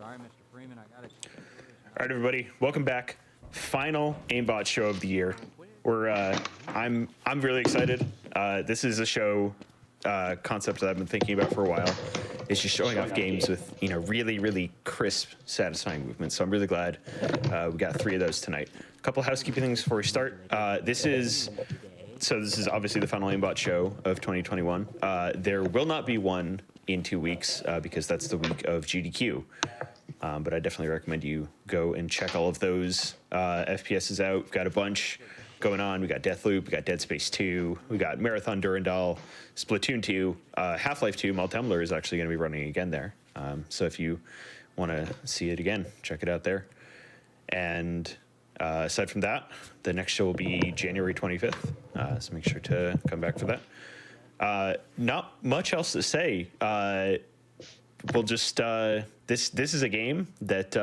All right, everybody, welcome back. Final AIMBOT show of the year. I'm really excited. This is a show concept that I've been thinking about for a while. It's just showing off games with really crisp, satisfying movements. So I'm really glad we got 3 of those tonight. A couple housekeeping things before we start. This is obviously the final AIMBOT show of 2021. There will not be one in 2 weeks because that's the week of GDQ. But I definitely recommend you go and check all of those FPSs out. We've got a bunch going on. We got Deathloop, we got Dead Space 2, we got Marathon Durandal, Splatoon 2, Half-Life 2. Maltemler is actually going to be running again there. So if you want to see it again, check it out there. And aside from that, the next show will be January 25th. So make sure to come back for that. Not much else to say. We'll just this is a game that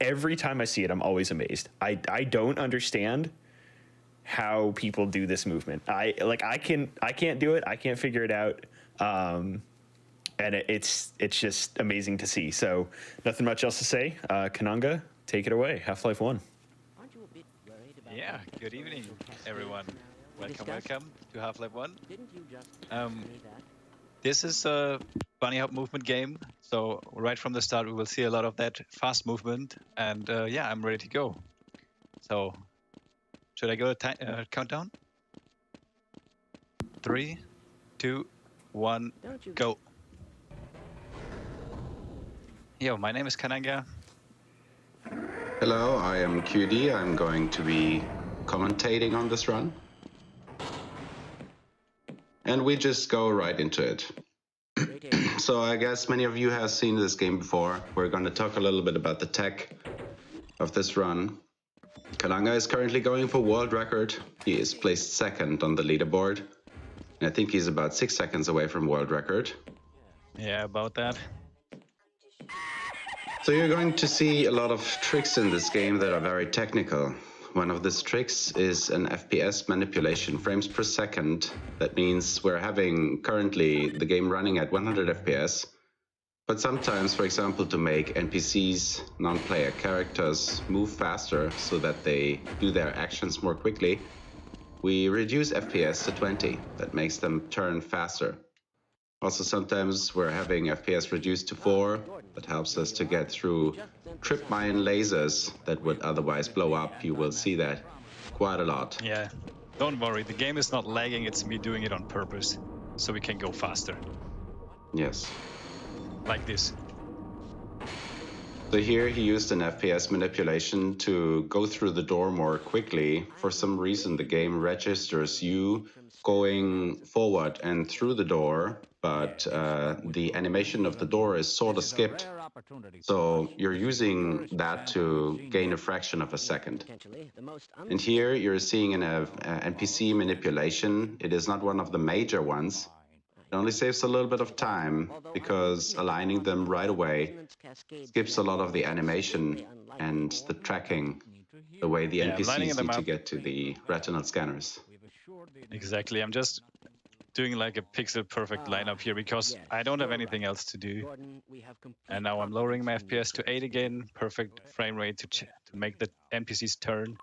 every time I see it, I'm always amazed. I don't understand how people do this movement. I can't do it. I can't figure it out. And it's just amazing to see. So nothing much else to say. Kananga, take it away. Half-Life 1. Yeah, good evening, everyone. Welcome to Half-Life 1. This is a bunny hop movement game, so right from the start we will see a lot of that fast movement, and yeah, I'm ready to go. So, should I go countdown? 3, 2, 1, go. Yo, my name is Kananga. Hello, I am QD. I'm going to be commentating on this run. And we just go right into it. So I guess many of you have seen this game before. We're going to talk a little bit about the tech of this run. Kananga is currently going for world record. He is placed second on the leaderboard. And I think he's about 6 seconds away from world record. Yeah, about that. So you're going to see a lot of tricks in this game that are very technical. One of these tricks is an FPS manipulation, frames per second. That means we're having currently the game running at 100 FPS. But sometimes, for example, to make NPCs, non-player characters, move faster so that they do their actions more quickly, we reduce FPS to 20. That makes them turn faster. Also, sometimes we're having FPS reduced to 4. That helps us to get through trip mine lasers that would otherwise blow up. You will see that quite a lot. Yeah, don't worry. The game is not lagging. It's me doing it on purpose, so we can go faster. Yes. Like this. So here he used an FPS manipulation to go through the door more quickly. For some reason, the game registers you going forward and through the door, but the animation of the door is sort of skipped. So you're using that to gain a fraction of a second. And here you're seeing an NPC manipulation. It is not one of the major ones. It only saves a little bit of time because aligning them right away skips a lot of the animation and the tracking, the way the NPCs need to get to the retinal scanners. Exactly. I'm just doing like a pixel perfect lineup here because I don't have anything else to do. And now I'm lowering my FPS to 8 again, perfect frame rate to make the NPCs turn.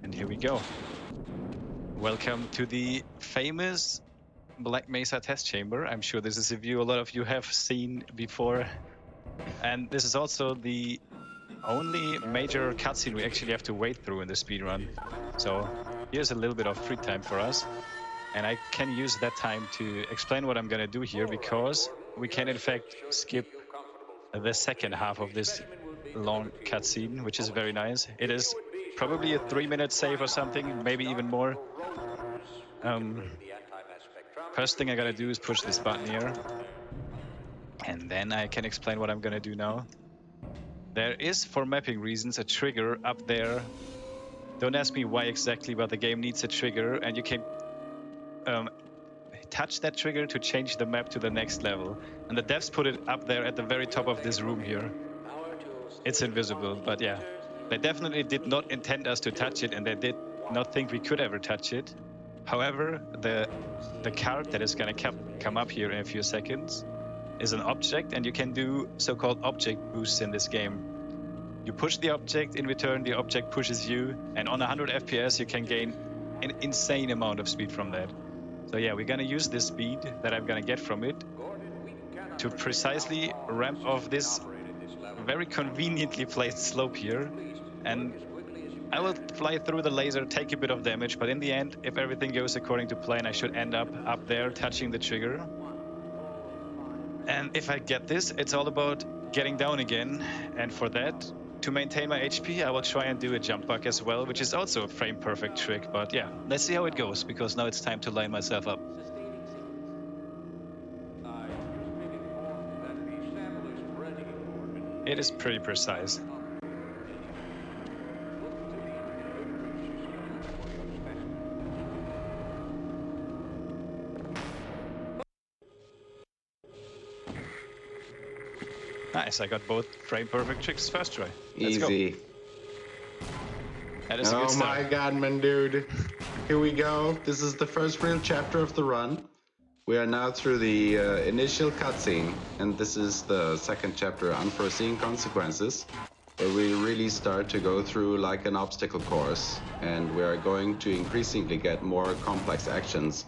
And here we go. Welcome to the famous Black Mesa test chamber. I'm sure this is a view a lot of you have seen before. And this is also the only major cutscene we actually have to wait through in the speedrun. So here's a little bit of free time for us. And I can use that time to explain what I'm going to do here, because we can in fact skip the second half of this long cutscene, which is very nice. It is probably a 3-minute save or something, maybe even more. First thing I gotta do is push this button here, and then I can explain what I'm gonna do now. There is, for mapping reasons, a trigger up there. Don't ask me why exactly, but the game needs a trigger, and you can touch that trigger to change the map to the next level. And the devs put it up there at the very top of this room here. It's invisible, but yeah. They definitely did not intend us to touch it, and they did not think we could ever touch it. However, the card that is gonna come up here in a few seconds is an object, and you can do so-called object boosts in this game. You push the object, in return the object pushes you, and on 100 FPS you can gain an insane amount of speed from that. So yeah, we're gonna use this speed that I'm gonna get from it to precisely ramp off this very conveniently placed slope here, and I will fly through the laser, take a bit of damage, but in the end, if everything goes according to plan, I should end up there touching the trigger. And if I get this, it's all about getting down again, and for that, to maintain my HP, I will try and do a jump bug as well, which is also a frame perfect trick, but yeah, let's see how it goes, because now it's time to line myself up. It is pretty precise. Nice, I got both frame perfect tricks first try. Let's Easy. Go. That is a good Oh start. my god, man, dude. Here we go. This is the first real chapter of the run. We are now through the initial cutscene, and this is the second chapter, Unforeseen Consequences, where we really start to go through like an obstacle course, and we are going to increasingly get more complex actions.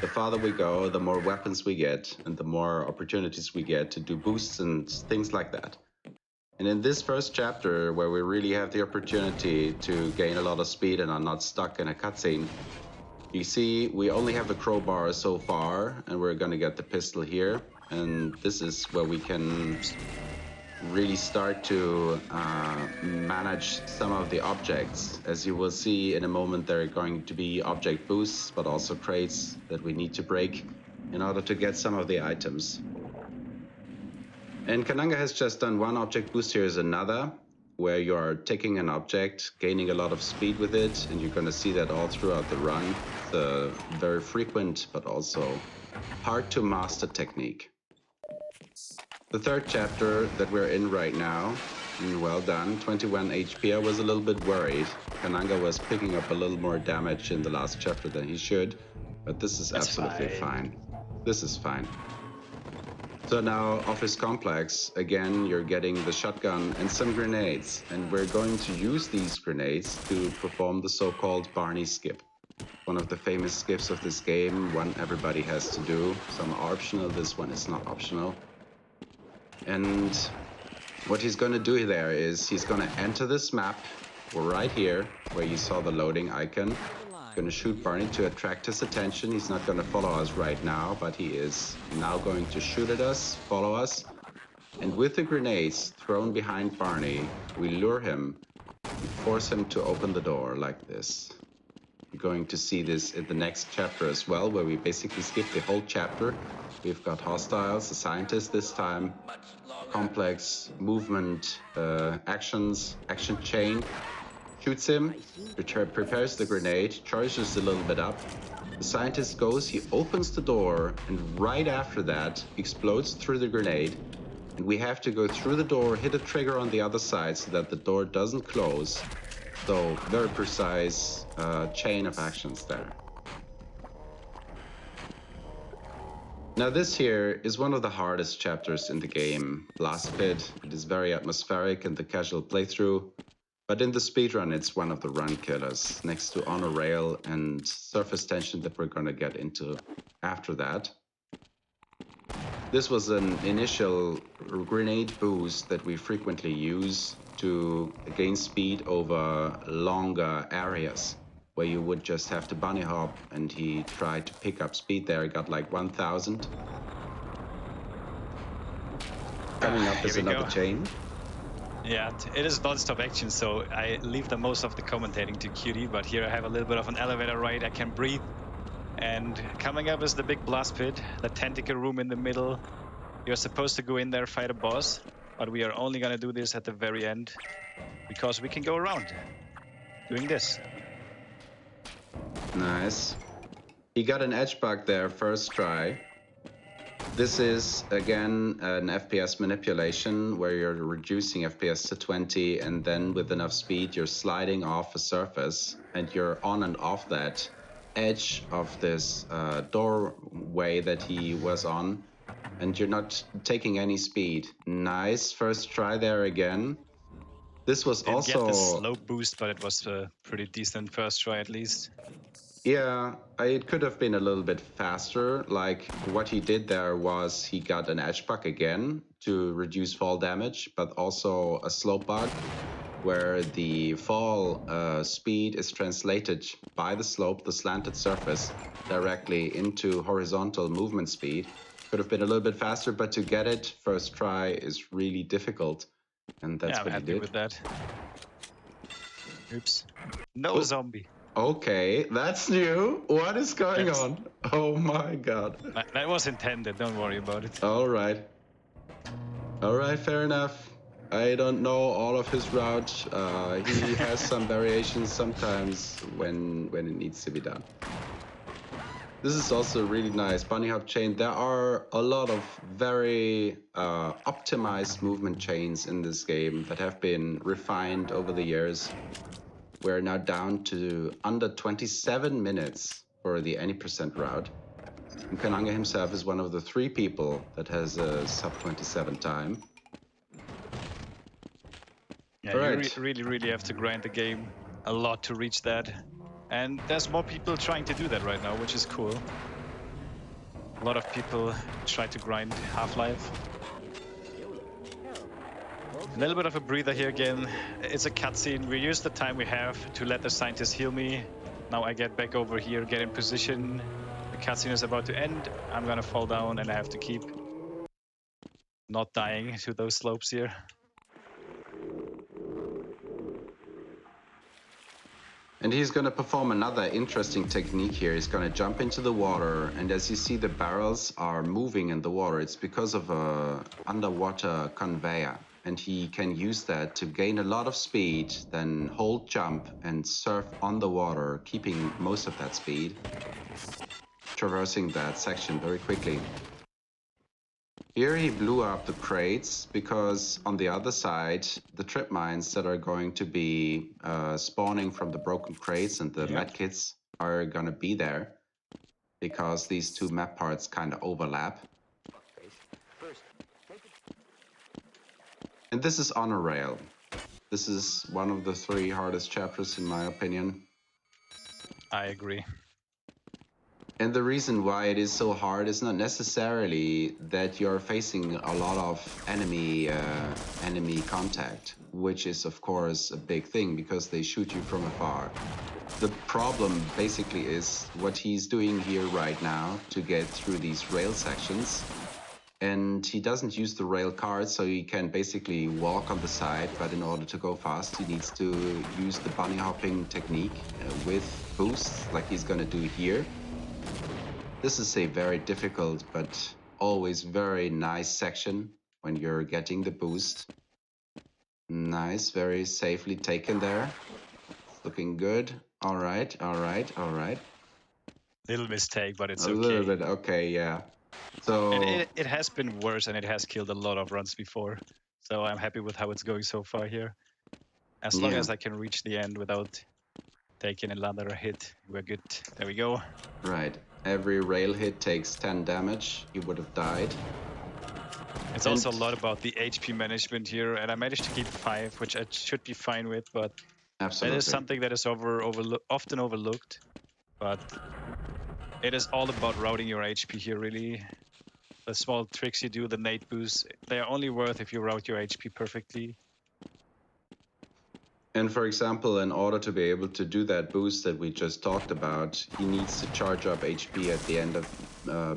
The farther we go, the more weapons we get, and the more opportunities we get to do boosts and things like that. And in this first chapter, where we really have the opportunity to gain a lot of speed and are not stuck in a cutscene, you see, we only have the crowbar so far, and we're gonna get the pistol here. And this is where we can really start to manage some of the objects. As you will see in a moment, there are going to be object boosts, but also crates that we need to break in order to get some of the items. And Kananga has just done one object boost. Here is another, where you are taking an object, gaining a lot of speed with it, and you're going to see that all throughout the run. It's a very frequent, but also hard to master technique. The third chapter that we're in right now, and well done, 21 HP. I was a little bit worried. Kananga was picking up a little more damage in the last chapter than he should, but this is absolutely fine. This is fine. So now, Office Complex, again, you're getting the shotgun and some grenades, and we're going to use these grenades to perform the so-called Barney skip. One of the famous skips of this game, one everybody has to do. Some are optional, this one is not optional. And what he's going to do there is he's going to enter this map right here, where you saw the loading icon. Going to shoot Barney to attract his attention. He's not going to follow us right now, but he is now going to shoot at us, follow us, and with the grenades thrown behind Barney, we lure him and force him to open the door like this. You're going to see this in the next chapter as well, where we basically skip the whole chapter. We've got hostiles, a scientist this time, complex movement, action chain. Shoots him, prepares the grenade, charges a little bit up. The scientist goes, he opens the door, and right after that, explodes through the grenade. And we have to go through the door, hit a trigger on the other side so that the door doesn't close. So, very precise chain of actions there. Now this here is one of the hardest chapters in the game, Blast Pit. It is very atmospheric in the casual playthrough. But in the speedrun, it's one of the run killers, next to Honor Rail and Surface Tension that we're going to get into after that. This was an initial grenade boost that we frequently use to gain speed over longer areas, where you would just have to bunny hop, and he tried to pick up speed there, got like 1,000. Coming up is another chain. Yeah, it is non-stop action, so I leave the most of the commentating to Cutie, but here I have a little bit of an elevator ride, I can breathe. And coming up is the big blast pit, the tentacle room in the middle. You're supposed to go in there, fight a boss, but we are only gonna do this at the very end, because we can go around doing this. Nice. He got an edge bug there, first try. This is, again, an FPS manipulation where you're reducing FPS to 20, and then with enough speed you're sliding off a surface, and you're on and off that edge of this doorway that he was on. and you're not taking any speed. Nice first try there again. This was Didn't also get the slope boost, but it was a pretty decent first try at least. Yeah, it could have been a little bit faster. Like what he did there was he got an edge bug again to reduce fall damage, but also a slope bug where the fall speed is translated by the slope, the slanted surface, directly into horizontal movement speed. Could have been a little bit faster, but to get it first try is really difficult. And that's I'm what he happy did. with that. Oops. No Oh. zombie. Okay, that's new. What is going on? Oh my god. That was intended, don't worry about it. All right, fair enough. I don't know all of his route. He has some variations sometimes when it needs to be done. This is also really nice. Bunny hop chain. There are a lot of very optimized movement chains in this game that have been refined over the years. We're now down to under 27 minutes for the any percent route. And Kananga himself is one of the 3 people that has a sub 27 time. Yeah, Right. you really have to grind the game a lot to reach that. And there's more people trying to do that right now, which is cool. A lot of people try to grind Half-Life. A little bit of a breather here again. It's a cutscene. We use the time we have to let the scientist heal me. Now I get back over here, get in position. The cutscene is about to end. I'm gonna fall down and I have to keep not dying to those slopes here. And he's going to perform another interesting technique here. He's going to jump into the water, and as you see, the barrels are moving in the water. It's because of a underwater conveyor, and he can use that to gain a lot of speed, then hold jump and surf on the water, keeping most of that speed, traversing that section very quickly. Here he blew up the crates because on the other side, the trip mines that are going to be spawning from the broken crates and the medkits are going to be there because these 2 map parts kind of overlap. And this is on a rail. This is one of the 3 hardest chapters in my opinion. I agree. And the reason why it is so hard is not necessarily that you're facing a lot of enemy contact, which is of course a big thing because they shoot you from afar. The problem basically is what he's doing here right now to get through these rail sections. And he doesn't use the rail card, so he can basically walk on the side, but in order to go fast, he needs to use the bunny hopping technique with boosts like he's gonna do here. This is a very difficult but always very nice section when you're getting the boost. Nice, very safely taken there. Looking good. All right. Little mistake, but it's okay. A little bit, okay, yeah. So it has been worse and it has killed a lot of runs before. So I'm happy with how it's going so far here. As long as I can reach the end without taking another hit, we're good. There we go. Right. Every rail hit takes 10 damage. You would have died. It's also a lot about the HP management here, and I managed to keep 5, which I should be fine with, but absolutely. That is something that is often overlooked. But it is all about routing your HP here, really. The small tricks you do, the nade boosts, they are only worth if you route your HP perfectly. And for example, in order to be able to do that boost that we just talked about, he needs to charge up HP at the end of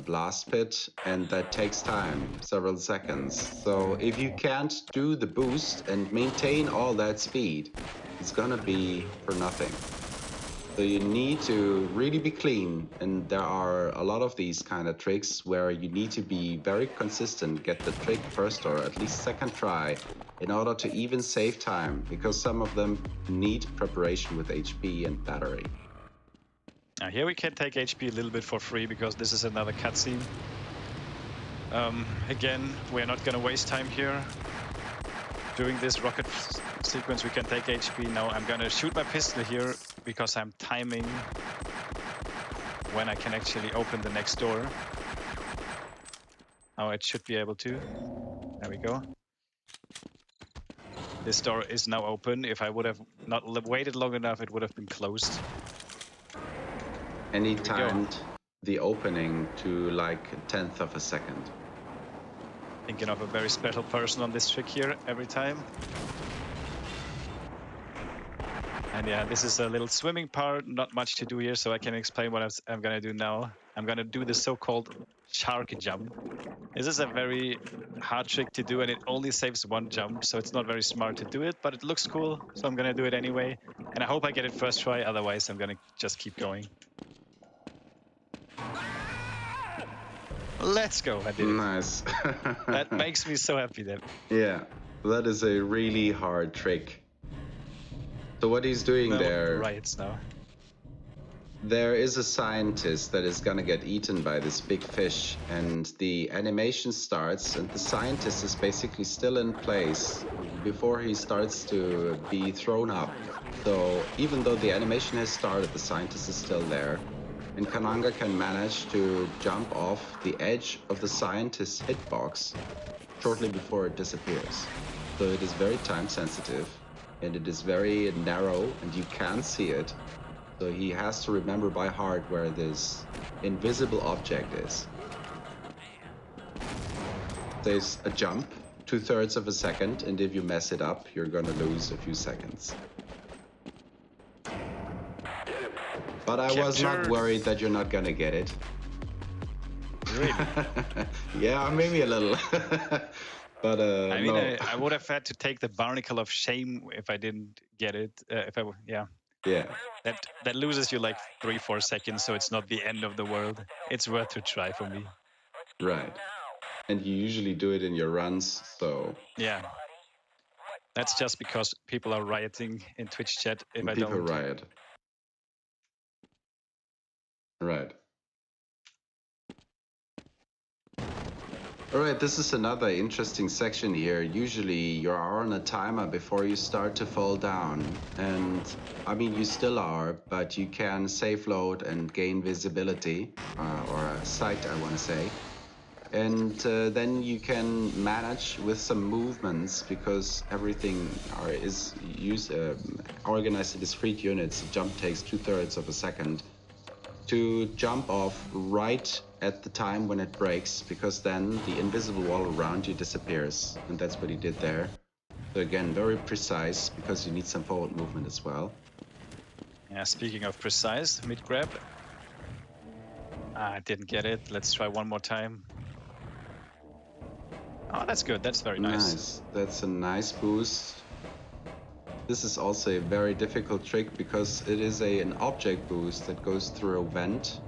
Blast Pit, and that takes time, several seconds. So if you can't do the boost and maintain all that speed, it's gonna be for nothing. So you need to really be clean, and there are a lot of these kind of tricks where you need to be very consistent, get the trick first or at least second try, in order to even save time, because some of them need preparation with HP and battery. Now here we can take HP a little bit for free because this is another cutscene. Again, we're not gonna waste time here. During this rocket sequence we can take HP. Now I'm gonna shoot my pistol here because I'm timing when I can actually open the next door. Now it should be able to. There we go. This door is now open. If I would have not waited long enough, it would have been closed. And he timed the opening to like a 1/10 of a second. Thinking of a very special person on this trick here every time. And yeah, this is a little swimming part, not much to do here, so I can explain what I'm gonna do now. I'm gonna do the so-called shark jump. This is a very hard trick to do, and it only saves one jump, so it's not very smart to do it, but it looks cool, so I'm gonna do it anyway. And I hope I get it first try, otherwise I'm gonna just keep going. Let's go, I did it. Nice. That makes me so happy then. Yeah, that is a really hard trick. So what he's doing there, Riots now. there is a scientist that is gonna get eaten by this big fish, and the animation starts, and the scientist is basically still in place before he starts to be thrown up. So even though the animation has started, the scientist is still there. And Kananga can manage to jump off the edge of the scientist's hitbox shortly before it disappears. So it is very time sensitive, and it is very narrow, and you can't see it. So he has to remember by heart where this invisible object is. There's a jump, 2/3 of a second, and if you mess it up, you're gonna lose a few seconds. But I was not worried that you're not gonna get it. Really? Yeah, maybe a little. But I mean, no. I would have had to take the barnacle of shame if I didn't get it. Yeah. That loses you like 3-4 seconds, so it's not the end of the world. It's worth to try for me. Right. And you usually do it in your runs, so... Yeah. That's just because people are rioting in Twitch chat if I don't. People riot. Right. Alright, this is another interesting section here. Usually you are on a timer before you start to fall down. And I mean, you still are, but you can save load and gain visibility, or sight, I want to say. And then you can manage with some movements, because everything is organized in discrete units. The jump takes 2/3 of a second. To jump off right at the time when it breaks, because then the invisible wall around you disappears. And that's what he did there. So again, very precise, because you need some forward movement as well. Yeah, speaking of precise, mid grab. I didn't get it. Let's try one more time. Oh, that's good. That's very nice. That's a nice boost. This is also a very difficult trick because it is an object boost that goes through a vent.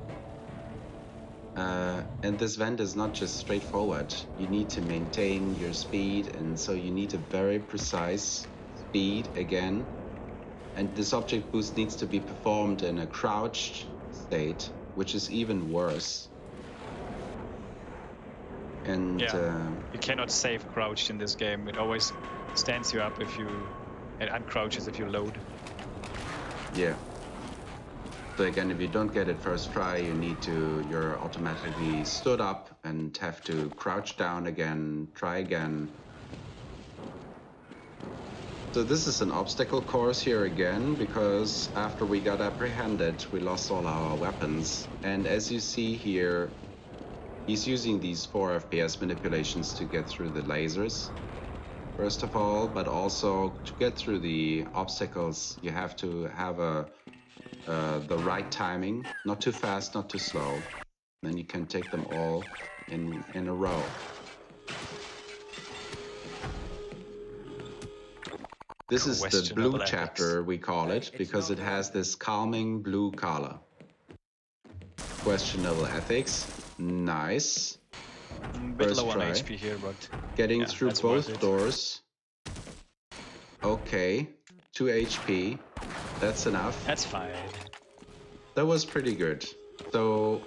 And this vent is not just straightforward. You need to maintain your speed, and so you need a very precise speed again. And this object boost needs to be performed in a crouched state, which is even worse. And you cannot save crouched in this game. It always stands you up if you... and uncrouches if you load. Yeah. So again, if you don't get it first try, you're automatically stood up and have to crouch down again, try again. So this is an obstacle course here again, because after we got apprehended, we lost all our weapons. And as you see here, he's using these 4 FPS manipulations to get through the lasers. First of all, but also to get through the obstacles, you have to have the right timing, not too fast, not too slow. Then you can take them all in a row. This is the blue chapter, we call it, because it has this calming blue color. Questionable ethics. Nice. Bit low on HP here, but getting through both doors. Okay, 2 HP. That's enough. That's fine. That was pretty good. So,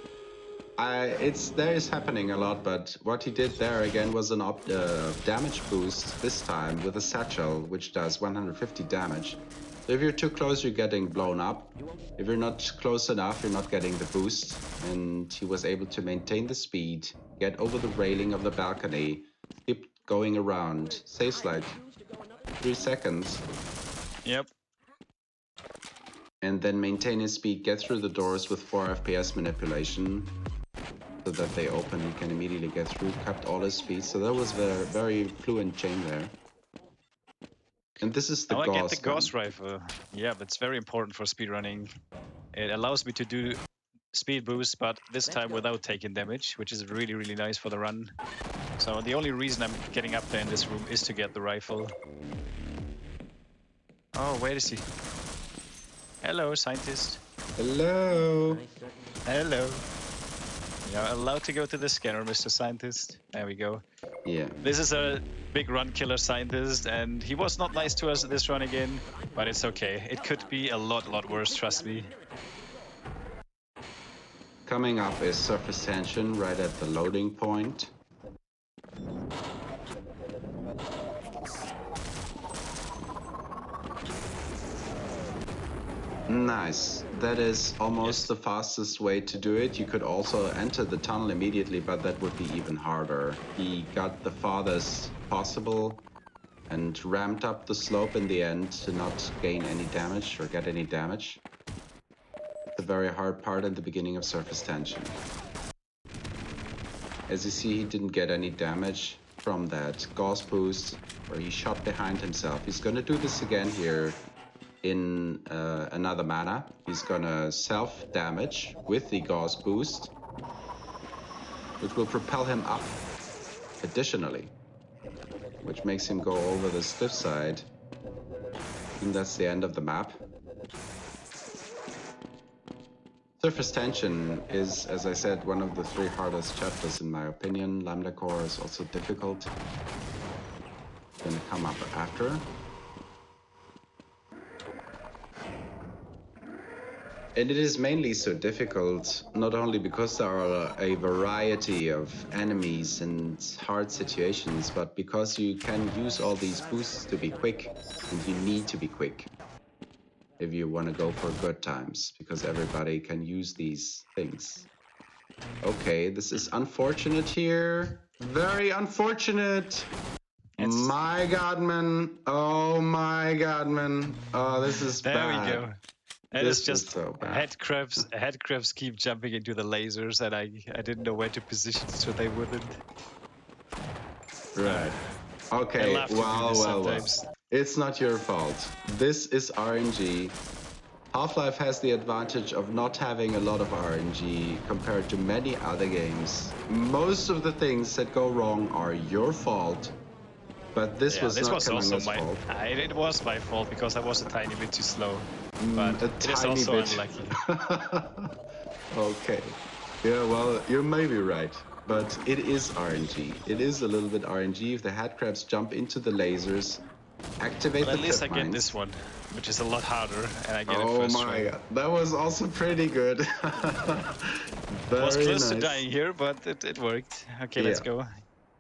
there is happening a lot, but what he did there again was an damage boost this time with a satchel, which does 150 damage. If you're too close, you're getting blown up. If you're not close enough, you're not getting the boost. And he was able to maintain the speed, get over the railing of the balcony, keep going around. Saves like 3 seconds. Yep. And then maintain his speed, get through the doors with 4 FPS manipulation so that they open, he can immediately get through, kept all his speed. So that was very, very fluent chain there. And this is the Now I get the Gauss Gauss rifle. Yeah, that's very important for speedrunning. It allows me to do speed boost, but this time without taking damage, which is really, really nice for the run. So the only reason I'm getting up there in this room is to get the rifle. Oh, where is he? Hello, scientist. Hello. Hello. You're allowed to go to the scanner, Mr. Scientist. There we go. Yeah. This is a big run killer scientist, and he was not nice to us this run again, but it's okay. It could be a lot worse, trust me. Coming up is surface tension right at the loading point. Nice. That is almost the fastest way to do it. You could also enter the tunnel immediately, but that would be even harder. He got the farthest possible and ramped up the slope in the end to not gain any damage or get any damage. The very hard part in the beginning of surface tension. As you see, he didn't get any damage from that Gauss boost where he shot behind himself. He's going to do this again here in another manner. He's gonna self-damage with the Gauss boost, which will propel him up additionally, which makes him go over the cliff side. And that's the end of the map. Surface tension is, as I said, one of the 3 hardest chapters in my opinion. Lambda Core is also difficult. Gonna come up after. And it is mainly so difficult, not only because there are a variety of enemies and hard situations, but because you can use all these boosts to be quick, and you need to be quick if you want to go for good times, because everybody can use these things. Okay, this is unfortunate here. Very unfortunate! My god, man. Oh my god, man. Oh, this is bad. There we go. And This it's just is so bad. head crabs keep jumping into the lasers, and I didn't know where to position so they wouldn't. Right. Okay, I love to do this sometimes. It's not your fault. This is RNG. Half-Life has the advantage of not having a lot of RNG compared to many other games. Most of the things that go wrong are your fault, but this was not Kamanga's fault. It was my fault because I was a tiny bit too slow. But A it is tiny also bit. unlucky. Okay. Yeah, well, you may be right, but it is RNG. It is a little bit RNG. If the headcrabs jump into the lasers, activate But the at least I trip get mines. this one, which is a lot harder, and I get it Oh first my try. god, that was also pretty good. I was close to dying here, but it worked. Okay, let's go.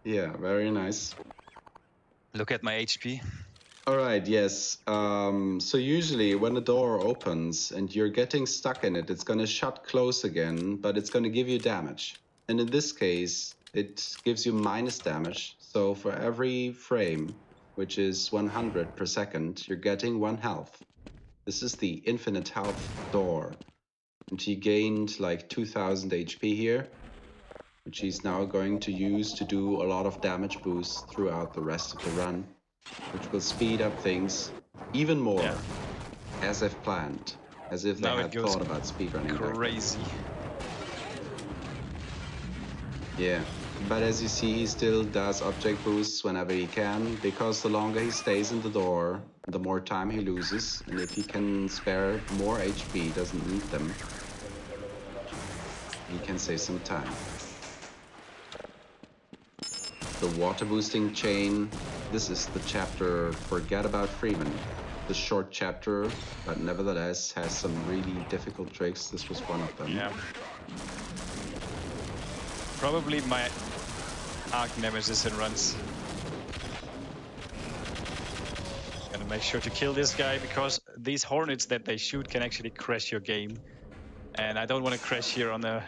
Yeah, very nice. Look at my HP. All right, yes. So usually when a door opens and you're getting stuck in it, it's going to shut close again, but it's going to give you damage. And in this case, it gives you minus damage. So for every frame, which is 100 per second, you're getting 1 health. This is the infinite health door. And he gained like 2000 HP here, which he's now going to use to do a lot of damage boosts throughout the rest of the run, which will speed up things even more, as if planned, as if they had thought about speedrunning. Crazy. Yeah, but as you see, he still does object boosts whenever he can, because the longer he stays in the door, the more time he loses, and if he can spare more HP, doesn't need them, he can save some time. The water boosting chain, this is the chapter Forget About Freeman. The short chapter, but nevertheless has some really difficult tricks. This was one of them. Yeah. Probably my arch nemesis in runs. Gonna make sure to kill this guy, because these hornets that they shoot can actually crash your game. And I don't want to crash here on a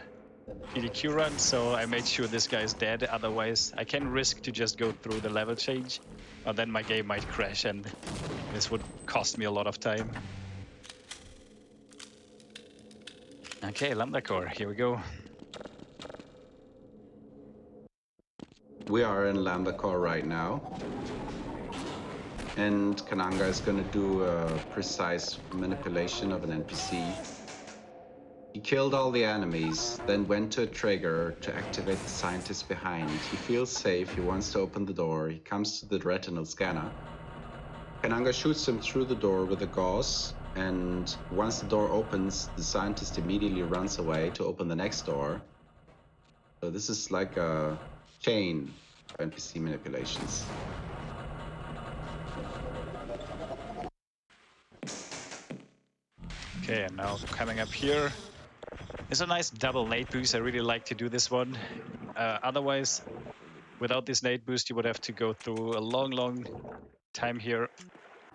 GDQ run, so I made sure this guy is dead. Otherwise, I can risk to just go through the level change, but then my game might crash, and this would cost me a lot of time. Okay, Lambda Core, here we go. We are in Lambda Core right now. And Kananga is going to do a precise manipulation of an NPC. He killed all the enemies, then went to a trigger to activate the scientist behind. He feels safe, he wants to open the door, he comes to the retinal scanner. Kananga shoots him through the door with a gauze, and once the door opens, the scientist immediately runs away to open the next door. So this is like a chain of NPC manipulations. Okay, and now coming up here. It's a nice double nade boost. I really like to do this one. Otherwise, without this nade boost, you would have to go through a long time here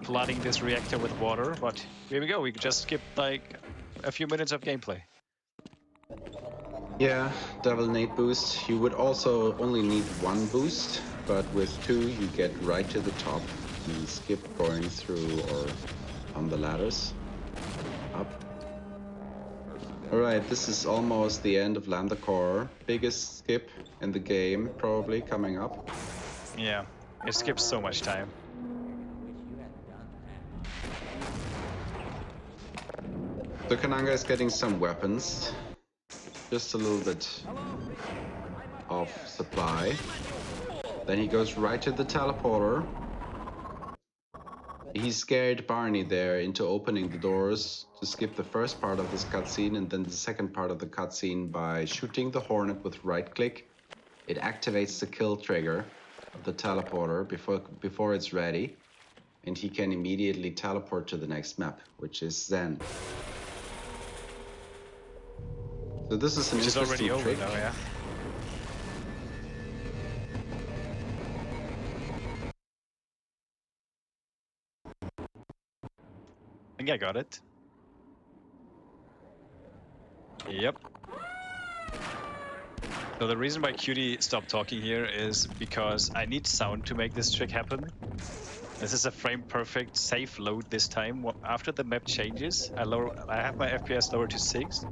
flooding this reactor with water. But here we go. We just skipped like a few minutes of gameplay. Yeah, double nade boost. You would also only need one boost, but with two you get right to the top and skip going through or on the ladders. Up. Alright, this is almost the end of Lambda Core. Biggest skip in the game, probably, coming up. Yeah, it skips so much time. So Kananga is getting some weapons. Just a little bit of supply. Then he goes right to the teleporter. He scared Barney there into opening the doors to skip the first part of this cutscene and then the second part of the cutscene by shooting the Hornet with right click. It activates the kill trigger of the teleporter before it's ready, and he can immediately teleport to the next map, which is Zen. So this is an Which is interesting already over trick. now, yeah. I think I got it. Yep. So the reason why Cutie stopped talking here is because I need sound to make this trick happen. This is a frame perfect safe load this time. After the map changes, I have my FPS lowered to 6.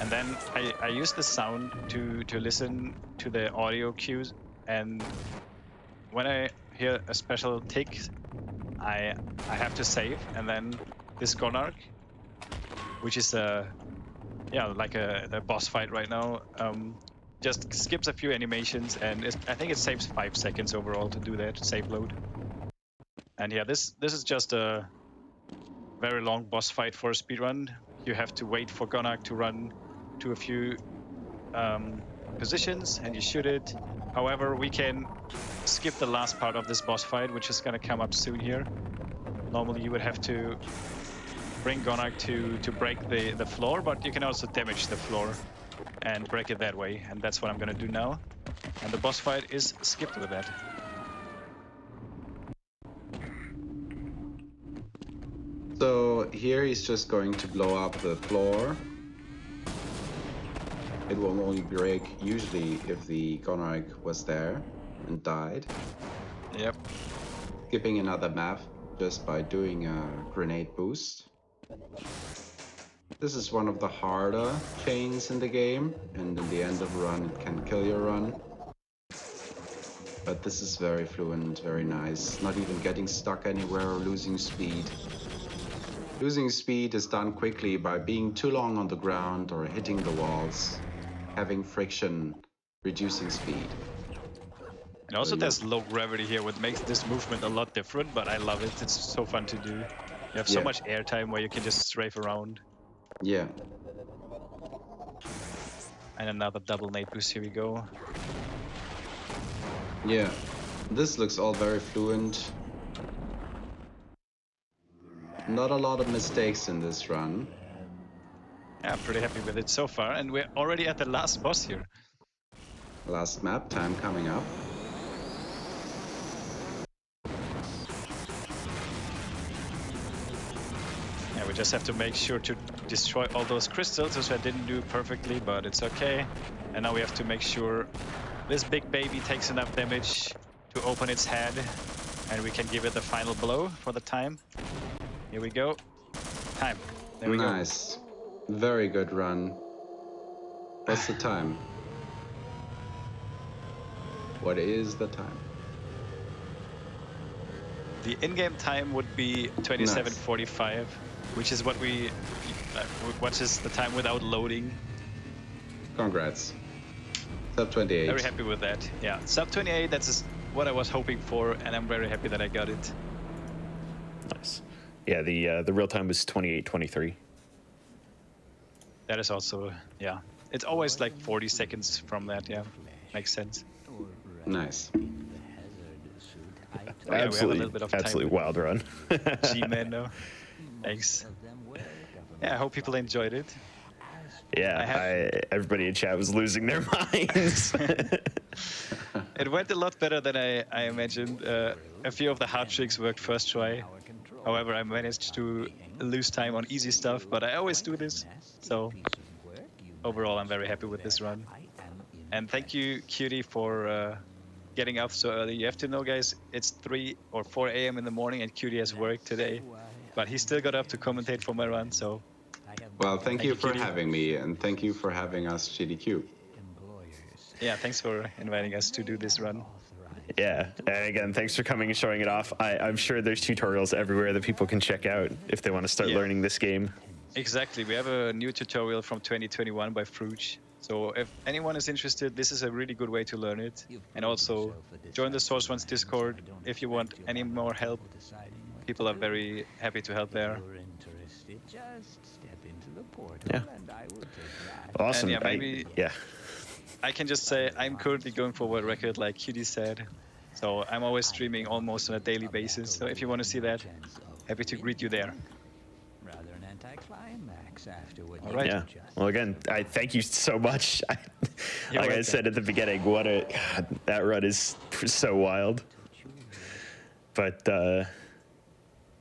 And then I use the sound to listen to the audio cues, and when I hear a special tick, I have to save, and then this Gonarch, which is like the boss fight right now, just skips a few animations, and I think it saves 5 seconds overall to do that save load. And yeah, this is just a very long boss fight for a speedrun. You have to wait for Gonarch to run to a few positions and you shoot it. However, we can skip the last part of this boss fight, which is going to come up soon here. Normally you would have to bring Gonarch to break the floor, but you can also damage the floor and break it that way, and that's what I'm going to do now. And the boss fight is skipped with that. So here he's just going to blow up the floor. It will only break usually if the Gonarch was there and died. Yep. Skipping another map just by doing a grenade boost. This is one of the harder chains in the game, and in the end of a run it can kill your run. But this is very fluent, very nice. Not even getting stuck anywhere or losing speed. Losing speed is done quickly by being too long on the ground or hitting the walls, having friction, reducing speed. And also there's low gravity here, which makes this movement a lot different, but I love it. It's so fun to do. You have so much airtime where you can just strafe around. Yeah. And another double nade boost, here we go. Yeah. This looks all very fluent. Not a lot of mistakes in this run. Yeah, I'm pretty happy with it so far, and we're already at the last boss here. Last map, time coming up. just have to make sure to destroy all those crystals, which I didn't do perfectly, but it's okay. And now we have to make sure this big baby takes enough damage to open its head, and we can give it the final blow for the time. Here we go. Time. There we go. Nice. Very good run. What's the time? What is the time? The in-game time would be 27:45, which is what what is the time without loading. Congrats. Sub 28. Very happy with that. Yeah, sub 28. That's what I was hoping for, and I'm very happy that I got it. Nice. Yeah, the real time was 28:23. That is also, yeah. It's always like 40 seconds from that. Yeah, makes sense. Nice. Oh, yeah, we have a little bit of time. Absolutely wild run. G-Man, no. Thanks. Yeah, I hope people enjoyed it. Yeah, everybody in chat was losing their minds. It went a lot better than I imagined. A few of the hard tricks worked first try. However, I managed to lose time on easy stuff, but I always do this. So overall, I'm very happy with this run. And thank you, Cutie, for getting up so early. You have to know, guys, it's 3 or 4 a.m. in the morning, and Cutie has work today. But he still got up to commentate for my run, so... Well, thank you for Cutie. having me, and thank you for having us, GDQ. Yeah, thanks for inviting us to do this run. Yeah, and again, thanks for coming and showing it off. I'm sure there's tutorials everywhere that people can check out if they want to start learning this game. Exactly. We have a new tutorial from 2021 by Fruge. So if anyone is interested, this is a really good way to learn it. And also, join the Source One's Discord if you want any more help. People are very happy to help there. Yeah. Awesome. And yeah. I can just say I'm currently going for world record, like Cutie said. So I'm always streaming almost on a daily basis. So if you want to see that, happy to greet you there. All right. Yeah. Well, again, I thank you so much. Like I said at the beginning, God, that run is so wild. But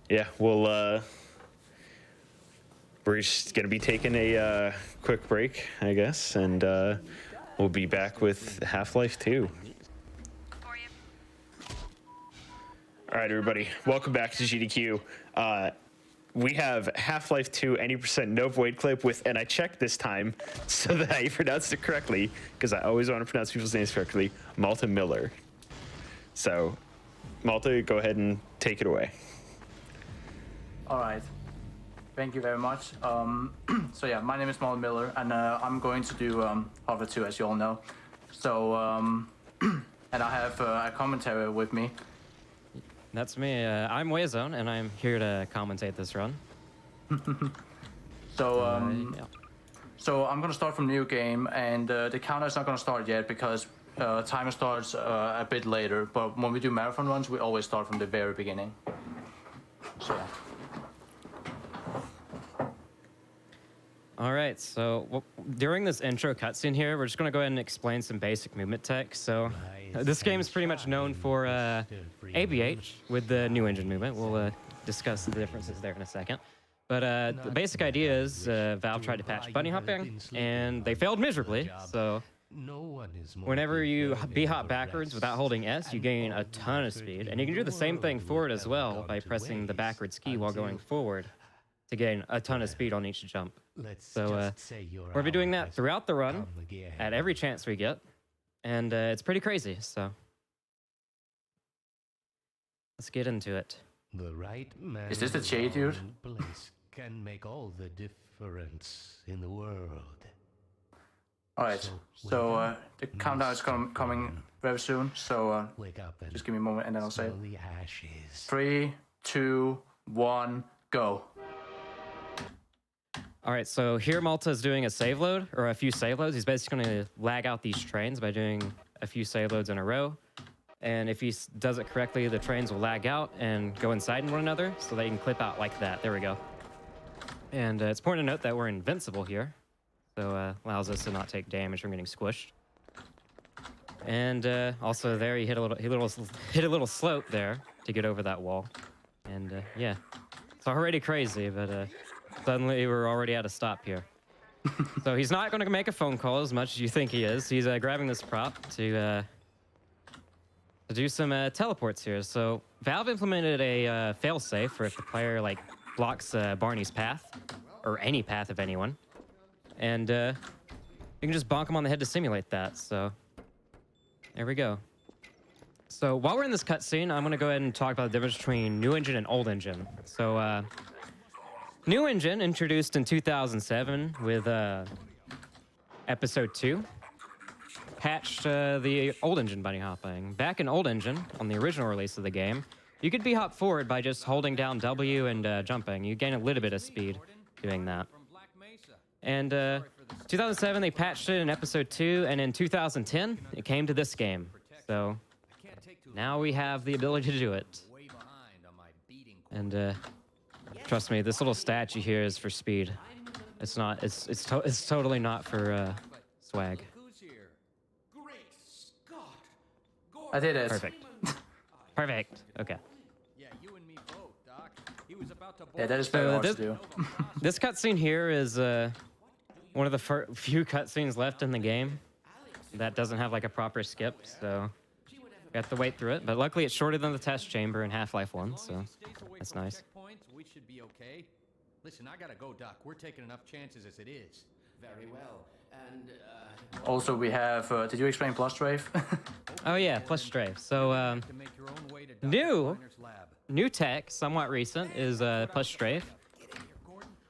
yeah, we're just gonna be taking a quick break, I guess, and we'll be back with Half-Life 2. All right, everybody, welcome back to GDQ. We have Half-Life 2 80% no void clip with, and I checked this time so that I pronounced it correctly, because I always want to pronounce people's names correctly, Malta Miller. So, Malta, go ahead and take it away. All right. Thank you very much. So yeah, my name is Malta Miller, and I'm going to do Half-Life 2, as you all know. So, and I have a commentary with me. That's me. I'm Wayzone, and I'm here to commentate this run. So, yeah. So I'm gonna start from new game, and the counter is not gonna start yet because timer starts a bit later. But when we do marathon runs, we always start from the very beginning. So yeah. All right, so during this intro cutscene here, we're just going to go ahead and explain some basic movement tech. So this game is pretty much known for ABH with the new engine movement. We'll discuss the differences there in a second. But the basic idea is Valve tried to patch bunny hopping, and they failed miserably. So whenever you B-hop backwards without holding S, you gain a ton of speed. And you can do the same thing forward as well by pressing the backwards key while going forward to gain a ton of speed on each jump. So we'll be doing that throughout the run at every chance we get, and it's pretty crazy. So let's get into it. The right man Is this the J, dude? place can make all the difference in the world. All right. So the countdown is coming very soon. So Wake up and just give me a moment, and then I'll say it. smell the ashes. 3, 2, 1, go. All right, so here Malta is doing a save load, or a few save loads. He's basically going to lag out these trains by doing a few save loads in a row. And if he does it correctly, the trains will lag out and go inside one another, so they can clip out like that. There we go. And it's important to note that we're invincible here, so allows us to not take damage from getting squished. And also there, he hit a little slope there to get over that wall. And yeah, it's already crazy, but Suddenly, we're already at a stop here. So he's not going to make a phone call as much as you think he is. He's grabbing this prop to do some teleports here. So Valve implemented a failsafe for if the player like blocks Barney's path, or any path of anyone, and you can just bonk him on the head to simulate that. So there we go. So while we're in this cutscene, I'm going to go ahead and talk about the difference between new engine and old engine. So new engine introduced in 2007 with episode 2. Patched the old engine bunny hopping. Back in old engine, on the original release of the game, you could hop forward by just holding down W and jumping. You gain a little bit of speed doing that. And 2007, they patched it in episode 2, and in 2010, it came to this game. So now we have the ability to do it. And trust me, this little statue here is for speed. It's not. It's totally not for swag. I did it. Perfect. Perfect. Okay. Yeah, you and me both, Doc. He was about to Yeah, that is very hard to this- do. This cutscene here is one of the few cutscenes left in the game that doesn't have like a proper skip, so we have to wait through it. But luckily, it's shorter than the test chamber in Half-Life 1, so that's nice. We should be okay. Listen, I gotta go, Doc. We're taking enough chances as it is. Very well. And, Also, we have. Did you explain plus strafe? Oh yeah, plus strafe. So To make your own way to Dr. New. Steiner's lab. new tech, somewhat recent, is plus strafe.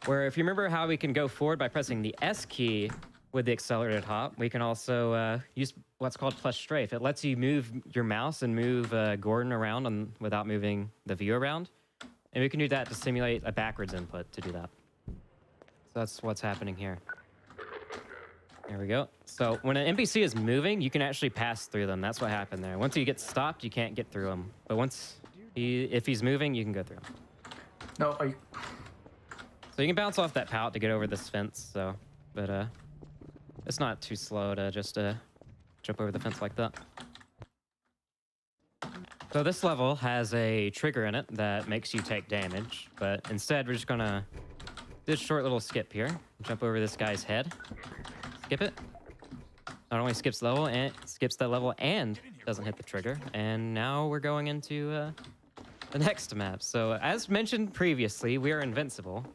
Where if you remember how we can go forward by pressing the S key with the accelerated hop, we can also use what's called plus strafe. It lets you move your mouse and move Gordon around without moving the view around. And we can do that to simulate a backwards input to do that. So that's what's happening here. There we go. So when an NPC is moving, you can actually pass through them. That's what happened there. Once you get stopped, you can't get through him. But if he's moving, you can go through him. No, are you? So you can bounce off that pallet to get over this fence. But it's not too slow to just jump over the fence like that. So this level has a trigger in it that makes you take damage, but instead we're just gonna do a short little skip here. Jump over this guy's head. Skip it. Not only skips the level and skips that level and doesn't hit the trigger. And now we're going into the next map. So as mentioned previously, we are invincible.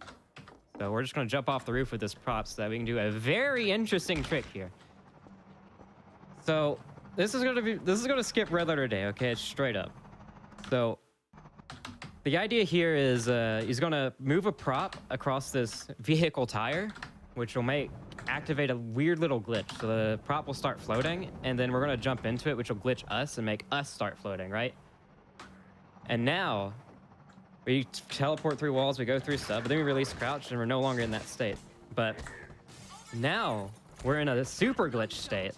So we're just gonna jump off the roof with this prop so that we can do a very interesting trick here. So this is gonna skip Red Letter Day, okay? It's straight up. So the idea here is he's gonna move a prop across this vehicle tire, which will activate a weird little glitch. So the prop will start floating, and then we're gonna jump into it, which will glitch us and make us start floating, right? And now we teleport through walls, we go through stuff, but then we release crouch, and we're no longer in that state. But now we're in a super glitch state.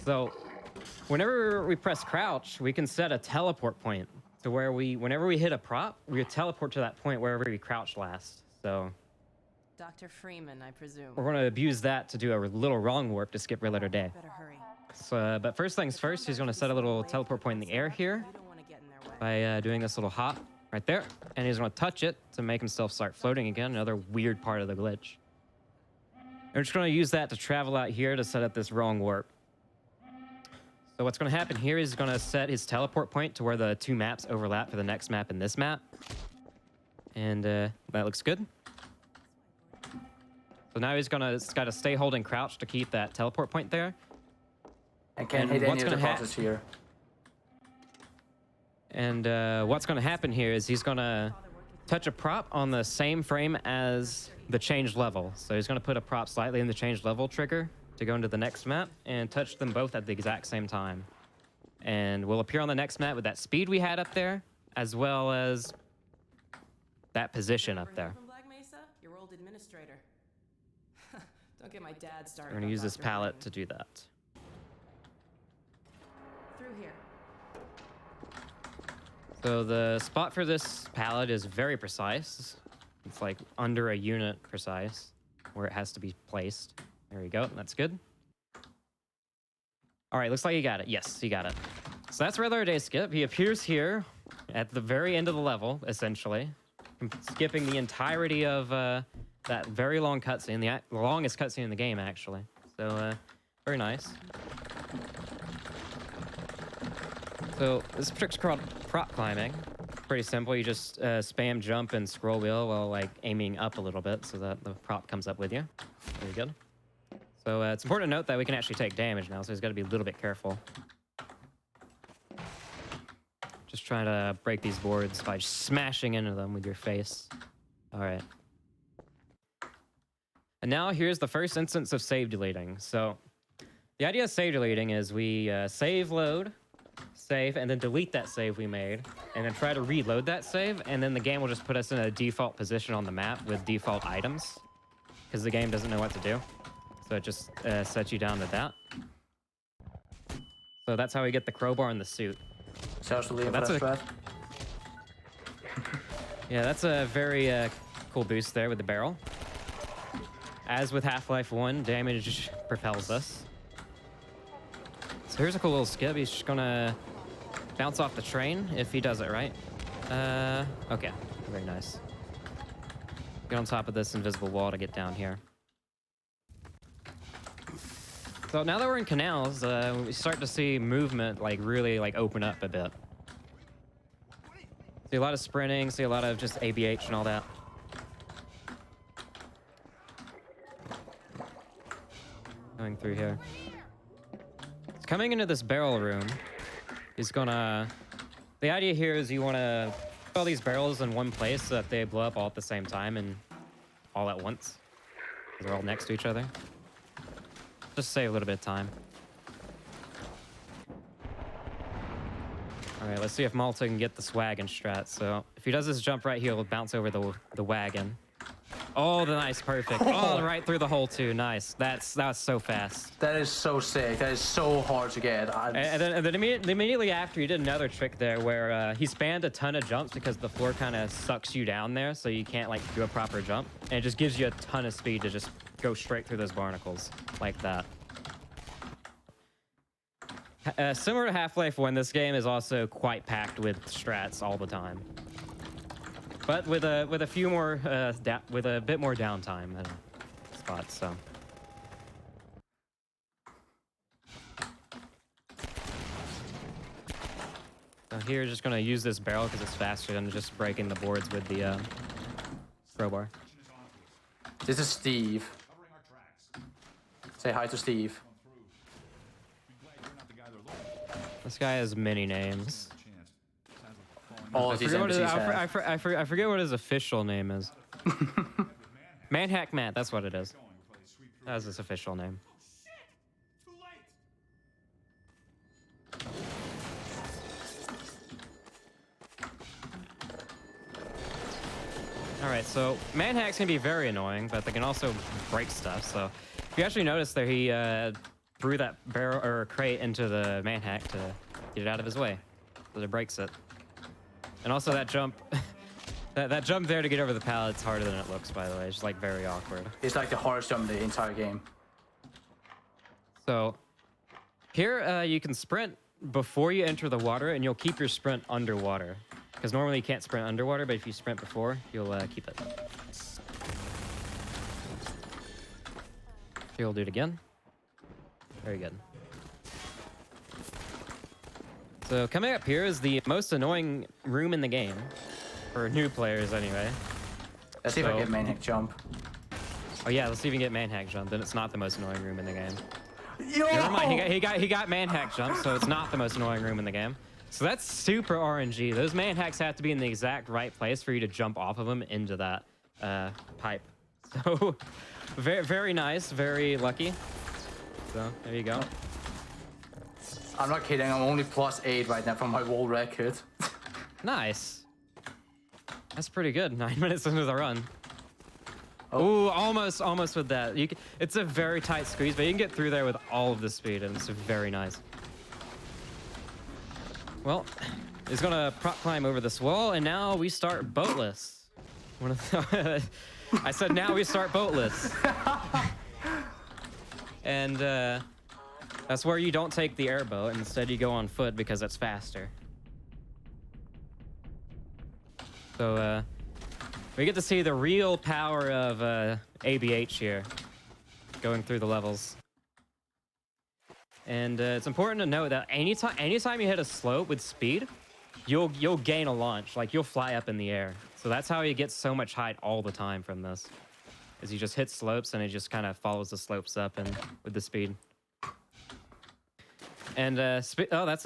So whenever we press crouch, we can set a teleport point to where whenever we hit a prop, we teleport to that point wherever we crouched last. So Dr. Freeman, I presume. we're going to abuse that to do a little wrong warp to skip Red Letter Day. Better hurry. So, but first things first, he's going to set a little teleport point in the air here You don't want to get in their way. by doing this little hop right there. And he's going to touch it to make himself start floating again, another weird part of the glitch. And we're just going to use that to travel out here to set up this wrong warp. So what's going to happen here is he's going to set his teleport point to where the two maps overlap for the next map and this map. And that looks good. So now he's got to stay holding crouch to keep that teleport point there. And can't And hit any what's of the gonna buttons here. And what's going to happen here is he's going to touch a prop on the same frame as the changed level. So he's going to put a prop slightly in the changed level trigger to go into the next map and touch them both at the exact same time. And we'll appear on the next map with that speed we had up there, as well as that position up there. From Black Mesa? Your old administrator. Don't get my dad started. We're going to on use this Dr. pallet Freeman. to do that. Through here. So the spot for this pallet is very precise. It's like under a unit precise where it has to be placed. There we go. That's good. All right, looks like you got it. Yes, you got it. So that's Red Letter Day skip. He appears here at the very end of the level, essentially. skipping the entirety of that very long cutscene, the longest cutscene in the game, actually. So, very nice. So, this trick's called prop climbing. Pretty simple. You just spam jump and scroll wheel while, like, aiming up a little bit so that the prop comes up with you. Very good. So, it's important to note that we can actually take damage now, so he's got to be a little bit careful. Just trying to break these boards by smashing into them with your face. All right. And now here's the first instance of save deleting. So the idea of save deleting is we save load, save, and then delete that save we made, and then try to reload that save, and then the game will just put us in a default position on the map with default items, because the game doesn't know what to do. So it just sets you down to that. So that's how we get the crowbar and the suit. Socially, that's yeah, that's a very cool boost there with the barrel. As with Half-Life 1, damage propels us. So here's a cool little skip. He's just gonna bounce off the train if he does it right. Okay, very nice. Get on top of this invisible wall to get down here. So now that we're in canals, we start to see movement like really like open up a bit. See a lot of sprinting, see a lot of just ABH and all that. Going through here. Coming into this barrel room is gonna... The idea here is you want to put all these barrels in one place so that they blow up all at the same time and all at once. They're all next to each other. Just save a little bit of time. All right, let's see if Malta can get this wagon strat. So if he does this jump right here, he'll bounce over the wagon. Oh, the nice, perfect. Oh, right through the hole too. Nice. That was so fast. That is so sick. That is so hard to get. And then immediately after, he did another trick there where he spammed a ton of jumps because the floor kind of sucks you down there, so you can't like do a proper jump, and it just gives you a ton of speed to just go straight through those barnacles like that. Similar to Half-Life 1, this game is also quite packed with strats all the time, but with a few more with a bit more downtime at spots. So. So here, just gonna use this barrel because it's faster than just breaking the boards with the crowbar. This is Steve. Say hi to Steve. This guy has many names. All of these NPCs have. I forget what his official name is. Manhack Matt, that's what it is. That's his official name. Alright, so manhacks can be very annoying, but they can also break stuff. So if you actually notice there, he threw that barrel or crate into the manhack to get it out of his way, so that it breaks it. And also that jump, that jump there to get over the pallet's harder than it looks, by the way. It's like very awkward. It's like the hardest jump in the entire game. So here you can sprint before you enter the water, and you'll keep your sprint underwater. Because normally you can't sprint underwater, but if you sprint before, you'll keep it. Here, we'll do it again. Very good. So coming up here is the most annoying room in the game. For new players, anyway. Let's see if I get manhack jump. Oh yeah, let's see if we can get manhack jump. Then it's not the most annoying room in the game. Yo! Never mind, he got manhack jump, so it's not the most annoying room in the game. So that's super RNG. Those manhacks have to be in the exact right place for you to jump off of them into that pipe. So very, very nice, very lucky. So there you go. I'm not kidding. I'm only +8 right now from my wall record. Nice. That's pretty good. 9 minutes into the run. Oh, almost with that. It's a very tight squeeze, but you can get through there with all of the speed, and it's very nice. Well, he's gonna prop climb over this wall, and now we start boatless. I said now we start boatless. And that's where you don't take the airboat, instead you go on foot because it's faster. So we get to see the real power of ABH here, going through the levels. And it's important to note that anytime you hit a slope with speed, you'll gain a launch. Like, you'll fly up in the air. So that's how you get so much height all the time from this. Is you just hit slopes and it just kind of follows the slopes up and with the speed. And that's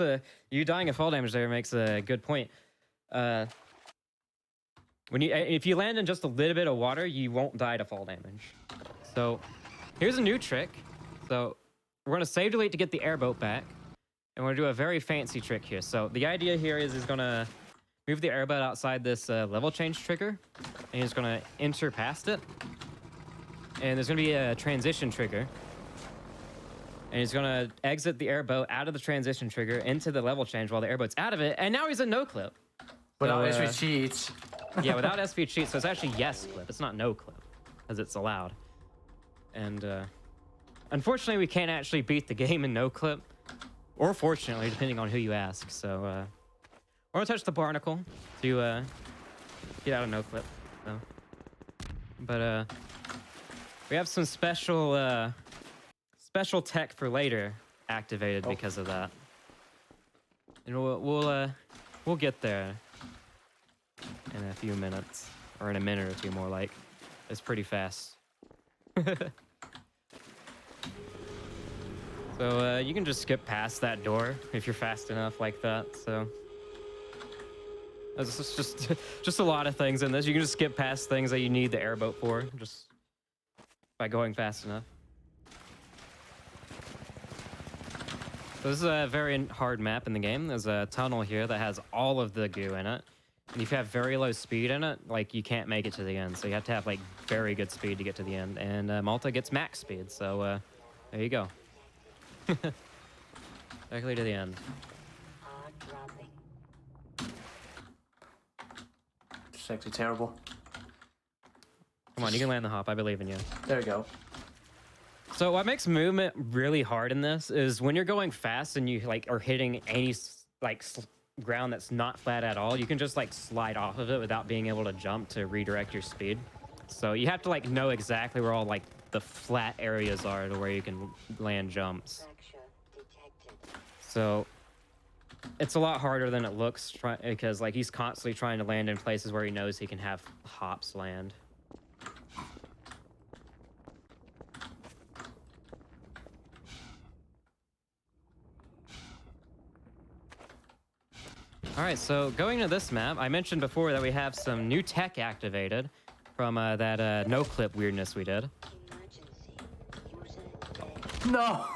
you dying of fall damage there makes a good point. If you land in just a little bit of water, you won't die to fall damage. So here's a new trick. So we're going to save delete to get the airboat back. And we're going to do a very fancy trick here. So the idea here is he's going to move the airboat outside this level change trigger. And he's going to enter past it. And there's going to be a transition trigger. And he's going to exit the airboat out of the transition trigger into the level change while the airboat's out of it. And now he's in no clip. Without SV cheats. Yeah, without SV cheats. So it's actually yes clip. It's not no clip, as it's allowed. And unfortunately, we can't actually beat the game in no clip. Or fortunately, depending on who you ask. So we're going to touch the barnacle to get out of no clip. So. But we have some special tech for later activated because of that. And we'll get there in a few minutes, or in a minute or two more like. It's pretty fast. So you can just skip past that door if you're fast enough like that. So it's just a lot of things in this. You can just skip past things that you need the airboat for, just by going fast enough. So this is a very hard map in the game. There's a tunnel here that has all of the goo in it. And if you have very low speed in it, like, you can't make it to the end. So you have to have like very good speed to get to the end. And Malta gets max speed. So there you go. Directly to the end. It's actually terrible. Come on, you can land the hop. I believe in you. There we go. So what makes movement really hard in this is when you're going fast and you like are hitting any ground that's not flat at all, you can just like slide off of it without being able to jump to redirect your speed. So you have to like know exactly where all like the flat areas are to where you can land jumps. So it's a lot harder than it looks because like he's constantly trying to land in places where he knows he can have hops land. All right, so going to this map, I mentioned before that we have some new tech activated from that no-clip weirdness we did. No!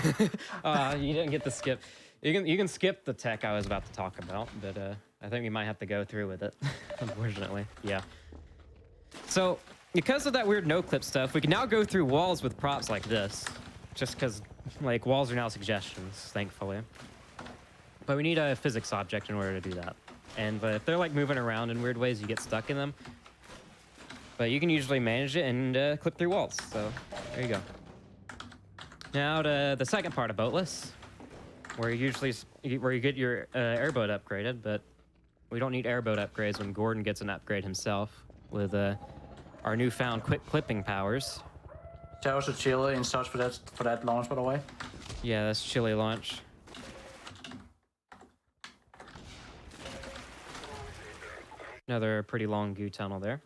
You didn't get the skip. You can skip the tech I was about to talk about, but I think we might have to go through with it, unfortunately. Yeah. So because of that weird no-clip stuff, we can now go through walls with props like this, just because like walls are now suggestions, thankfully. But we need a physics object in order to do that. And if they're like moving around in weird ways, you get stuck in them. But you can usually manage it and clip through walls. So there you go. Now to the second part of Boatless, where you get your airboat upgraded. But we don't need airboat upgrades when Gordon gets an upgrade himself with our newfound quick clipping powers. Shout out to Chile and such for that launch, by the way. Yeah, that's Chile launch. Another pretty long goo tunnel there.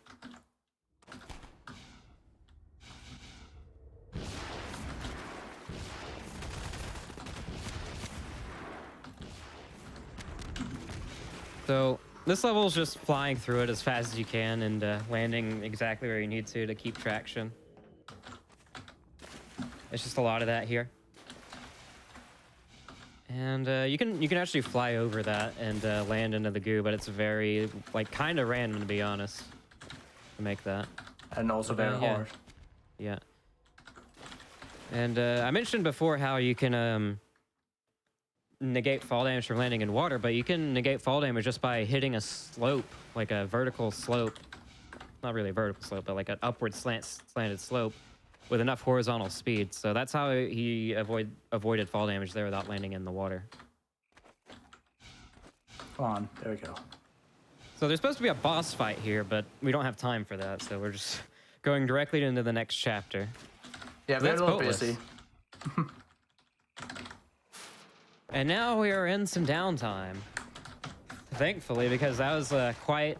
So this level is just flying through it as fast as you can and landing exactly where you need to keep traction. It's just a lot of that here. And you can actually fly over that and land into the goo, but it's very, like, kind of random, to be honest, to make that. And also very hard. Yeah. And I mentioned before how you can negate fall damage from landing in water, but you can negate fall damage just by hitting a slope, like a vertical slope. Not really a vertical slope, but like an upward slanted slope with enough horizontal speed. So that's how he avoided fall damage there without landing in the water. Come on, there we go. So there's supposed to be a boss fight here, but we don't have time for that, so we're just going directly into the next chapter. Yeah, we're a little busy. And now we are in some downtime. Thankfully, because that was quite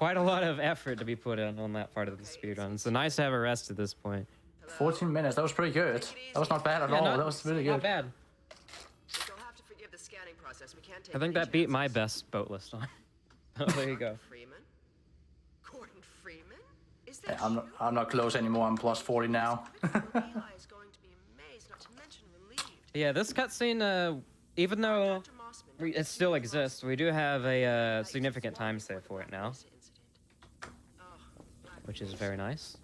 a lot of effort to be put in on that part of the speedrun. So nice to have a rest at this point. 14 minutes, that was pretty good. That was not bad at all, that was really good. Not bad. I think that beat my best boat list on. Oh, there you go. Yeah, I'm not close anymore, I'm plus 40 now. Yeah, this cutscene, even though it still exists, we do have a significant time save for it now, which is very nice.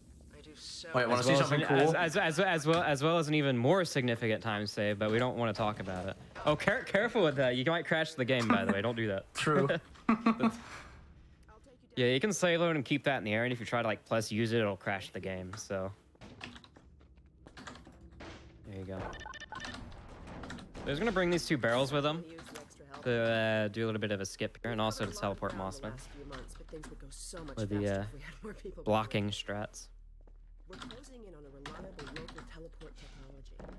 Wait, want to see something cool? As well as an even more significant time save, but we don't want to talk about it. Oh, careful with that. You might crash the game, by the way. Don't do that. True. Yeah, you can save load and keep that in the air, and if you try to like plus use it, it'll crash the game. So there you go. There's gonna bring these 2 barrels with them to do a little bit of a skip here, and also to teleport Mossman with the blocking strats. We're closing in on a reliable local teleport technology.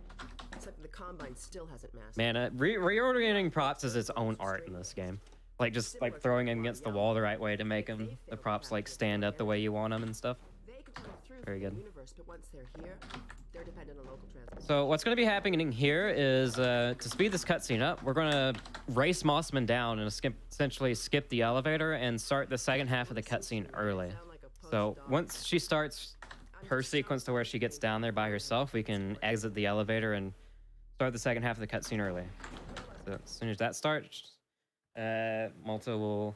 Except the Combine still hasn't mastered. Man, reordering props is its own art in this game. Like just like throwing them against the wall the right way to make them the props like stand up the way you want them and stuff. Very good. So what's going to be happening here is to speed this cutscene up, we're going to race Mossman down and essentially skip the elevator and start the second half of the cutscene early. So once she starts her sequence to where she gets down there by herself, we can exit the elevator and start the second half of the cutscene early. So as soon as that starts, Malta will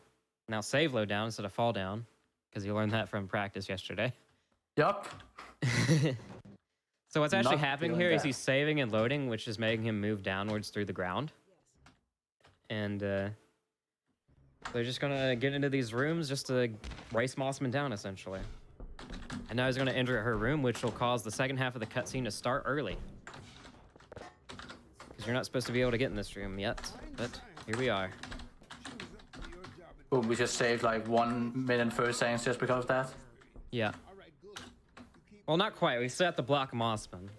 now save load down instead of fall down, because you learned that from practice yesterday. Yup. So what's actually happening here is he's saving and loading, which is making him move downwards through the ground. And they're just gonna get into these rooms just to race Mossman down, essentially. And now he's gonna enter her room, which will cause the second half of the cutscene to start early. Because you're not supposed to be able to get in this room yet, but here we are. Boom, we just saved like 1 minute and 30 seconds just because of that. Yeah. Well, not quite. We still have to block Mossman.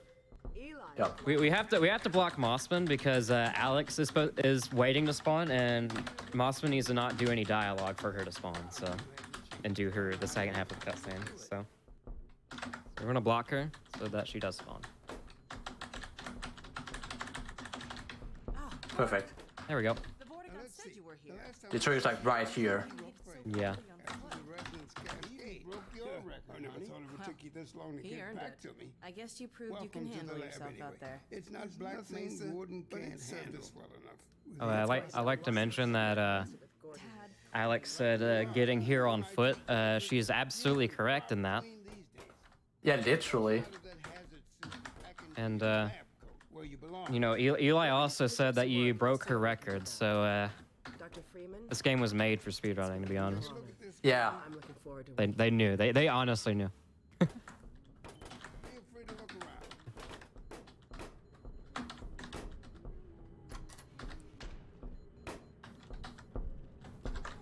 Yep. We have to block Mossman because Alex is waiting to spawn, and Mossman needs to not do any dialogue for her to spawn, so and do the second half of the cutscene. So we're gonna block her so that she does spawn. Perfect. There we go. The trigger's like right here. Yeah. I never thought it would take you this long to get back to me. I guess you proved you can handle yourself out there. It's not Black Mesa, wouldn't can't handle well enough. Oh, I like to mention that Alex said getting here on foot. She's absolutely correct in that. Yeah, literally. And you know, Eli also said that you broke her record, so this game was made for speedrunning, to be honest. Yeah. They knew. They honestly knew.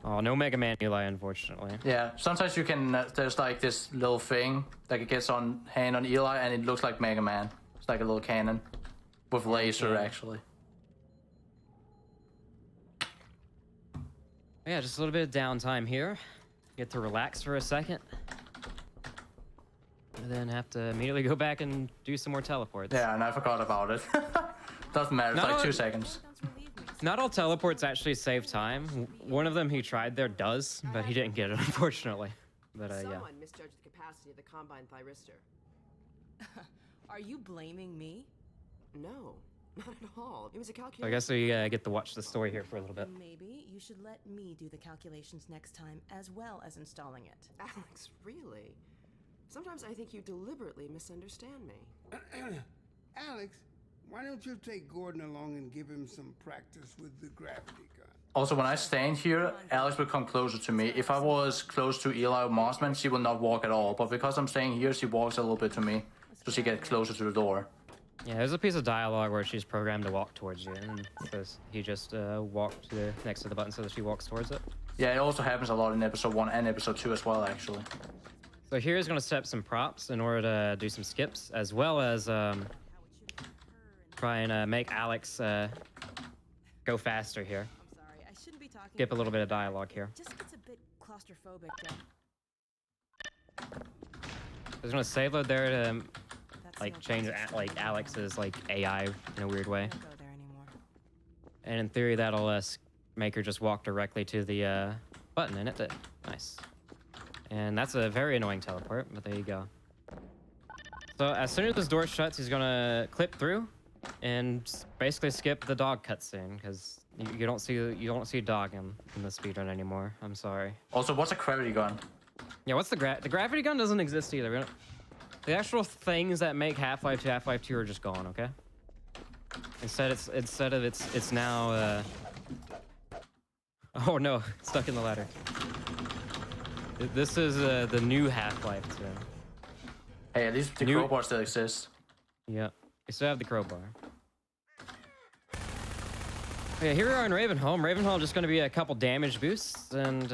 Oh, no Mega Man Eli, unfortunately. Yeah, sometimes you can, there's like this little thing that it gets on hand on Eli and it looks like Mega Man. It's like a little cannon with laser, actually. Yeah, just a little bit of downtime here. Get to relax for a second. And then have to immediately go back and do some more teleports. Yeah, and I forgot about it. Doesn't matter, it's like 2 seconds. Not all teleports actually save time. One of them he tried there does, but he didn't get it, unfortunately. But yeah. Someone misjudged the capacity of the Combine thyristor. Are you blaming me? No, not at all. It was a calculation. I guess we get to watch the story here for a little bit. Maybe you should let me do the calculations next time, as well as installing it. Alex, really? Sometimes I think you deliberately misunderstand me. Alex, why don't you take Gordon along and give him some practice with the gravity gun? Also, when I stand here, Alex will come closer to me. If I was close to Eli or Mossman, she will not walk at all. But because I'm staying here, she walks a little bit to me. So she gets closer to the door. Yeah, there's a piece of dialogue where she's programmed to walk towards you, and says he just walked next to the button so that she walks towards it. Yeah, it also happens a lot in episode 1 and episode 2 as well, actually. So here's going to set up some props in order to do some skips, as well as try and make Alex go faster here. I'm sorry, I shouldn't be talking. Skip a little bit of dialogue here. Just gets a bit claustrophobic. There's going to save load there to That's like no change place. like Alex's like AI in a weird way. I don't go there anymore. And in theory, that'll make her just walk directly to the button, and it did. Nice. And that's a very annoying teleport, but there you go. So as soon as this door shuts, he's gonna clip through and basically skip the dog cutscene because you don't see dog in the speedrun anymore. I'm sorry. Also, what's a gravity gun? Yeah, what's the gravity gun doesn't exist either. The actual things that make Half-Life 2 Half-Life 2 are just gone. Okay. Instead it's now. Oh no, stuck in the ladder. This is the new Half-Life 2. Hey, at least the crowbar still exists. Yeah, we still have the crowbar. Okay, here we are in Ravenholm. Ravenholm just going to be a couple damage boosts and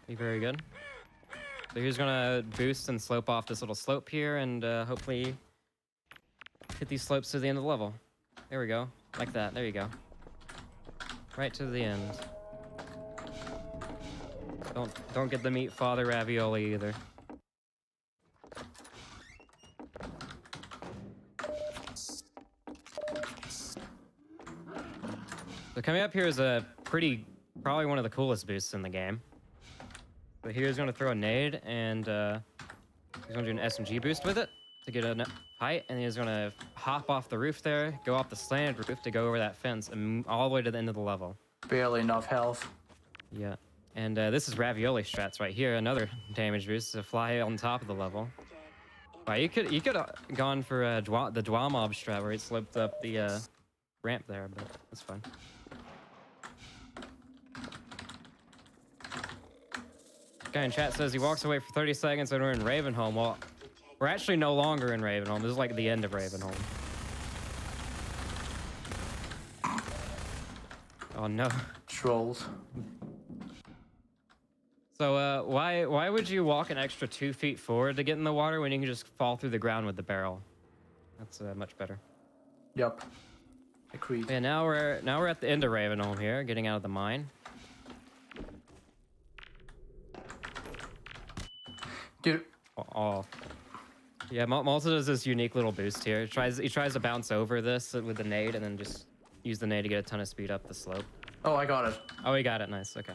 be very good. So he's going to boost and slope off this little slope here and hopefully hit these slopes to the end of the level. There we go. Like that. There you go. Right to the end. Don't get the meat father ravioli either. So coming up here is probably one of the coolest boosts in the game. So here's going to throw a nade, and he's going to do an SMG boost with it to get a height, and he's going to hop off the roof there, go off the slanted roof to go over that fence, and all the way to the end of the level. Barely enough health. Yeah, and this is ravioli strats right here. Another damage boost to fly on top of the level. Wow, you could have gone for the Dwa Mob strat where it sloped up the ramp there, but that's fine. Guy in chat says he walks away for 30 seconds and we're in Ravenholm. Well, we're actually no longer in Ravenholm. This is like the end of Ravenholm. Oh no. Trolls. So why would you walk an extra 2 feet forward to get in the water when you can just fall through the ground with the barrel? That's much better. Yep. Agreed. Yeah, now we're at the end of Ravenholm here, getting out of the mine. Dude. Oh. Yeah, Malta does this unique little boost here. He tries to bounce over this with the nade and then just use the nade to get a ton of speed up the slope. Oh, I got it. Oh, he got it. Nice. Okay.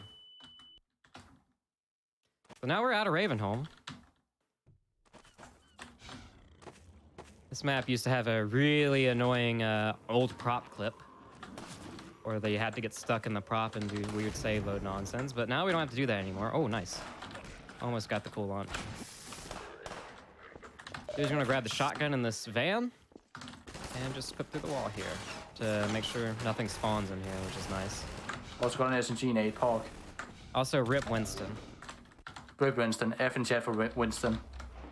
So now we're out of Ravenholm. This map used to have a really annoying old prop clip where they had to get stuck in the prop and do weird save load nonsense, but now we don't have to do that anymore. Oh, nice. Almost got the cool launch. Dude's gonna grab the shotgun in this van and just clip through the wall here to make sure nothing spawns in here, which is nice. Also got an SMG nade, Park. Also, rip Winston. Rip Winston. F and chat for Winston.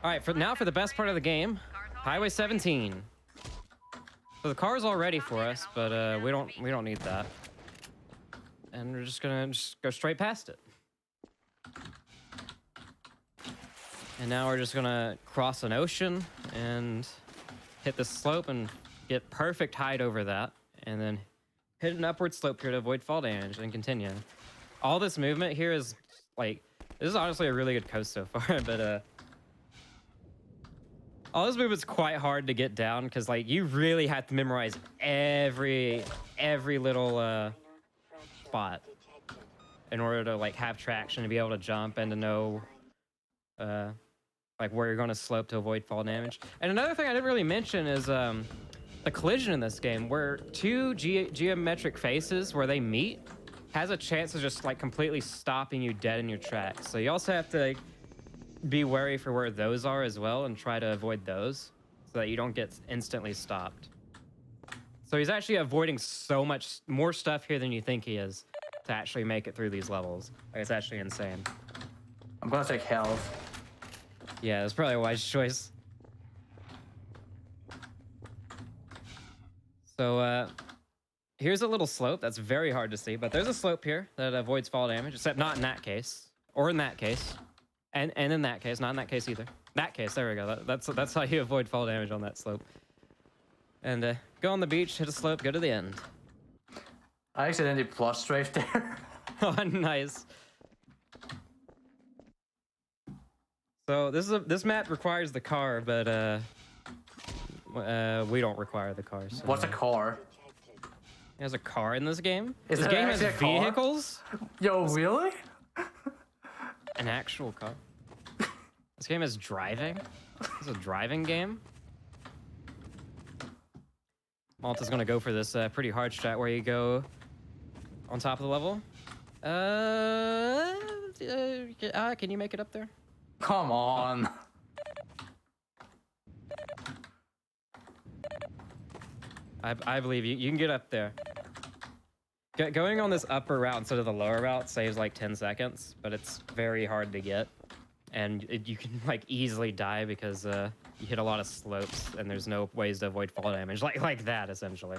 All right, for the best part of the game, Highway 17. So the car's all ready for us, but we don't need that, and we're just gonna go straight past it. And now we're just gonna cross an ocean and hit the slope and get perfect height over that, and then hit an upward slope here to avoid fall damage and continue. All this movement here is like, this is honestly a really good coast so far, but all this movement's quite hard to get down because like you really have to memorize every little spot in order to like have traction to be able to jump and to know like where you're going to slope to avoid fall damage. And another thing I didn't really mention is the collision in this game, where two geometric faces where they meet has a chance of just like completely stopping you dead in your tracks. So you also have to like, be wary for where those are as well and try to avoid those so that you don't get instantly stopped. So he's actually avoiding so much more stuff here than you think he is to actually make it through these levels. Like, it's actually insane. I'm gonna take health. Yeah, that's probably a wise choice. So here's a little slope that's very hard to see, but there's a slope here that avoids fall damage, except not in that case, or in that case, and in that case, not in that case either. That case, there we go. That's how you avoid fall damage on that slope. And go on the beach, hit a slope, go to the end. I accidentally plus strafed there. Oh, nice. So this map requires the car, but we don't require the car. So. What's a car? There's a car in this game. Is this there game has actually a car? vehicles. Yo, really? An actual car. This game is driving. This is a driving game. Malta's gonna go for this pretty hard strat where you go on top of the level. Can you make it up there? Come on. I believe you. You can get up there. Going on this upper route instead of the lower route saves like 10 seconds, but it's very hard to get. And you can like easily die because you hit a lot of slopes and there's no ways to avoid fall damage. Like that, essentially.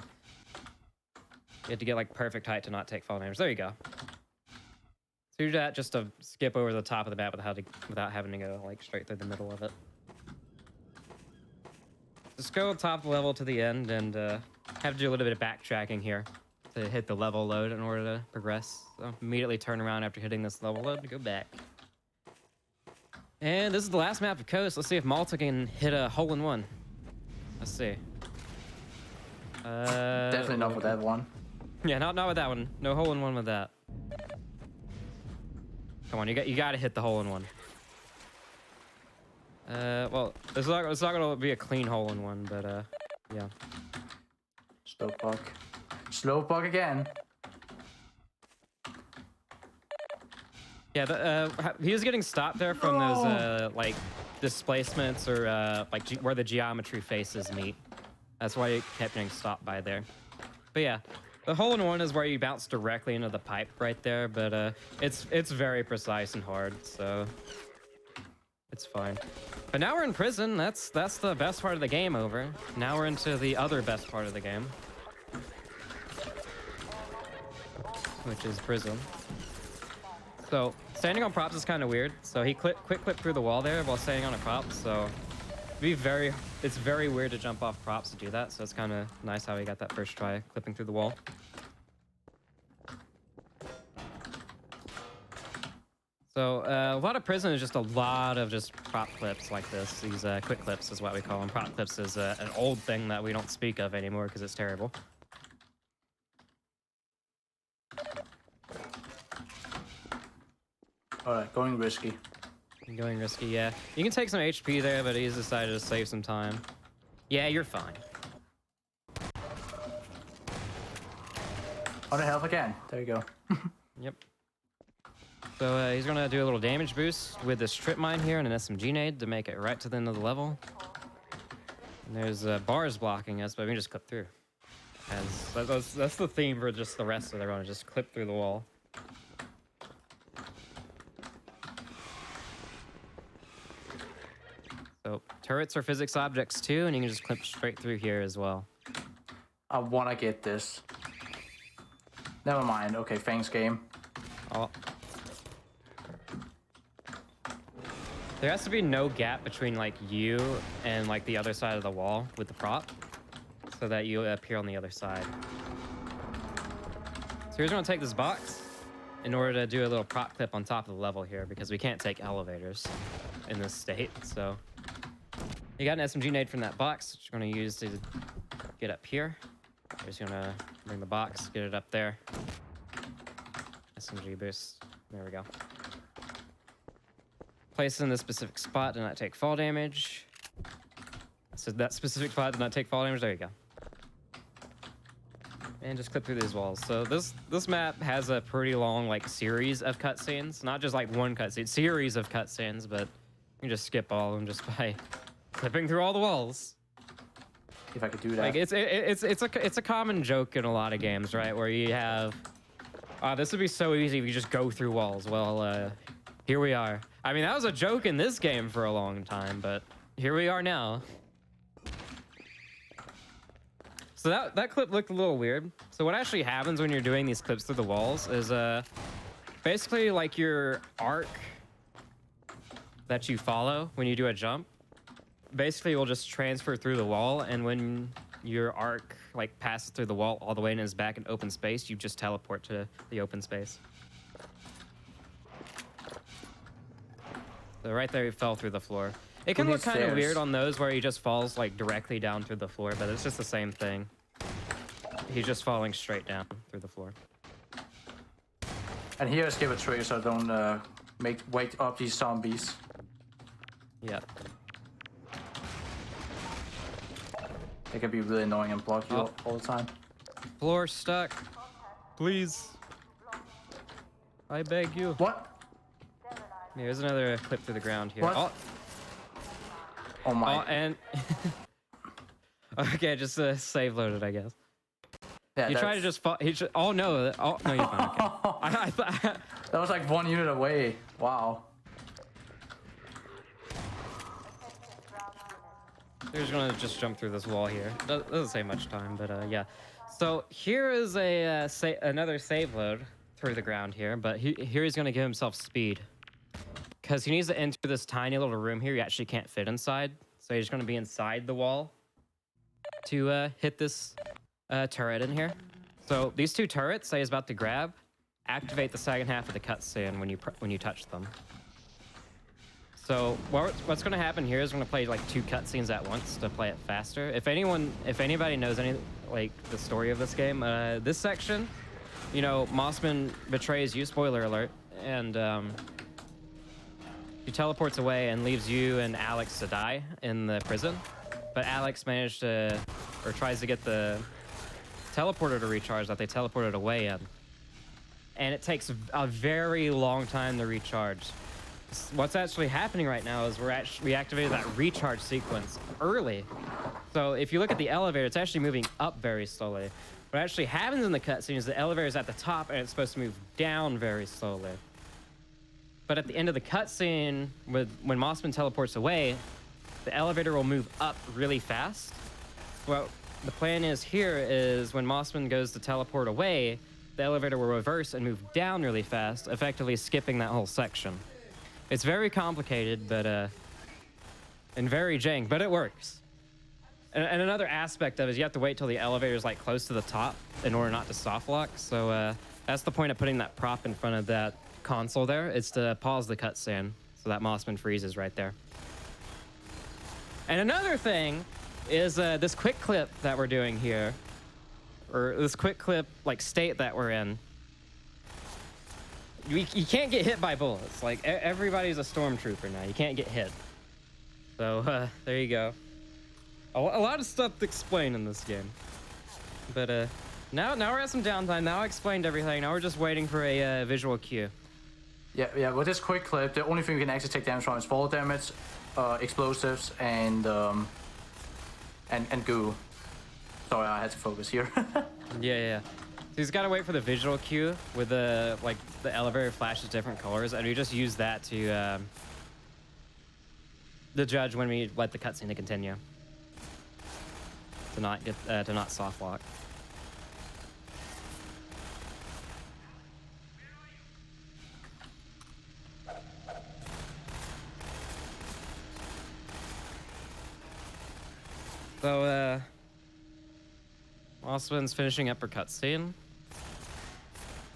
You have to get like perfect height to not take fall damage. There you go. So do that just to skip over the top of the map without having to go like straight through the middle of it. Just go top of the level to the end and have to do a little bit of backtracking here to hit the level load in order to progress. So immediately turn around after hitting this level load to go back. And this is the last map of Coast. Let's see if Malta can hit a hole-in-one. Let's see. Definitely not with that one. Yeah, not with that one. No hole-in-one with that. Come on, you got to hit the hole-in-one. Well, it's not gonna be a clean hole-in-one, but yeah. Slowpoke. Slowpoke again. Yeah, he was getting stopped there from those like displacements or like where the geometry faces meet. That's why he kept getting stopped by there. But yeah, the hole-in-one is where you bounce directly into the pipe right there, but it's very precise and hard, so it's fine. But now we're in prison. That's the best part of the game over. Now we're into the other best part of the game, which is prison. So standing on props is kind of weird. So he quick clip through the wall there while standing on a prop. So it's very weird to jump off props to do that. So it's kind of nice how he got that first try clipping through the wall. So a lot of prison is just a lot of just prop clips like this. These quick clips is what we call them. Prop clips is an old thing that we don't speak of anymore because it's terrible. Alright, going risky. Going risky, yeah. You can take some HP there, but he's decided to save some time. Yeah, you're fine. On the health again. There you go. Yep. So he's gonna do a little damage boost with this strip mine here and an SMG nade to make it right to the end of the level. And there's bars blocking us, but we can just clip through. That's the theme for just the rest of the run, just clip through the wall. So turrets are physics objects too, and you can just clip straight through here as well. I wanna get this. Never mind. Okay, Fang's game. Oh. There has to be no gap between like you and like the other side of the wall with the prop, so that you appear on the other side. So here's gonna take this box in order to do a little prop clip on top of the level here because we can't take elevators in this state. So you got an SMG nade from that box, which you're gonna use to get up here. We're just gonna bring the box, get it up there. SMG boost. There we go. Place it in this specific spot, do not take fall damage. So that specific spot did not take fall damage. There you go. And just clip through these walls. So this map has a pretty long like series of cutscenes, not just like one cutscene, series of cutscenes, but you can just skip all of them just by clipping through all the walls. If I could do that. Like it's a common joke in a lot of games, right? Where you have, this would be so easy if you just go through walls. Well, here we are. I mean, that was a joke in this game for a long time, but here we are now. So that clip looked a little weird. So what actually happens when you're doing these clips through the walls is basically like your arc that you follow when you do a jump. Basically, will just transfer through the wall, and when your arc like passes through the wall all the way and is back in open space, you just teleport to the open space. So right there, he fell through the floor. It can look kind of weird on those where he just falls like directly down through the floor, but it's just the same thing. He's just falling straight down through the floor. And here, skip a trigger so I don't wake up these zombies. Yep. They can be really annoying and block you all the time. Floor stuck. Please. I beg you. What? Here's another clip through the ground here. What? Oh my. Oh, and okay, just save loaded, I guess. Yeah, he tried to just fall. He oh no! Oh no, you're fine. Okay. I thought that was like 1 unit away. Wow. They're just gonna just jump through this wall here. Doesn't take much time, but yeah. So here is a another save load through the ground here, but here he's gonna give himself speed. Because he needs to enter this tiny little room here. He actually can't fit inside. So he's going to be inside the wall to hit this turret in here. So these two turrets that he's about to grab activate the second half of the cutscene when you touch them. So what's going to happen here is we're going to play like two cutscenes at once to play it faster. If anybody knows the story of this game, this section, you know, Mossman betrays you, spoiler alert, and he teleports away and leaves you and Alex to die in the prison. But Alex managed to, or tries to get the teleporter to recharge that they teleported away in. And it takes a very long time to recharge. What's actually happening right now is we activated that recharge sequence early. So if you look at the elevator, it's actually moving up very slowly. What actually happens in the cutscene is the elevator is at the top and it's supposed to move down very slowly. But at the end of the cutscene, when Mossman teleports away, the elevator will move up really fast. Well, the plan is here is when Mossman goes to teleport away, the elevator will reverse and move down really fast, effectively skipping that whole section. It's very complicated, but and very jank, but it works. And another aspect of it is you have to wait till the elevator is like close to the top in order not to soft lock. So that's the point of putting that prop in front of that console there. It's to pause the cutscene so that Mossman freezes right there. And another thing is this quick clip that we're doing here, or this quick clip like state that we're in. You can't get hit by bullets. Like everybody's a stormtrooper now. You can't get hit. So there you go. A lot of stuff to explain in this game. But now we're at some downtime. Now I explained everything. Now we're just waiting for a visual cue. Yeah. With this quick clip, the only thing we can actually take damage from is fall damage, explosives, and goo. Sorry, I had to focus here. Yeah. So he's got to wait for the visual cue with the elevator flashes different colors, and we just use that to judge when we let the cutscene to continue. To not soft lock. So, Mossman's finishing up her cutscene,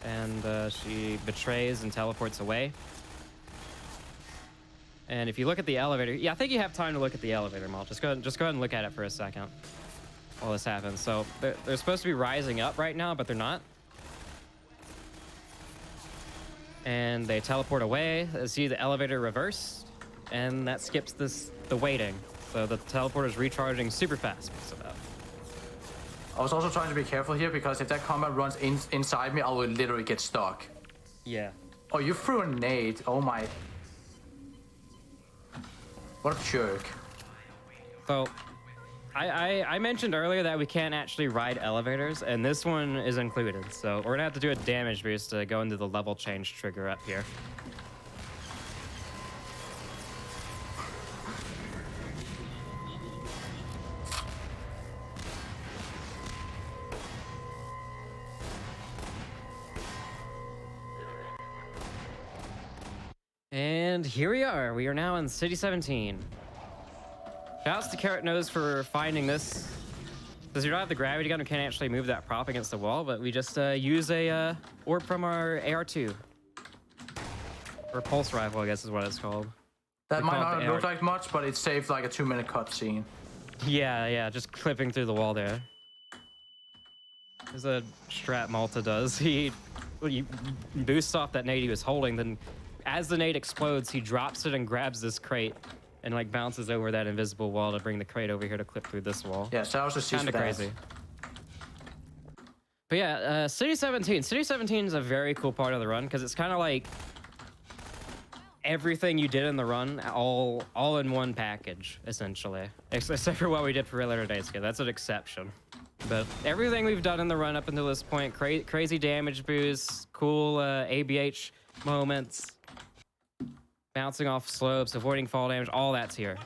and she betrays and teleports away. And if you look at the elevator, yeah, I think you have time to look at the elevator, Mal. Just go ahead and look at it for a second while this happens. So they're supposed to be rising up right now, but they're not. And they teleport away. See the elevator reverse, and that skips the waiting. So the teleporter is recharging super fast because of that. I was also trying to be careful here because if that combat runs inside me, I will literally get stuck. Yeah. Oh, you threw a nade. Oh my. What a jerk. So, I mentioned earlier that we can't actually ride elevators, and this one is included. So we're gonna have to do a damage boost to go into the level change trigger up here. And here we are. We are now in City 17. Shouts to Carrot Nose for finding this. Because you don't have the gravity gun, we can't actually move that prop against the wall, but we just use a orb from our AR2. Or pulse rifle, I guess is what it's called. That might not look like much, but it saved like a 2-minute cutscene. Yeah, just clipping through the wall there. There's a strat Malta does. He boosts off that nade he was holding, then as the nade explodes, he drops it and grabs this crate and like bounces over that invisible wall to bring the crate over here to clip through this wall. Yeah, so I was just kind of crazy. But yeah, City 17. City 17 is a very cool part of the run because it's kind of like everything you did in the run all in one package, essentially. Except for what we did for Red Letter Days. That's an exception. But everything we've done in the run up until this point, crazy damage boosts, cool ABH moments, bouncing off slopes, avoiding fall damage, all that's here.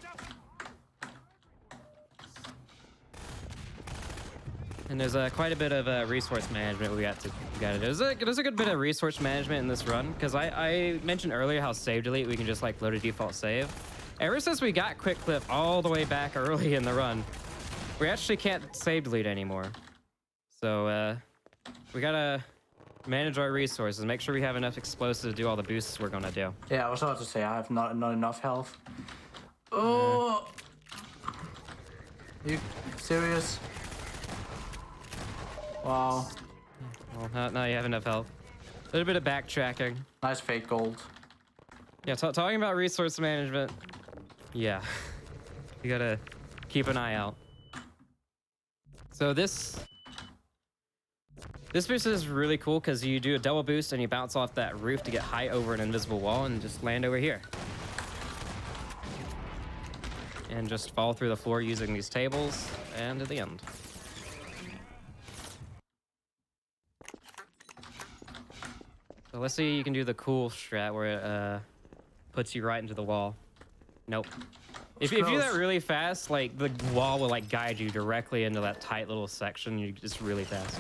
And there's quite a bit of resource management we got to do. There's a good bit of resource management in this run, because I mentioned earlier how save delete, we can just like load a default save. Ever since we got quick clip all the way back early in the run, we actually can't save delete anymore. So we gotta manage our resources, make sure we have enough explosives to do all the boosts we're gonna do. Yeah, I was about to say, I have not enough health. Oh! You serious? Wow. Well, now you have enough health. A little bit of backtracking. Nice fake gold. Yeah, talking about resource management. Yeah. You gotta keep an eye out. So this boost is really cool because you do a double boost and you bounce off that roof to get high over an invisible wall and just land over here. And just fall through the floor using these tables and to the end. So let's see you can do the cool strat where it puts you right into the wall. Nope. If you do that really fast, like the wall will like guide you directly into that tight little section. You just really fast.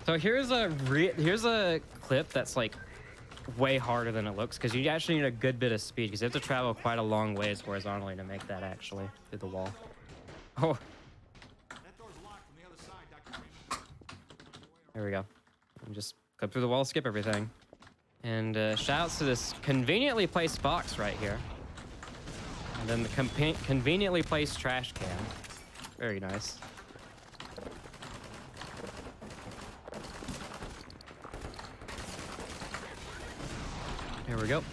So here's a clip that's like way harder than it looks because you actually need a good bit of speed because you have to travel quite a long ways horizontally to make that actually through the wall. Oh. There we go. And just clip through the wall, skip everything. And shouts to this conveniently placed box right here. And then the conveniently placed trash can. Very nice. Here we go.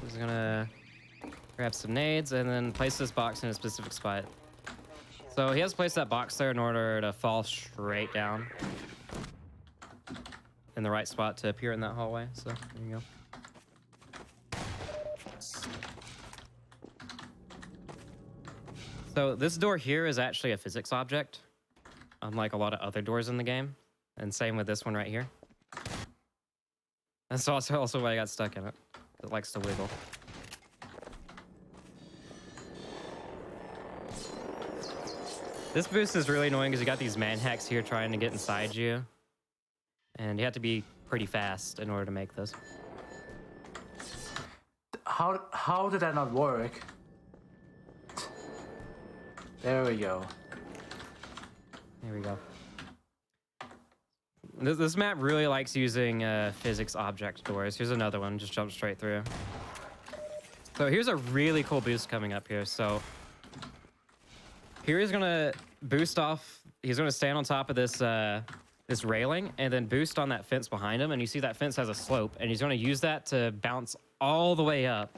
Just gonna grab some nades and then place this box in a specific spot. So he has placed that box there in order to fall straight down in the right spot to appear in that hallway. So there you go. So this door here is actually a physics object, unlike a lot of other doors in the game. And same with this one right here. That's also why I got stuck in it. It likes to wiggle. This boost is really annoying because you got these manhacks here trying to get inside you. And you have to be pretty fast in order to make this. How did that not work? There we go. There we go. This map really likes using physics object doors. Here's another one, just jump straight through. So here's a really cool boost coming up here. So here he's gonna boost off. He's gonna stand on top of this this railing and then boost on that fence behind him. And you see that fence has a slope, and he's gonna use that to bounce all the way up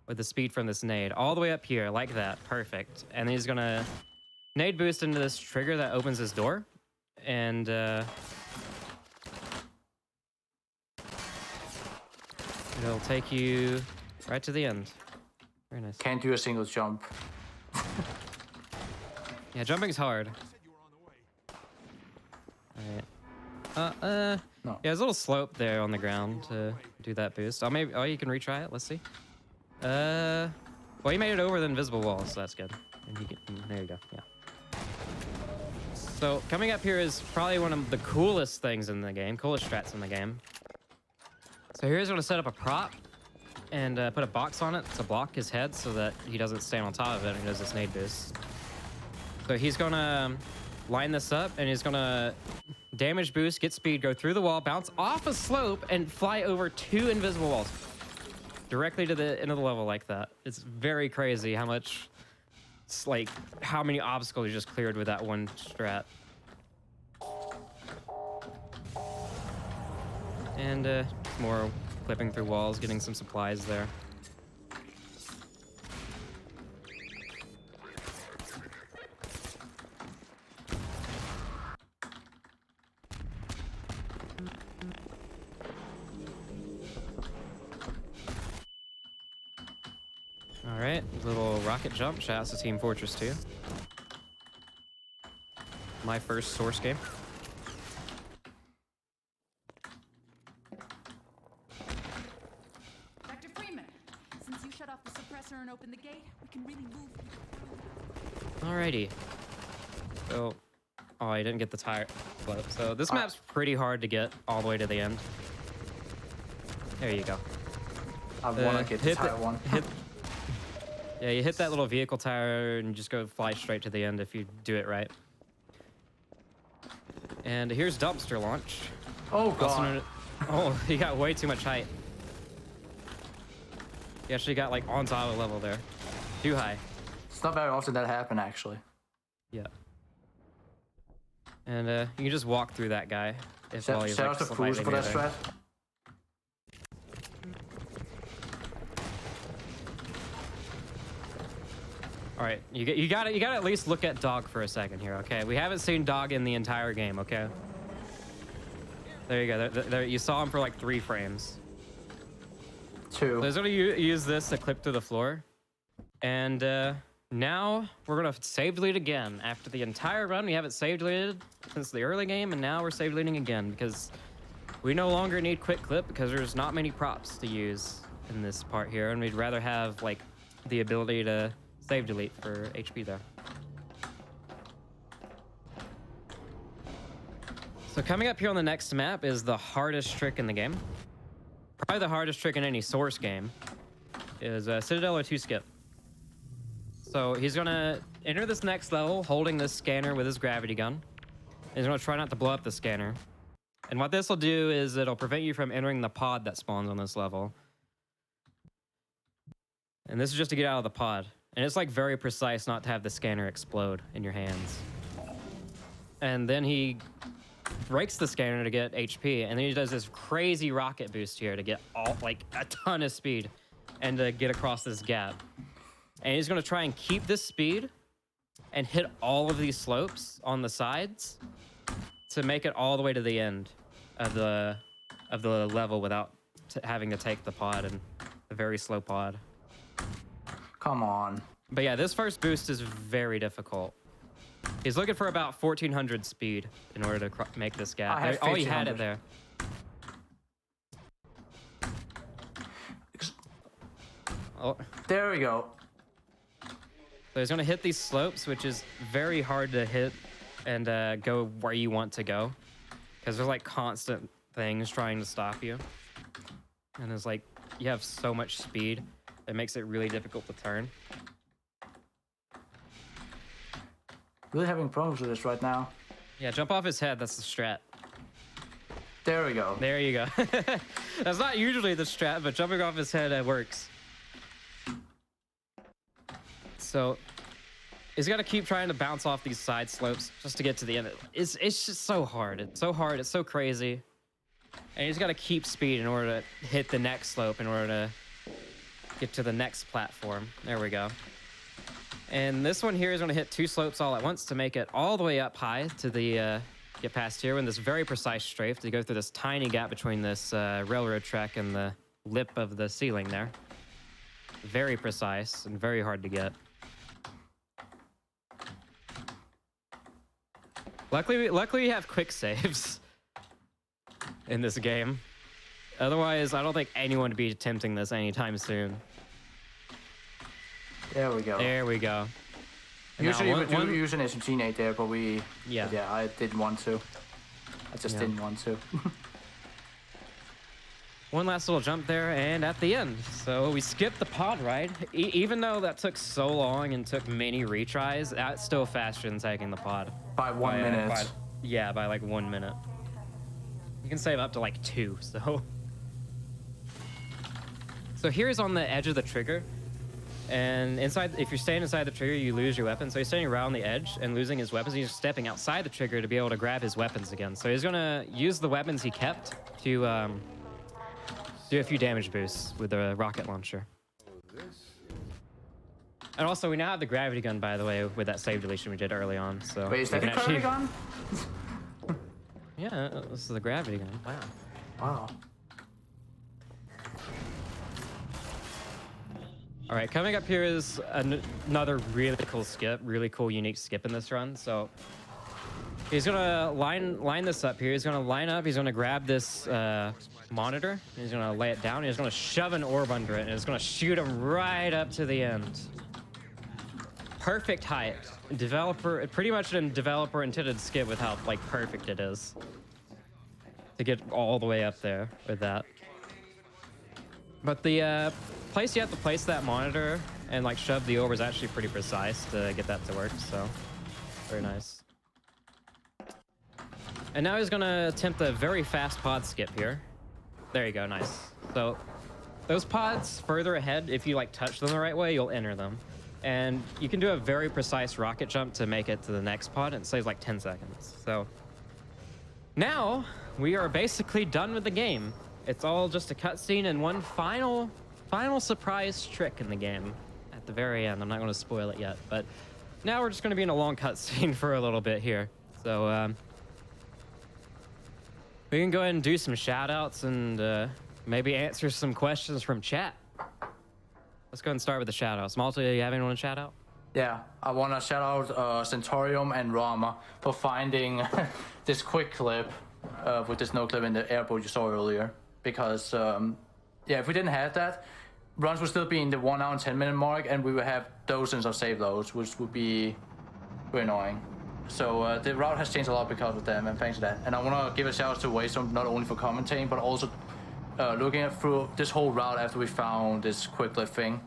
with the speed from this nade, all the way up here like that. Perfect. And then he's gonna nade boost into this trigger that opens this door, and it'll take you right to the end. Very nice. Can't do a single jump. Yeah, jumping's hard. Alright. No. Yeah, there's a little slope there on the ground to do that boost. Oh, maybe. Oh, you can retry it. Let's see. Well, you made it over the invisible wall, so that's good. And you can, there you go. Yeah. So coming up here is probably one of the coolest things in the game, coolest strats in the game. So here's going to set up a prop and put a box on it to block his head so that he doesn't stand on top of it and he does this nade boost. So he's going to line this up and he's going to damage boost, get speed, go through the wall, bounce off a slope, and fly over 2 invisible walls directly to the end of the level like that. It's very crazy how much, it's like how many obstacles you just cleared with that one strat. And more clipping through walls, getting some supplies there. All right, little rocket jump. Shout out to Team Fortress 2. My first Source game. Dr. Freeman, since you shut off the suppressor and opened the gate, we can really move. Alrighty. So, oh, I didn't get the tire float. So this map's pretty hard to get all the way to the end. There you go. I want to get the tire one. Yeah, you hit that little vehicle tire and just go fly straight to the end if you do it right. And here's dumpster launch. Oh god. Oh, he got way too much height. He actually got like on top of the level there. Too high. It's not very often that happen actually. Yeah. And you can just walk through that guy if while he's Shout like out to Fools for that strat. All right, you got to at least look at Dog for a second here, okay? We haven't seen Dog in the entire game, okay? There you go. There, you saw him for like 3 frames. 2. So he's gonna use this to clip through the floor, and now we're gonna save lead again. After the entire run, we haven't saved leaded since the early game, and now we're save leading again because we no longer need quick clip because there's not many props to use in this part here, and we'd rather have like the ability to save delete for HP there. So coming up here on the next map is the hardest trick in the game. Probably the hardest trick in any Source game is Citadel or 2 skip. So he's gonna enter this next level holding this scanner with his gravity gun. He's gonna try not to blow up the scanner. And what this will do is it'll prevent you from entering the pod that spawns on this level. And this is just to get out of the pod. And it's like very precise not to have the scanner explode in your hands. And then he breaks the scanner to get HP, and then he does this crazy rocket boost here to get like a ton of speed and to get across this gap. And he's gonna try and keep this speed and hit all of these slopes on the sides to make it all the way to the end of the level without having to take the pod, and a very slow pod. Come on. But yeah, this first boost is very difficult. He's looking for about 1400 speed in order to make this gap. Oh, he had it there. Oh. There we go. So he's gonna hit these slopes, which is very hard to hit and go where you want to go, because there's like constant things trying to stop you. And there's like, you have so much speed. It makes it really difficult to turn. Really having problems with this right now. Yeah, jump off his head. That's the strat. There we go. There you go. That's not usually the strat, but jumping off his head works. So he's got to keep trying to bounce off these side slopes just to get to the end. It's just so hard. It's so hard. It's so crazy. And he's got to keep speed in order to hit the next slope, in order to get to the next platform. There we go. And this one here is going to hit 2 slopes all at once to make it all the way up high to the get past here in this very precise strafe to go through this tiny gap between this railroad track and the lip of the ceiling there. Very precise and very hard to get. Luckily we have quick saves in this game. Otherwise, I don't think anyone would be attempting this anytime soon. There we go. There we go. Usually Now, we do use an SMG there, but Yeah. yeah, I didn't want to. I just didn't want to. One last little jump there, and at the end. So we skipped the pod ride. Even though that took so long and took many retries, that's still faster than taking the pod. By 1 minute. By like 1 minute. You can save up to like 2, so. So here's on the edge of the trigger. And if you're staying inside the trigger, you lose your weapon. So he's standing around the edge and losing his weapons. He's stepping outside the trigger to be able to grab his weapons again. So he's gonna use the weapons he kept to do a few damage boosts with the rocket launcher. And also, we now have the gravity gun, by the way, with that save deletion we did early on. So wait, is that the gravity gun? Yeah, this is the gravity gun. Wow. Wow. All right, coming up here is another really cool skip, really cool, unique skip in this run. So he's gonna line this up here. He's gonna line up. He's gonna grab this monitor. He's gonna lay it down. He's gonna shove an orb under it, and it's gonna shoot him right up to the end. Perfect height. Pretty much a developer-intended skip with how like perfect it is to get all the way up there with that. But the place you have to place that monitor and like shove the orb is actually pretty precise to get that to work. So very nice. And now he's gonna attempt a very fast pod skip here. There you go, nice. So those pods further ahead, if you like touch them the right way, you'll enter them. And you can do a very precise rocket jump to make it to the next pod, and it saves like 10 seconds. So now we are basically done with the game. It's all just a cutscene and one final surprise trick in the game at the very end. I'm not going to spoil it yet, but now we're just going to be in a long cutscene for a little bit here. So we can go ahead and do some shout outs and maybe answer some questions from chat. Let's go ahead and start with the shout outs. Malta, you have anyone to shout out? Yeah, I want to shout out Centaurium and Rama for finding this quick clip with this no clip in the airport you saw earlier. Because, yeah, if we didn't have that, runs would still be in the 1 hour and 10 minute mark, and we would have dozens of save loads, which would be very annoying. So the route has changed a lot because of them, and thanks to that. And I want to give a shout out to Waystone, not only for commentating, but also looking through this whole route after we found this quick clip thing.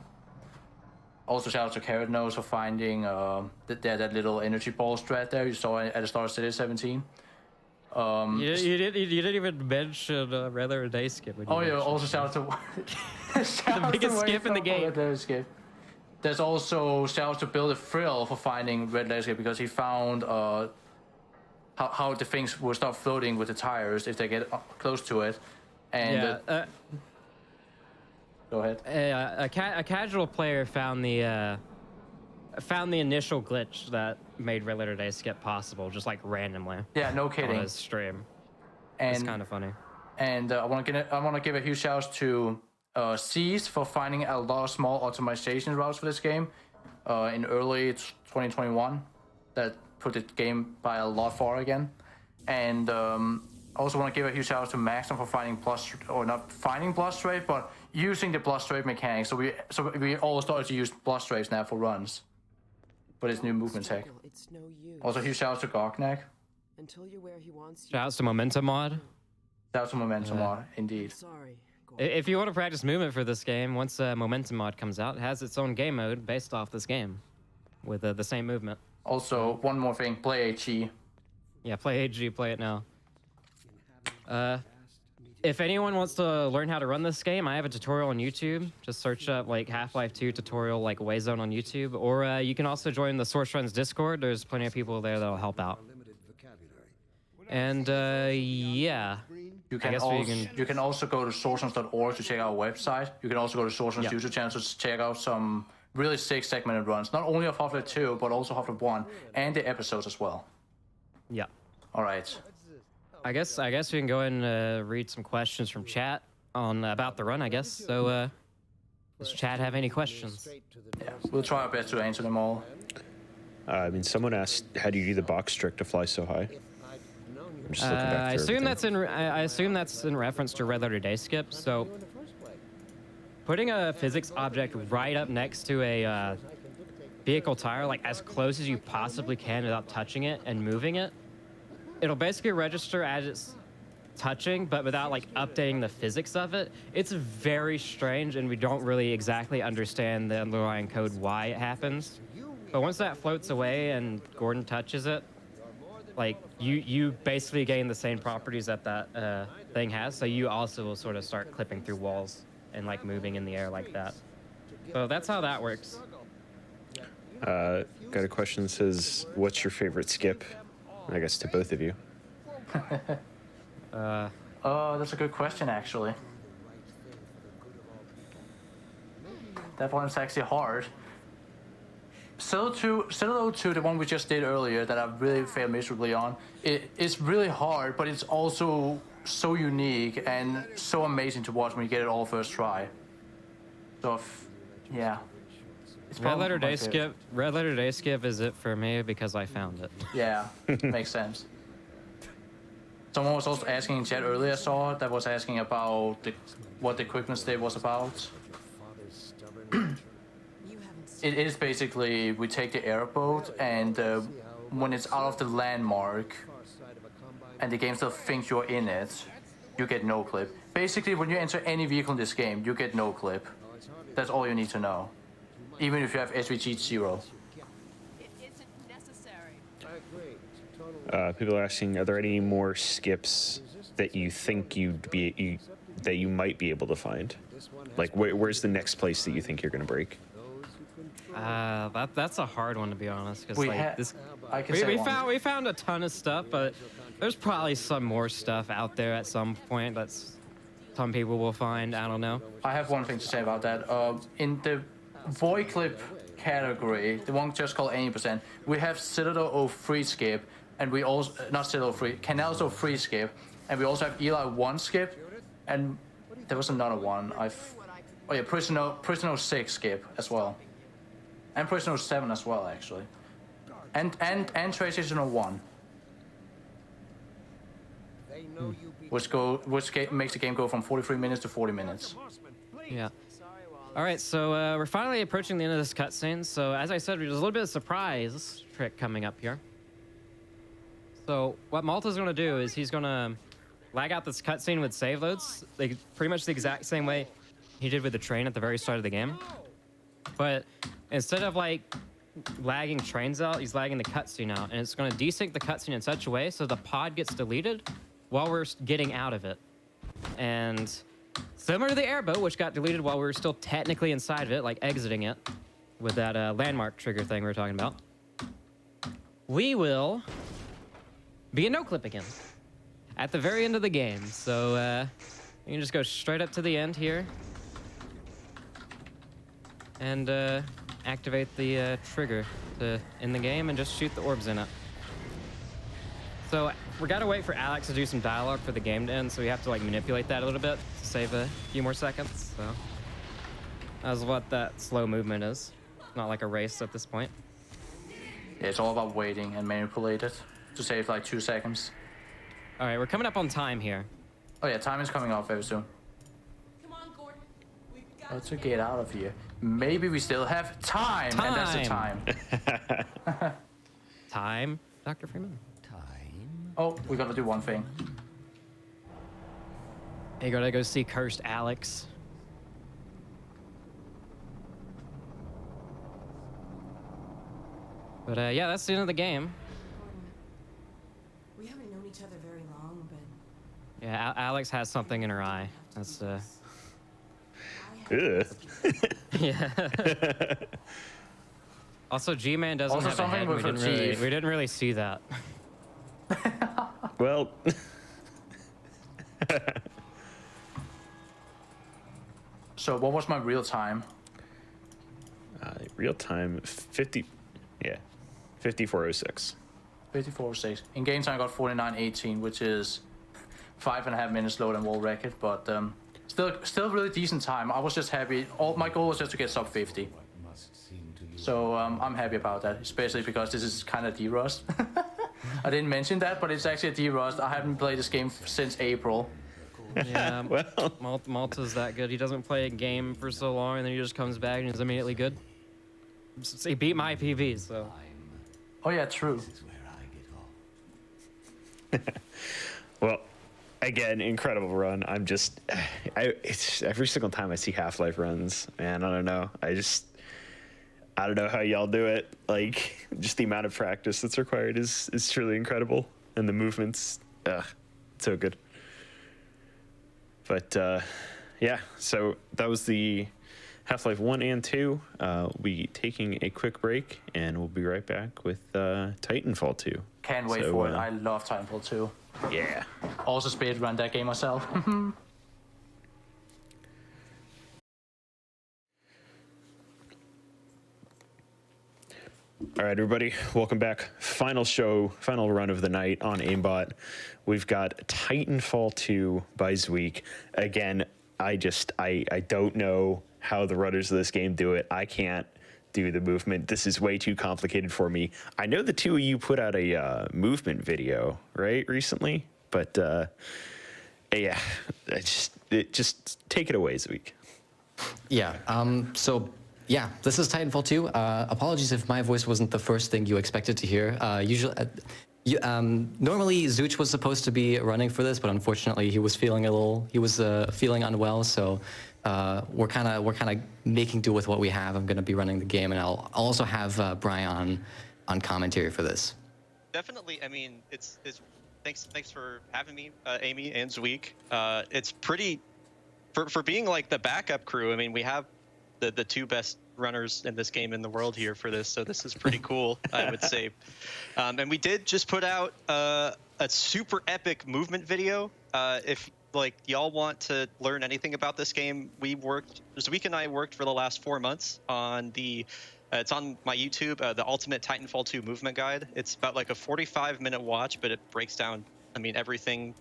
Also shout out to Carrot Nose for finding that little energy ball strat there you saw at the start of City 17. You didn't even mention Rather Day Skip. Oh yeah, also shout out to the biggest skip in the game. Skip. There's also shout out to Bill the Frill for finding Red Letter Skip because he found how the things will start floating with the tires if they get close to it. And go ahead. A casual player found the initial glitch that made Red Letter Day Skip possible, just like randomly. Yeah, no kidding. On his stream. And it's kind of funny. And I want to give a huge shout out to C's for finding a lot of small optimization routes for this game in early 2021 that put the game by a lot far again. And I also want to give a huge shout out to Maxim for finding not finding blood strafe, but using the blood strafe mechanics. So we all started to use blood strafes now for runs. For this new movement tech. It's no use. Also huge shout out to Gognak. Until you're where he wants you. Shout out to Momentum Mod. Shout out to Momentum Mod, indeed. Sorry. If you want to practice movement for this game, once Momentum Mod comes out, it has its own game mode based off this game with the same movement. Also, one more thing, play HE. Yeah, play HE, play it now. If anyone wants to learn how to run this game, I have a tutorial on YouTube. Just search up like Half-Life 2 tutorial like Wayzone on YouTube. Or you can also join the Source Runs Discord. There's plenty of people there that'll help out. And yeah. You can also go to sourceruns.org to check out our website. You can also go to Sourceruns YouTube channel to check out some really sick segmented runs. Not only of Half-Life 2, but also Half-Life 1 and the episodes as well. Yeah. All right. I guess we can go ahead and read some questions from chat on about the run, I guess. So does chat have any questions? Yeah, we'll try our best to answer them all. I mean, someone asked, how do you do the box trick to fly so high? I'm just looking back I assume that's in reference to Red Letter Day Skip. So putting a physics object right up next to vehicle tire like as close as you possibly can without touching it and moving it, it'll basically register as it's touching, but without like updating the physics of it. It's very strange, and we don't really exactly understand the underlying code why it happens. But once that floats away and Gordon touches it, like you basically gain the same properties that that thing has. So you also will sort of start clipping through walls and like moving in the air like that. So that's how that works. Got a question that says, what's your favorite skip? I guess to both of you. Oh, that's a good question, actually. That one's actually hard. Silo 2, the one we just did earlier that I really failed miserably on, it's really hard, but it's also so unique and so amazing to watch when you get it all first try. So, yeah. It's Red probably Letter my Day favorite. skip. Red Letter Day skip is it for me because I found it. Yeah, makes sense. Someone was also asking in chat earlier, I saw, that was asking about what the equipment state was about. It is basically, we take the airboat, and when it's out of the landmark, and the game still thinks you're in it, you get no clip. Basically, when you enter any vehicle in this game, you get no clip. That's all you need to know. Even if you have SVG 0. It isn't necessary. People are asking, are there any more skips that you think that you might be able to find? Like, where's the next place that you think you're going to break? That's a hard one to be honest, because like this, I can say one. we found a ton of stuff, but there's probably some more stuff out there at some point that's some people will find. I don't know. I have one thing to say about that. In the void clip category, the one just called 80%, we have Citadel 03 skip, and we also, not Citadel 3, Canal 03 skip, and we also have Eli 1 skip, and there was another one. Oh yeah, Prisoner 6 skip as well. And Prisoner 7 as well, actually. And Trace Station 1. Which makes the game go from 43 minutes to 40 minutes. Yeah. All right, so we're finally approaching the end of this cutscene. So as I said, there's a little bit of surprise trick coming up here. So what Malta's going to do is he's going to lag out this cutscene with save loads, like pretty much the exact same way he did with the train at the very start of the game. But instead of like lagging trains out, he's lagging the cutscene out, and it's going to desync the cutscene in such a way so the pod gets deleted while we're getting out of it. And similar to the airboat, which got deleted while we were still technically inside of it, like exiting it with that landmark trigger thing we were talking about, we will be a no clip again at the very end of the game. So you can just go straight up to the end here and activate the trigger to end the game and just shoot the orbs in it. So we gotta wait for Alex to do some dialogue for the game to end, so we have to like manipulate that a little bit to save a few more seconds. So that's what that slow movement is. It's not like a race at this point. Yeah, it's all about waiting and manipulate it to save like 2 seconds. All right, we're coming up on time here. Oh yeah, time is coming up very soon. Come on, Gordon. We've got Let's get out of here. Maybe we still have time. And that's the time. Time, Dr. Freeman. Oh, we gotta do one thing. You gotta go see Cursed Alex. But yeah, that's the end of the game. We haven't known each other very long, but Yeah, Alex has something in her eye. That's Ugh. yeah. Also, G-Man doesn't Also have a something head. with her teeth. We didn't really see that. Well, So what was my real time? real time 54:06. 54.6. In game time I got 49.18, which is 5.5 minutes slower than world record, but still really decent time. I was just happy. My goal was just to get sub 50. So I'm happy about that, especially because this is kind of D-Rust. I didn't mention that, but it's actually a D-Rust. I haven't played this game since April. Yeah, Well, Malta's that good. He doesn't play a game for so long, and then he just comes back and is immediately good. he beat my PV, so. Oh yeah, true. This is where I get off. Well, again, incredible run. I'm just, it's every single time I see Half-Life runs, man, I don't know. I don't know how y'all do it. Like, just the amount of practice that's required is truly incredible. And the movements, so good. But, yeah, so that was the Half-Life 1 and 2. We'll be taking a quick break, and we'll be right back with Titanfall 2. Can't wait for it. I love Titanfall 2. Yeah. Also speedrun that game myself. All right, everybody, welcome back. Final run of the night on AIMBOT. We've got Titanfall 2 by Zweek. Again, I don't know how the runners of this game do it. I can't do the movement. This is way too complicated for me. I know the two of you put out a movement video, right, recently? But, yeah, just take it away, Zweek. Yeah, yeah, this is Titanfall 2. Apologies if my voice wasn't the first thing you expected to hear. Normally Zuch was supposed to be running for this, but unfortunately he was feeling feeling unwell. So we're kind of making do with what we have. I'm going to be running the game, and I'll also have Brian on commentary for this. Definitely. I mean, it's thanks for having me, Amy and Zweek. It's pretty for being like the backup crew. I mean, we have the two best runners in this game in the world here for this, so this is pretty cool, I would say. And we did just put out a super epic movement video. If like y'all want to learn anything about this game, Zweek and I worked for the last 4 months on it's on my YouTube, the Ultimate Titanfall 2 Movement Guide. It's about like a 45-minute watch, but it breaks down, I mean, everything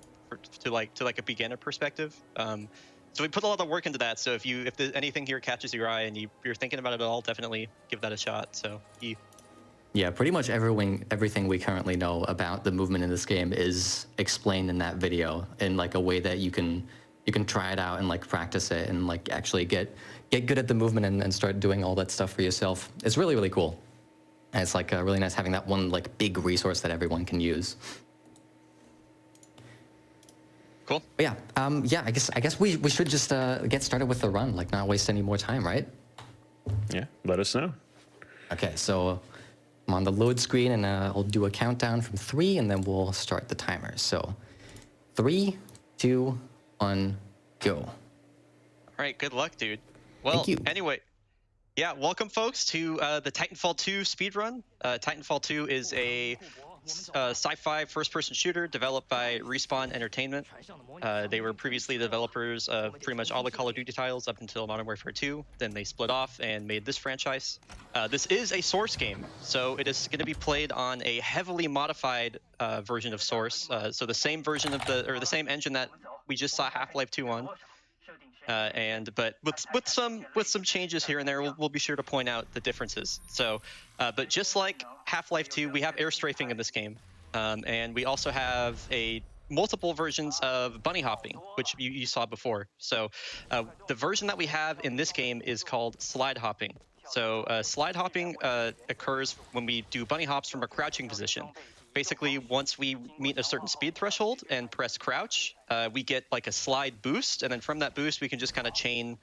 to like a beginner perspective. So we put a lot of work into that. So if anything here catches your eye and you're thinking about it at all, definitely give that a shot. So yeah, pretty much everything we currently know about the movement in this game is explained in that video in like a way that you can try it out and like practice it and like actually get good at the movement and start doing all that stuff for yourself. It's really, really cool. And it's like really nice having that one like big resource that everyone can use. Cool. But yeah, yeah. I guess we should just get started with the run, like not waste any more time, right? Yeah, let us know. Okay, so I'm on the load screen, and I'll do a countdown from 3, and then we'll start the timer. So 3, 2, 1, go. All right, good luck, dude. Well, Thank you. Anyway, yeah, welcome folks to the Titanfall 2 speedrun. Titanfall 2 is a sci-fi first-person shooter developed by Respawn Entertainment. They were previously developers of pretty much all the Call of Duty titles up until Modern Warfare 2. Then they split off and made this franchise. This is a Source game, so it is going to be played on a heavily modified version of Source. So the same version of the same engine that we just saw Half-Life 2 on. But with some changes here and there, we'll be sure to point out the differences. So, but just like Half-Life 2, we have air strafing in this game, and we also have multiple versions of bunny hopping, which you saw before. So, the version that we have in this game is called slide hopping. So, slide hopping occurs when we do bunny hops from a crouching position. Basically, once we meet a certain speed threshold and press crouch, we get like a slide boost, and then from that boost, we can just kind of chain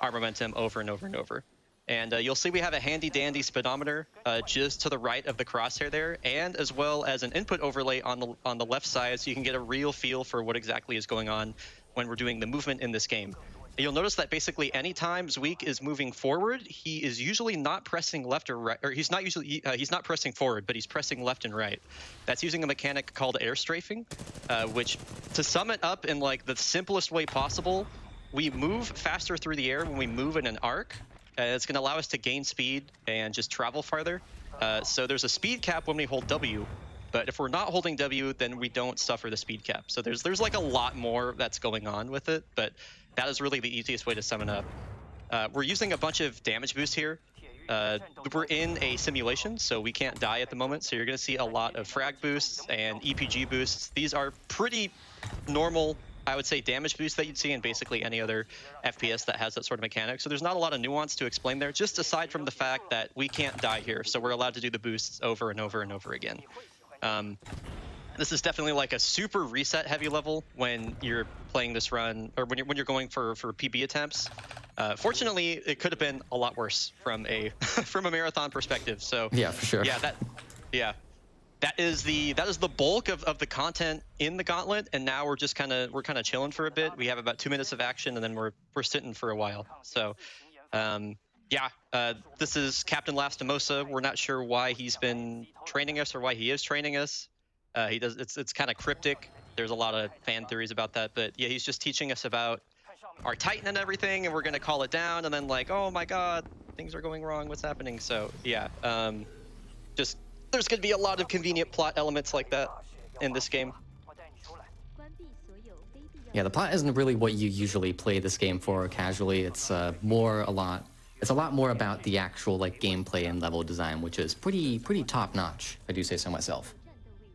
our momentum over and over and over. And you'll see we have a handy-dandy speedometer just to the right of the crosshair there, and as well as an input overlay on the left side, so you can get a real feel for what exactly is going on when we're doing the movement in this game. You'll notice that basically anytime Zweek is moving forward, he is usually not pressing left or right, or he's not pressing forward, but he's pressing left and right. That's using a mechanic called air strafing, which, to sum it up in like the simplest way possible, we move faster through the air when we move in an arc. It's going to allow us to gain speed and just travel farther. So there's a speed cap when we hold W, but if we're not holding W, then we don't suffer the speed cap. So there's like a lot more that's going on with it, but that is really the easiest way to sum it up. We're using a bunch of damage boosts here. We're in a simulation, so we can't die at the moment. So you're going to see a lot of frag boosts and EPG boosts. These are pretty normal I would say, damage boost that you'd see in basically any other FPS that has that sort of mechanic. So there's not a lot of nuance to explain there, just aside from the fact that we can't die here, so we're allowed to do the boosts over and over and over again. This is definitely like a super reset heavy level when you're playing this run, or when you're going for PB attempts. Fortunately, it could have been a lot worse from a from a marathon perspective. So yeah, for sure. That is the bulk of the content in the gauntlet, and now we're kind of chilling for a bit. We have about 2 minutes of action, and then we're sitting for a while. So this is Captain Lastimosa. We're not sure why he's been training us or why he is training us. It's kind of cryptic. There's a lot of fan theories about that, but yeah, he's just teaching us about our Titan and everything, and we're gonna call it down, and then like, oh my god, things are going wrong, what's happening? So yeah, just there's gonna be a lot of convenient plot elements like that in this game. Yeah, the plot isn't really what you usually play this game for casually. It's a lot more about the actual like gameplay and level design, which is pretty top notch, if I do say so myself.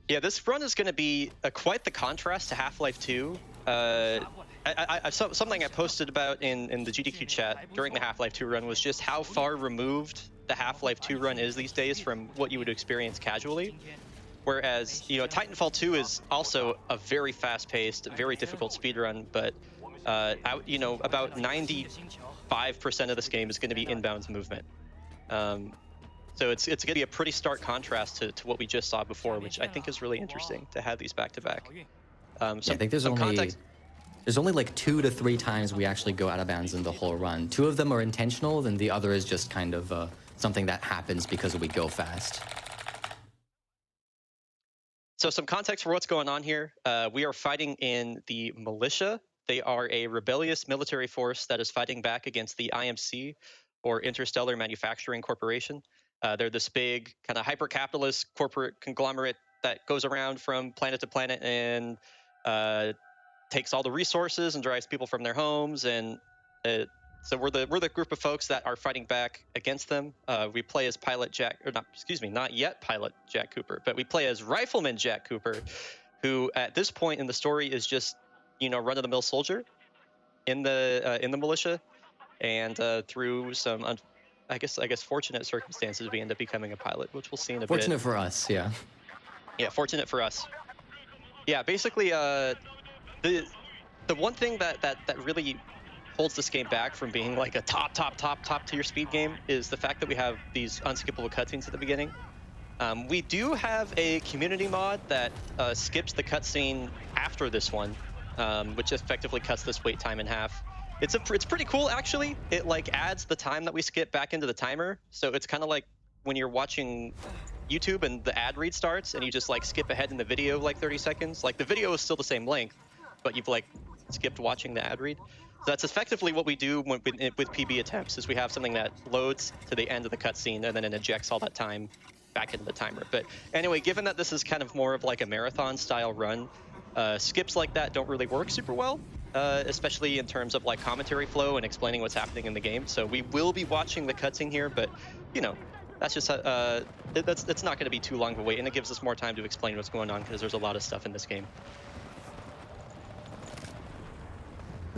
Yeah, this run is going to be quite the contrast to Half-Life 2. Something I posted about in the GDQ chat during the Half-Life 2 run was just how far removed the Half-Life 2 run is these days from what you would experience casually. Whereas, Titanfall 2 is also a very fast-paced, very difficult speedrun, but about 95% of this game is going to be inbound movement. So it's going to be a pretty stark contrast to what we just saw before, which I think is really interesting to have these back to back. I think there's only like 2 to 3 times we actually go out of bounds in the whole run. 2 of them are intentional, and the other is just kind of something that happens because we go fast. So some context for what's going on here. We are fighting in the militia. They are a rebellious military force that is fighting back against the IMC, or Interstellar Manufacturing Corporation. They're this big kind of hyper-capitalist corporate conglomerate that goes around from planet to planet and takes all the resources and drives people from their homes. And so we're the group of folks that are fighting back against them. We play as not yet Pilot Jack Cooper, but we play as Rifleman Jack Cooper, who at this point in the story is just run-of-the-mill soldier in the militia, and through some I guess fortunate circumstances, we end up becoming a pilot, which we'll see in a bit. Fortunate for us, yeah. Yeah, fortunate for us. Yeah, basically, the one thing that really holds this game back from being like a top tier speed game is the fact that we have these unskippable cutscenes at the beginning. We do have a community mod that skips the cutscene after this one, which effectively cuts this wait time in half. It's pretty cool, actually. It like adds the time that we skip back into the timer. So it's kind of like when you're watching YouTube and the ad read starts and you just like skip ahead in the video like 30 seconds. Like the video is still the same length, but you've like skipped watching the ad read. So that's effectively what we do with PB attempts, is we have something that loads to the end of the cutscene and then it ejects all that time back into the timer. But anyway, given that this is kind of more of like a marathon style run, skips like that don't really work super well. Especially in terms of like commentary flow and explaining what's happening in the game. So we will be watching the cutscene here, but that's just it's not going to be too long of a wait, and it gives us more time to explain what's going on because there's a lot of stuff in this game.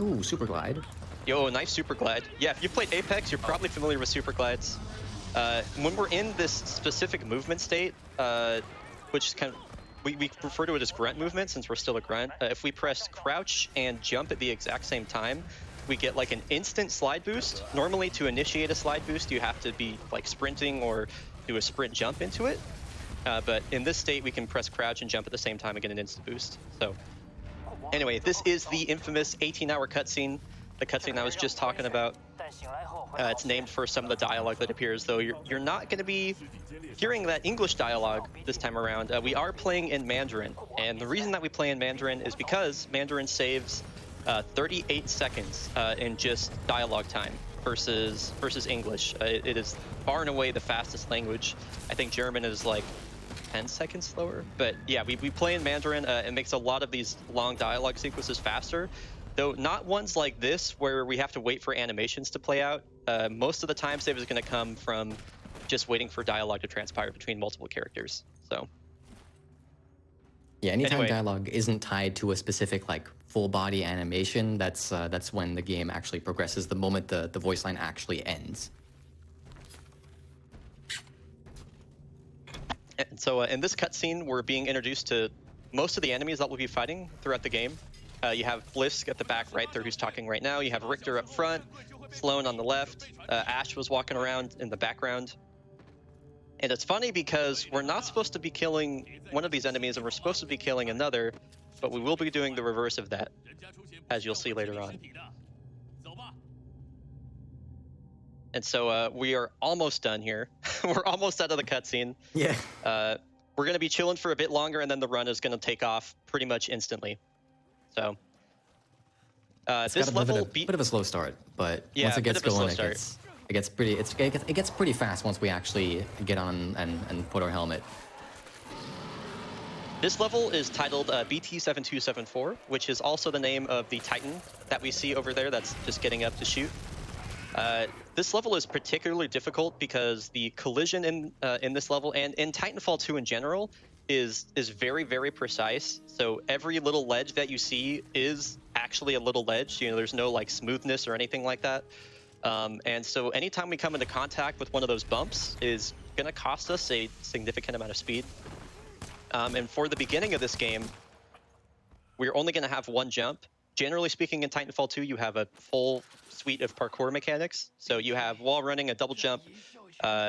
Ooh, super glide. Yo, nice super glide. Yeah, if you've played Apex, you're probably familiar with super glides. When we're in this specific movement state, which kind of we refer to it as grunt movement since we're still a grunt. If we press crouch and jump at the exact same time, we get like an instant slide boost. Normally to initiate a slide boost, you have to be like sprinting or do a sprint jump into it. But in this state, we can press crouch and jump at the same time and get an instant boost. So anyway, this is the infamous 18-hour cutscene, the cutscene I was just talking about. It's named for some of the dialogue that appears, though you're not going to be hearing that English dialogue this time around. We are playing in Mandarin, and the reason that we play in Mandarin is because Mandarin saves 38 seconds in just dialogue time versus English. It is far and away the fastest language. I think German is like 10 seconds slower, but yeah, we play in Mandarin. It makes a lot of these long dialogue sequences faster. Though not ones like this where we have to wait for animations to play out. Most of the time save is going to come from just waiting for dialogue to transpire between multiple characters. So Yeah, anytime Anyway. dialogue isn't tied to a specific like full body animation, that's when the game actually progresses. The moment the voice line actually ends. And so in this cutscene, we're being introduced to most of the enemies that we'll be fighting throughout the game. You have Blisk at the back right there who's talking right now. You have Richter up front, Sloan on the left. Ash was walking around in the background. And it's funny because we're not supposed to be killing one of these enemies and we're supposed to be killing another, but we will be doing the reverse of that, as you'll see later on. And so we are almost done here. We're almost out of the cutscene. Yeah. We're going to be chilling for a bit longer, and then the run is going to take off pretty much instantly. So It's this got a level bit of a slow start, but Yeah, once it a bit gets of a slow going, it gets pretty fast once we actually get on and put our helmet. This level is titled BT-7274, which is also the name of the Titan that we see over there that's just getting up to shoot. This level is particularly difficult because the collision in this level and in Titanfall 2 in general is very, very precise. So every little ledge that you see is actually a little ledge. You know, there's no like smoothness or anything like that. And so anytime we come into contact with one of those bumps is going to cost us a significant amount of speed. And for the beginning of this game, we're only going to have one jump. Generally speaking, in Titanfall 2, you have a full suite of parkour mechanics. So you have wall running, a double jump,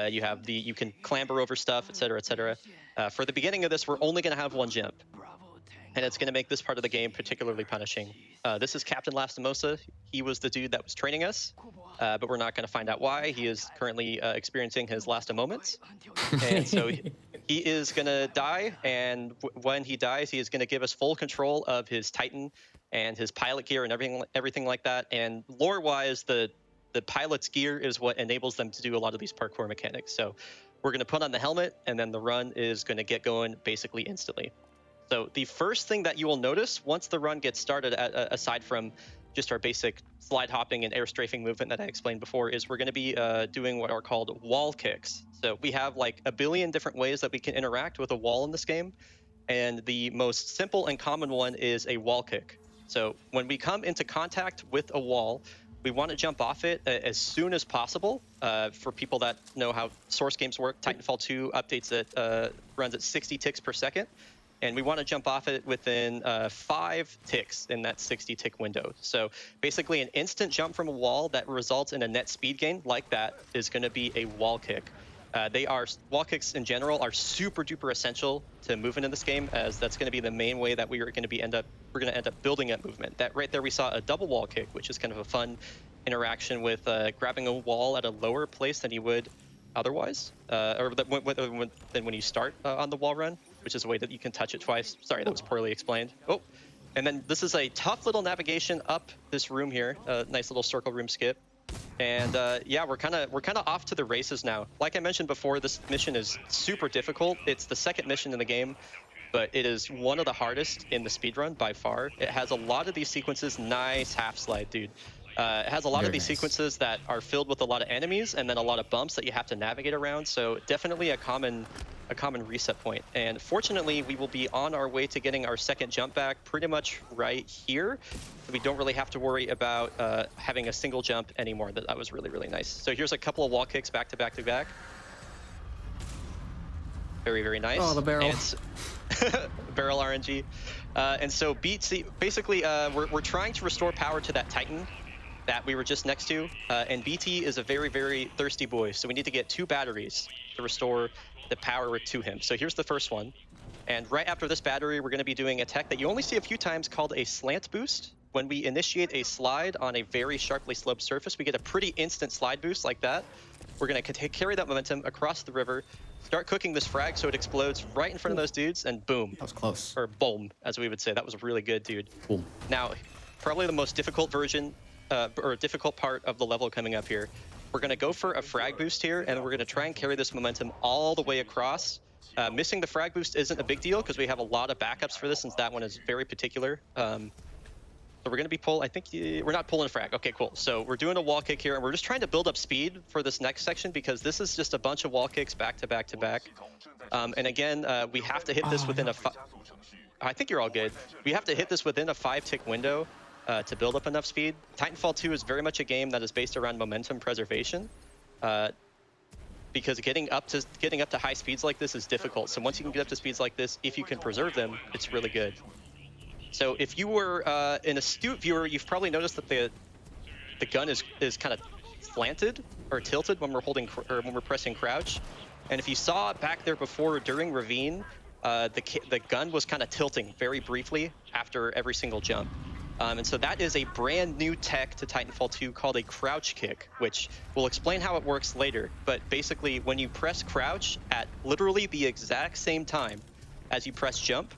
you can clamber over stuff, etc., etc. For the beginning of this, we're only going to have one jump. And it's going to make this part of the game particularly punishing. This is Captain Lastimosa. He was the dude that was training us, but we're not going to find out why. He is currently experiencing his last of moments. And so he is going to die, and when he dies, he is going to give us full control of his Titan and his pilot gear and everything like that. And lore-wise, the pilot's gear is what enables them to do a lot of these parkour mechanics. So we're going to put on the helmet, and then the run is going to get going basically instantly. So the first thing that you will notice once the run gets started, aside from just our basic slide hopping and air strafing movement that I explained before, is we're going to be doing what are called wall kicks. So we have like a billion different ways that we can interact with a wall in this game. And the most simple and common one is a wall kick. So when we come into contact with a wall, we want to jump off it as soon as possible. For people that know how source games work, Titanfall 2 updates it, runs at 60 ticks per second. And we want to jump off it within 5 ticks in that 60 tick window. So basically an instant jump from a wall that results in a net speed gain like that is going to be a wall kick. Wall kicks in general are super duper essential to movement in this game, as that's going to be the main way that we're going to end up building up movement. That right there we saw a double wall kick, which is kind of a fun interaction with grabbing a wall at a lower place than you would otherwise, than when you start on the wall run, which is a way that you can touch it twice. Sorry, that was poorly explained. Oh, and then this is a tough little navigation up this room here. Nice little circle room skip. And yeah, we're kind of off to the races now. Like I mentioned before, this mission is super difficult. It's the second mission in the game, but it is one of the hardest in the speedrun by far. It has a lot of these sequences. Nice half slide, dude. It has a lot of these sequences that are filled with a lot of enemies and then a lot of bumps that you have to navigate around. So definitely a common reset point. And fortunately, we will be on our way to getting our second jump back pretty much right here. We don't really have to worry about having a single jump anymore. That was really, really nice. So here's a couple of wall kicks back to back to back. Very, very nice. Oh, the barrel. Barrel RNG. And so basically, we're trying to restore power to that Titan that we were just next to. And BT is a very, very thirsty boy. So we need to get 2 batteries to restore the power to him. So here's the first one. And right after this battery, we're going to be doing a tech that you only see a few times called a slant boost. When we initiate a slide on a very sharply sloped surface, we get a pretty instant slide boost like that. We're going to carry that momentum across the river, start cooking this frag so it explodes right in front of those dudes, and boom. That was close. Or boom, as we would say. That was really good, dude. Boom. Now, probably the most difficult version, or difficult part of the level coming up here. We're going to go for a frag boost here, and we're going to try and carry this momentum all the way across. Missing the frag boost isn't a big deal because we have a lot of backups for this, since that one is very particular. So we're going to be I think we're not pulling frag. Okay, cool. So we're doing a wall kick here, and we're just trying to build up speed for this next section because this is just a bunch of wall kicks back to back to back. And again, we have to hit this within I think you're all good. We have to hit this within a 5-tick window to build up enough speed. Titanfall 2 is very much a game that is based around momentum preservation. Because getting up to high speeds like this is difficult. So once you can get up to speeds like this, if you can preserve them, it's really good. So if you were an astute viewer, you've probably noticed that the gun is kind of slanted or tilted when we're pressing crouch. And if you saw back there before during Ravine, the gun was kind of tilting very briefly after every single jump. And so that is a brand new tech to Titanfall 2 called a crouch kick, which we'll explain how it works later. But basically, when you press crouch at literally the exact same time as you press jump,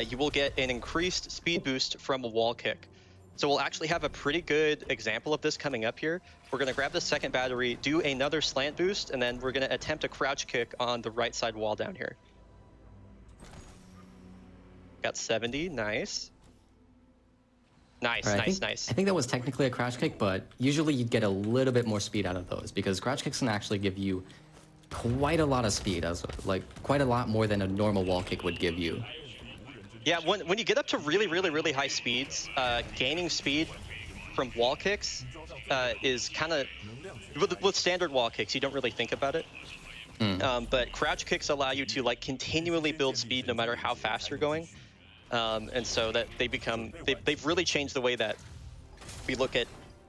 you will get an increased speed boost from a wall kick. So we'll actually have a pretty good example of this coming up here. We're going to grab the second battery, do another slant boost, and then we're going to attempt a crouch kick on the right side wall down here. Got 70, nice. Nice, right, nice. I think that was technically a crouch kick, but usually you'd get a little bit more speed out of those because crouch kicks can actually give you quite a lot of speed, like quite a lot more than a normal wall kick would give you. Yeah, when you get up to really high speeds, gaining speed from wall kicks is kind of, with standard wall kicks, you don't really think about it. But crouch kicks allow you to like continually build speed no matter how fast you're going. And so that they've really changed the way that we look at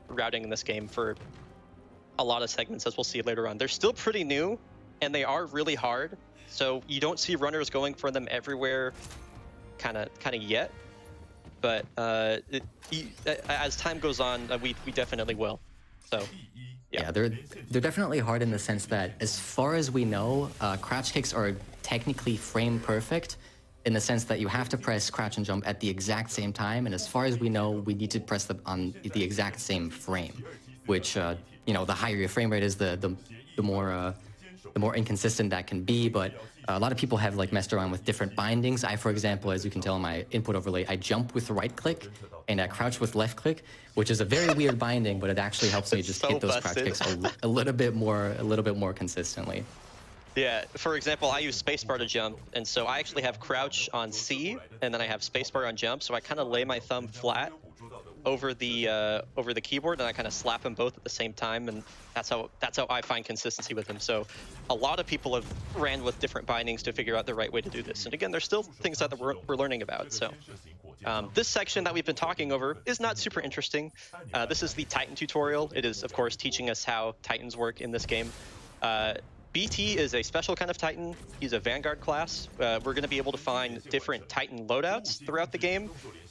routing in this game for a lot of segments, as we'll see later on. They're still pretty new, and they are really hard. So you don't see runners going for them everywhere, kind of yet. But as time goes on, we definitely will. So. Yeah, they're definitely hard in the sense that, as far as we know, crouch kicks are technically frame perfect, in the sense that you have to press crouch and jump at the exact same time, and as far as we know, we need to press them on the exact same frame, which you know, the higher your frame rate is, the more inconsistent that can be. But a lot of people have like messed around with different bindings. I, for example, as you can tell in my input overlay, I jump with right click and I crouch with left click, which is a very weird binding, but it actually helps me just hit those crouch kicks a little bit more consistently. Yeah, for example, I use spacebar to jump, and so I actually have crouch on C, and then I have spacebar on jump, so I kind of lay my thumb flat over the keyboard, and I kind of slap them both at the same time, and that's how I find consistency with them. So a lot of people have ran with different bindings to figure out the right way to do this. And again, there's still things that we're learning about. So this section that we've been talking over is not super interesting. This is the Titan tutorial. It is, of course, teaching us how Titans work in this game. BT is a special kind of Titan. He's a Vanguard class. We're going to be able to find different Titan loadouts throughout the game.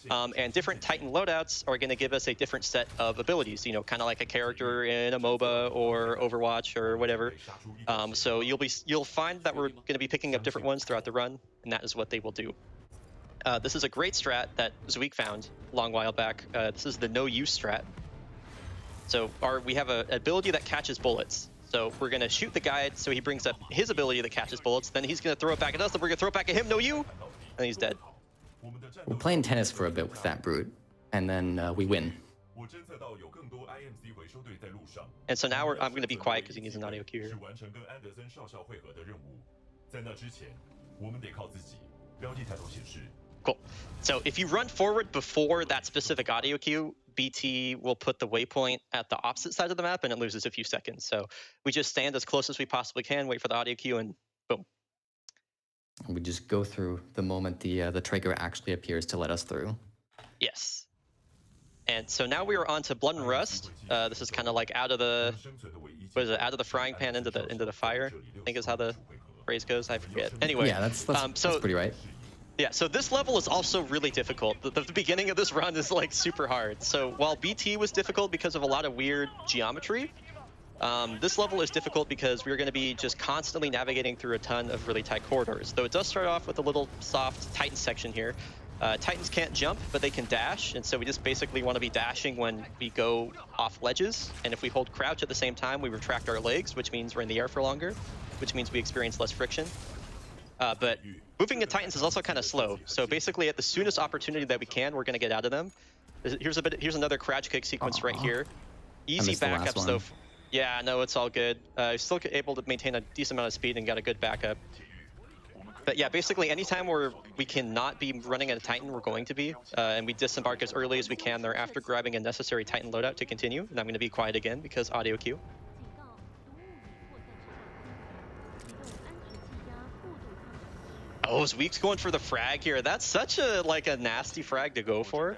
And different Titan loadouts are going to give us a different set of abilities, you know, kind of like a character in a MOBA or Overwatch or whatever. So you'll find that we're going to be picking up different ones throughout the run, and that is what they will do. This is a great strat that Zweek found a long while back. This is the no-use strat. So we have an ability that catches bullets. So we're going to shoot the guy, so he brings up his ability that catches bullets. Then he's going to throw it back at us, then we're going to throw it back at him, no you, and he's dead. We're playing tennis for a bit with that brute, and then we win. And so now I'm going to be quiet because he needs an audio cue here. Cool. So if you run forward before that specific audio cue, BT will put the waypoint at the opposite side of the map, and it loses a few seconds. So we just stand as close as we possibly can, wait for the audio cue, and boom. We just go through the moment the trigger actually appears to let us through. Yes. And so now we are on to Blood and Rust. This is kind of like out of the frying pan into the fire, I think is how the phrase goes. I forget. Anyway. Yeah, that's pretty right. Yeah, so this level is also really difficult. The beginning of this run is like super hard. So while BT was difficult because of a lot of weird geometry, this level is difficult because we're going to be just constantly navigating through a ton of really tight corridors. Though it does start off with a little soft Titan section here. Titans can't jump, but they can dash, and so we just basically want to be dashing when we go off ledges. And if we hold crouch at the same time, we retract our legs, which means we're in the air for longer, which means we experience less friction. But moving at Titans is also kind of slow. So basically at the soonest opportunity that we can, we're going to get out of them. Here's another crouch kick sequence right here. Easy missed the last backups though. one. Yeah, no, it's all good. Still able to maintain a decent amount of speed and got a good backup. But yeah, basically anytime we cannot be running at a Titan, we're going to be. And we disembark as early as we can thereafter, grabbing a necessary Titan loadout to continue. And I'm going to be quiet again because audio cue. Oh, Zweek's going for the frag here. That's such a nasty frag to go for.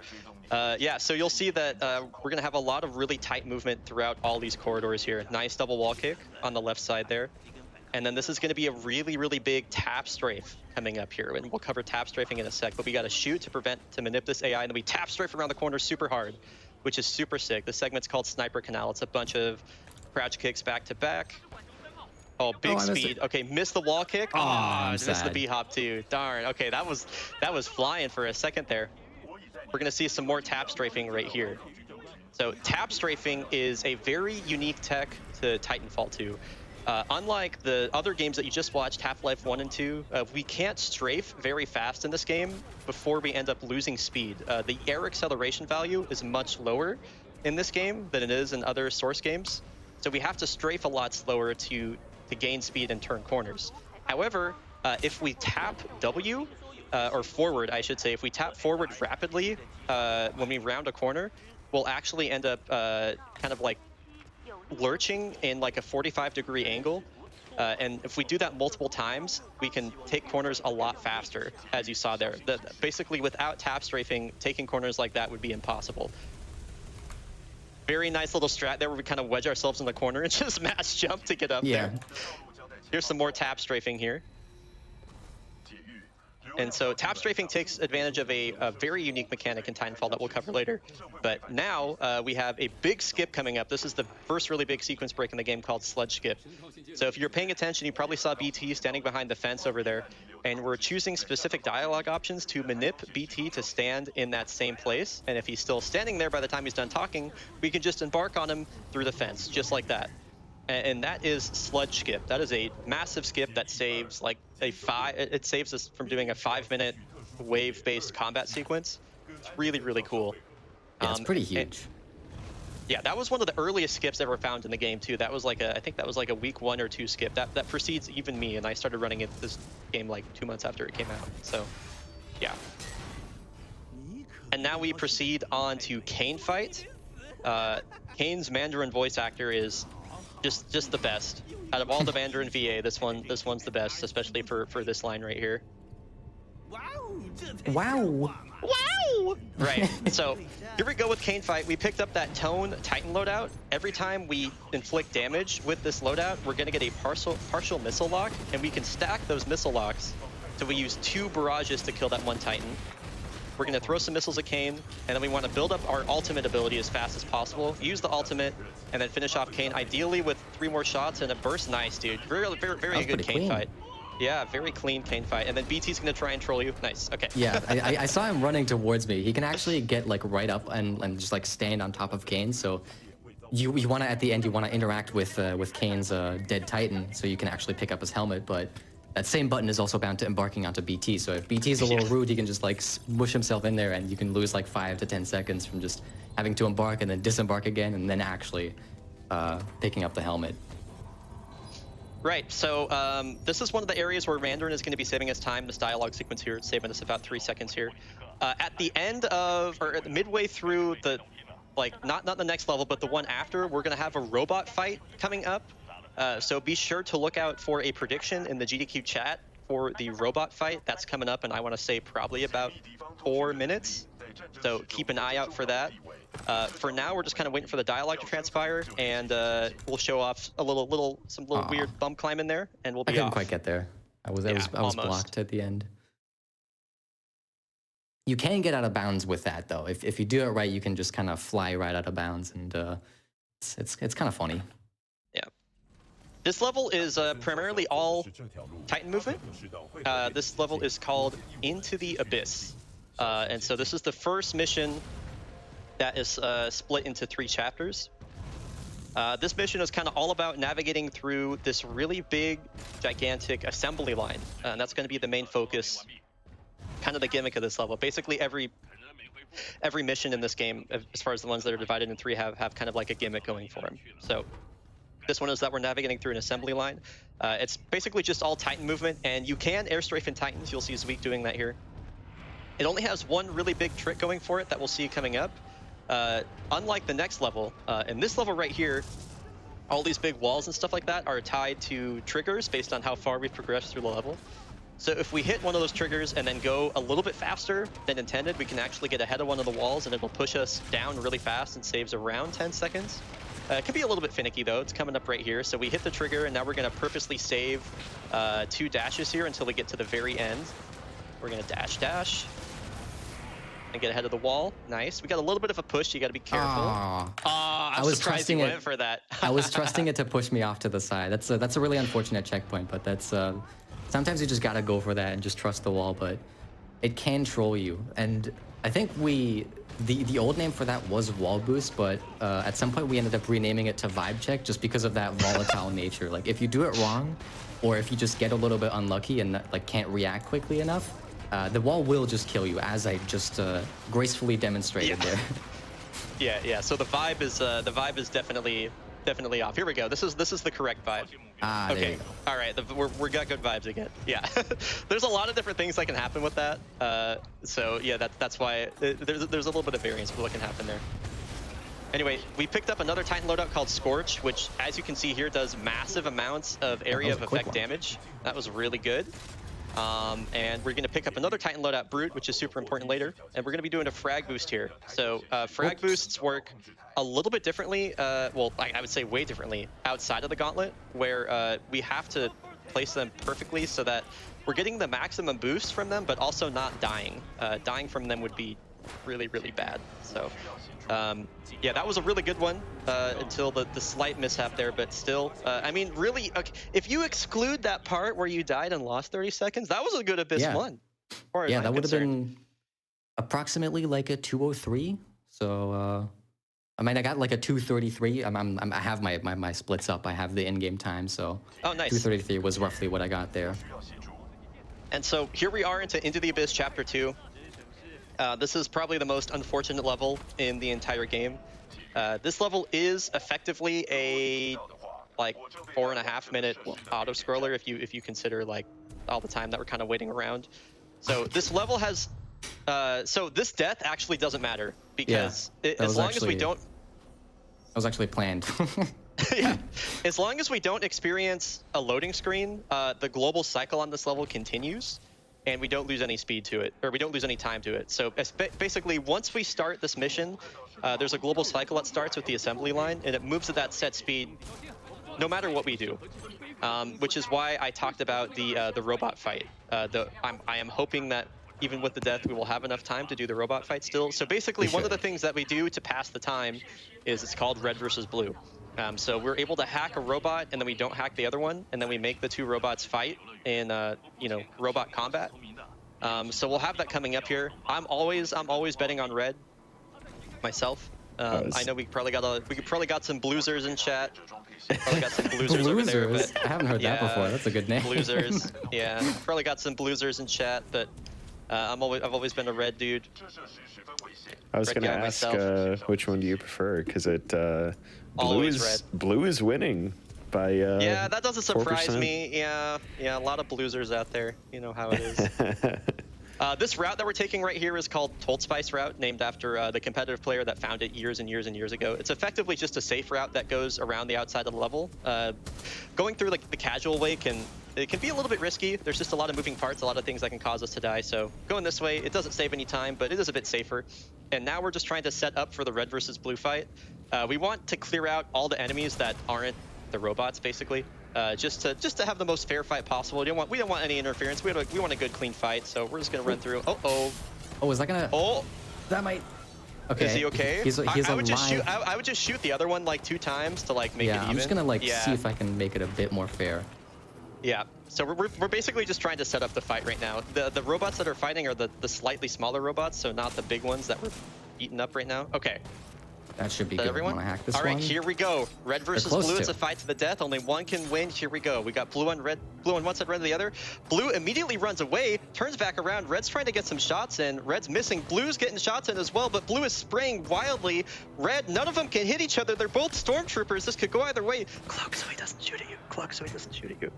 Yeah, so you'll see that we're going to have a lot of really tight movement throughout all these corridors here. Nice double wall kick on the left side there. And then this is going to be a really, really big tap strafe coming up here. And we'll cover tap strafing in a sec, but we got to shoot to manip this AI. And then we tap strafe around the corner super hard, which is super sick. The segment's called Sniper Canal. It's a bunch of crouch kicks back to back. Oh, big speed. Okay, missed the wall kick. Oh, missed the B-hop too. Darn. Okay, that was flying for a second there. We're going to see some more tap strafing right here. So tap strafing is a very unique tech to Titanfall 2. Unlike the other games that you just watched, Half-Life 1 and 2, we can't strafe very fast in this game before we end up losing speed. The air acceleration value is much lower in this game than it is in other Source games. So we have to strafe a lot slower to gain speed and turn corners. However, if we tap W, or forward, I should say, if we tap forward rapidly when we round a corner, we'll actually end up kind of like lurching in like a 45-degree angle. And if we do that multiple times, we can take corners a lot faster, as you saw there. Basically, without tap strafing, taking corners like that would be impossible. Very nice little strat there where we kind of wedge ourselves in the corner and just mass jump to get up there. Here's some more tap strafing here. And so tap strafing takes advantage of a very unique mechanic in Titanfall that we'll cover later. But now we have a big skip coming up. This is the first really big sequence break in the game called Sludge Skip. So if you're paying attention, you probably saw BT standing behind the fence over there. And we're choosing specific dialogue options to manip BT to stand in that same place. And if he's still standing there by the time he's done talking, we can just embark on him through the fence, just like that. And that is Sludge Skip. That is a massive skip that saves like it saves us from doing a 5-minute wave-based combat sequence. It's really, really cool. Yeah, it's pretty huge. Yeah, that was one of the earliest skips ever found in the game too. That was like I think that was like a week 1 or 2 skip. That precedes even me, and I started running this game like 2 months after it came out. So, yeah. And now we proceed on to Kane fight. Kane's Mandarin voice actor is just the best. Out of all the Mandarin VA, this one's the best, especially for this line right here. Wow. Wow! Right, so here we go with Kane fight. We picked up that Tone Titan loadout. Every time we inflict damage with this loadout, we're gonna get a partial missile lock, and we can stack those missile locks. So we use 2 barrages to kill that one Titan. We're gonna throw some missiles at Kane, and then we wanna build up our ultimate ability as fast as possible, use the ultimate, and then finish off Kane, ideally with 3 more shots and a burst. Nice, dude. Very good Kane fight. Yeah, very clean Kane fight. And then BT's gonna try and troll you. Nice, okay. Yeah, I saw him running towards me. He can actually get like right up and just like stand on top of Kane. So you wanna, at the end, you wanna interact with Kane's dead Titan, so you can actually pick up his helmet, but that same button is also bound to embarking onto BT. So if BT's a little rude, he can just like smush himself in there, and you can lose like 5 to 10 seconds from just having to embark and then disembark again, and then actually picking up the helmet. Right, so this is one of the areas where Mandarin is going to be saving us time. This dialogue sequence here, it's saving us about 3 seconds here. At the end of, or midway through the, like, not the next level, but the one after, we're going to have a robot fight coming up. So be sure to look out for a prediction in the GDQ chat for the robot fight. That's coming up, and I want to say probably about 4 minutes. So keep an eye out for that. For now, we're just kind of waiting for the dialogue to transpire, and we'll show off some little weird bump climb in there, and we'll be off. I couldn't quite get there. I was blocked at the end. You can get out of bounds with that, though. If you do it right, you can just kind of fly right out of bounds, and it's kind of funny. Yeah. This level is primarily all Titan movement. This level is called Into the Abyss. And so this is the first mission that is split into 3 chapters. This mission is kind of all about navigating through this really big, gigantic assembly line. And that's going to be the main focus, kind of the gimmick of this level. Basically, every every mission in this game, as far as the ones that are divided in 3, have kind of like a gimmick going for them. So this one is that we're navigating through an assembly line. It's basically just all Titan movement, and you can airstrafe in Titans. You'll see Zweek doing that here. It only has one really big trick going for it that we'll see coming up. Unlike the next level, in this level right here, all these big walls and stuff like that are tied to triggers based on how far we've progressed through the level. So if we hit one of those triggers and then go a little bit faster than intended, we can actually get ahead of one of the walls and it'll push us down really fast and saves around 10 seconds. It can be a little bit finicky though. It's coming up right here. So we hit the trigger and now we're gonna purposely save 2 dashes here until we get to the very end. We're gonna dash and get ahead of the wall. Nice. We got a little bit of a push. You gotta be careful. I was surprised you went for that. I was trusting it to push me off to the side. That's a really unfortunate checkpoint, but that's sometimes you just gotta go for that and just trust the wall, but it can troll you. And I think the old name for that was wall boost, but at some point we ended up renaming it to vibe check just because of that volatile nature. Like if you do it wrong, or if you just get a little bit unlucky and like can't react quickly enough, the wall will just kill you, as I just gracefully demonstrated there. Yeah. So the vibe is definitely off. Here we go. This is the correct vibe. Okay. All right. We got good vibes again. Yeah. There's a lot of different things that can happen with that. So yeah, that's why there's a little bit of variance for what can happen there. Anyway, we picked up another Titan loadout called Scorch, which, as you can see here, does massive amounts of area of effect damage. That was really good. And we're going to pick up another Titan loadout, Brute, which is super important later. And we're going to be doing a frag boost here. So frag boosts work a little bit differently. Well, I would say way differently outside of the gauntlet, where we have to place them perfectly so that we're getting the maximum boost from them, but also not dying. Dying from them would be really, really bad. So yeah, that was a really good one until the slight mishap there, but still, I mean, really, okay, if you exclude that part where you died and lost 30 seconds, that was a good Abyss 1. Yeah, that would have been approximately like a 203. So, I mean, I got like a 233. I have my splits up. I have the in-game time, so oh, nice. 233 was roughly what I got there. And so here we are into the Abyss Chapter 2. This is probably the most unfortunate level in the entire game. This level is effectively a like 4.5 minute auto scroller if you consider like all the time that we're kind of waiting around. So this level has so this death actually doesn't matter because as long as we don't. That was actually planned. Yeah, as long as we don't experience a loading screen, the global cycle on this level continues. And we don't lose any speed to it, or we don't lose any time to it. So basically, once we start this mission, there's a global cycle that starts with the assembly line, and it moves at that set speed no matter what we do. Which is why I talked about the robot fight. I am hoping that even with the death, we will have enough time to do the robot fight still. So basically, one of the things that we do to pass the time is it's called red versus blue. So we're able to hack a robot, and then we don't hack the other one, and then we make the 2 robots fight in you know, robot combat. So we'll have that coming up here. I'm always betting on red myself. I know we probably got some bluesers in chat. Probably got some bluesers over there, but I haven't heard that before. That's a good name. Bluesers. Yeah, probably got some bluesers in chat, but I've always been a red dude. I was going to ask which one do you prefer, because blue is winning by yeah, that doesn't surprise 4%. me. Yeah, a lot of bluesers out there. You know how it is. This route that we're taking right here is called Told Spice route, named after the competitive player that found it years and years and years ago. It's effectively just a safe route that goes around the outside of the level. Going through like the casual way can be a little bit risky. There's just a lot of moving parts, a lot of things that can cause us to die. So going this way, it doesn't save any time, but it is a bit safer. And now we're just trying to set up for the red versus blue fight. We want to clear out all the enemies that aren't the robots, basically, just to have the most fair fight possible. We don't want any interference. We want a good, clean fight. So we're just gonna run through. Oh, is that gonna? Oh, that might. Okay. Is he okay? He's I would just shoot. I would just shoot the other one like 2 times to like make it even. I'm just gonna like see if I can make it a bit more fair. Yeah. So we're basically just trying to set up the fight right now. The robots that are fighting are the slightly smaller robots, so not the big ones that we're eating up right now. Okay. That should be Is that good. everyone? Want to hack this All right, one? here we go. Red versus close blue. to. It's a fight to the death. Only one can win. Here we go. We got blue on red. Blue on one side, red on the other. Blue immediately runs away, turns back around. Red's trying to get some shots in. Red's missing. Blue's getting shots in as well, but blue is spraying wildly. Red, none of them can hit each other. They're both stormtroopers. This could go either way. Cloak so he doesn't shoot at you. Cloak so he doesn't shoot at you.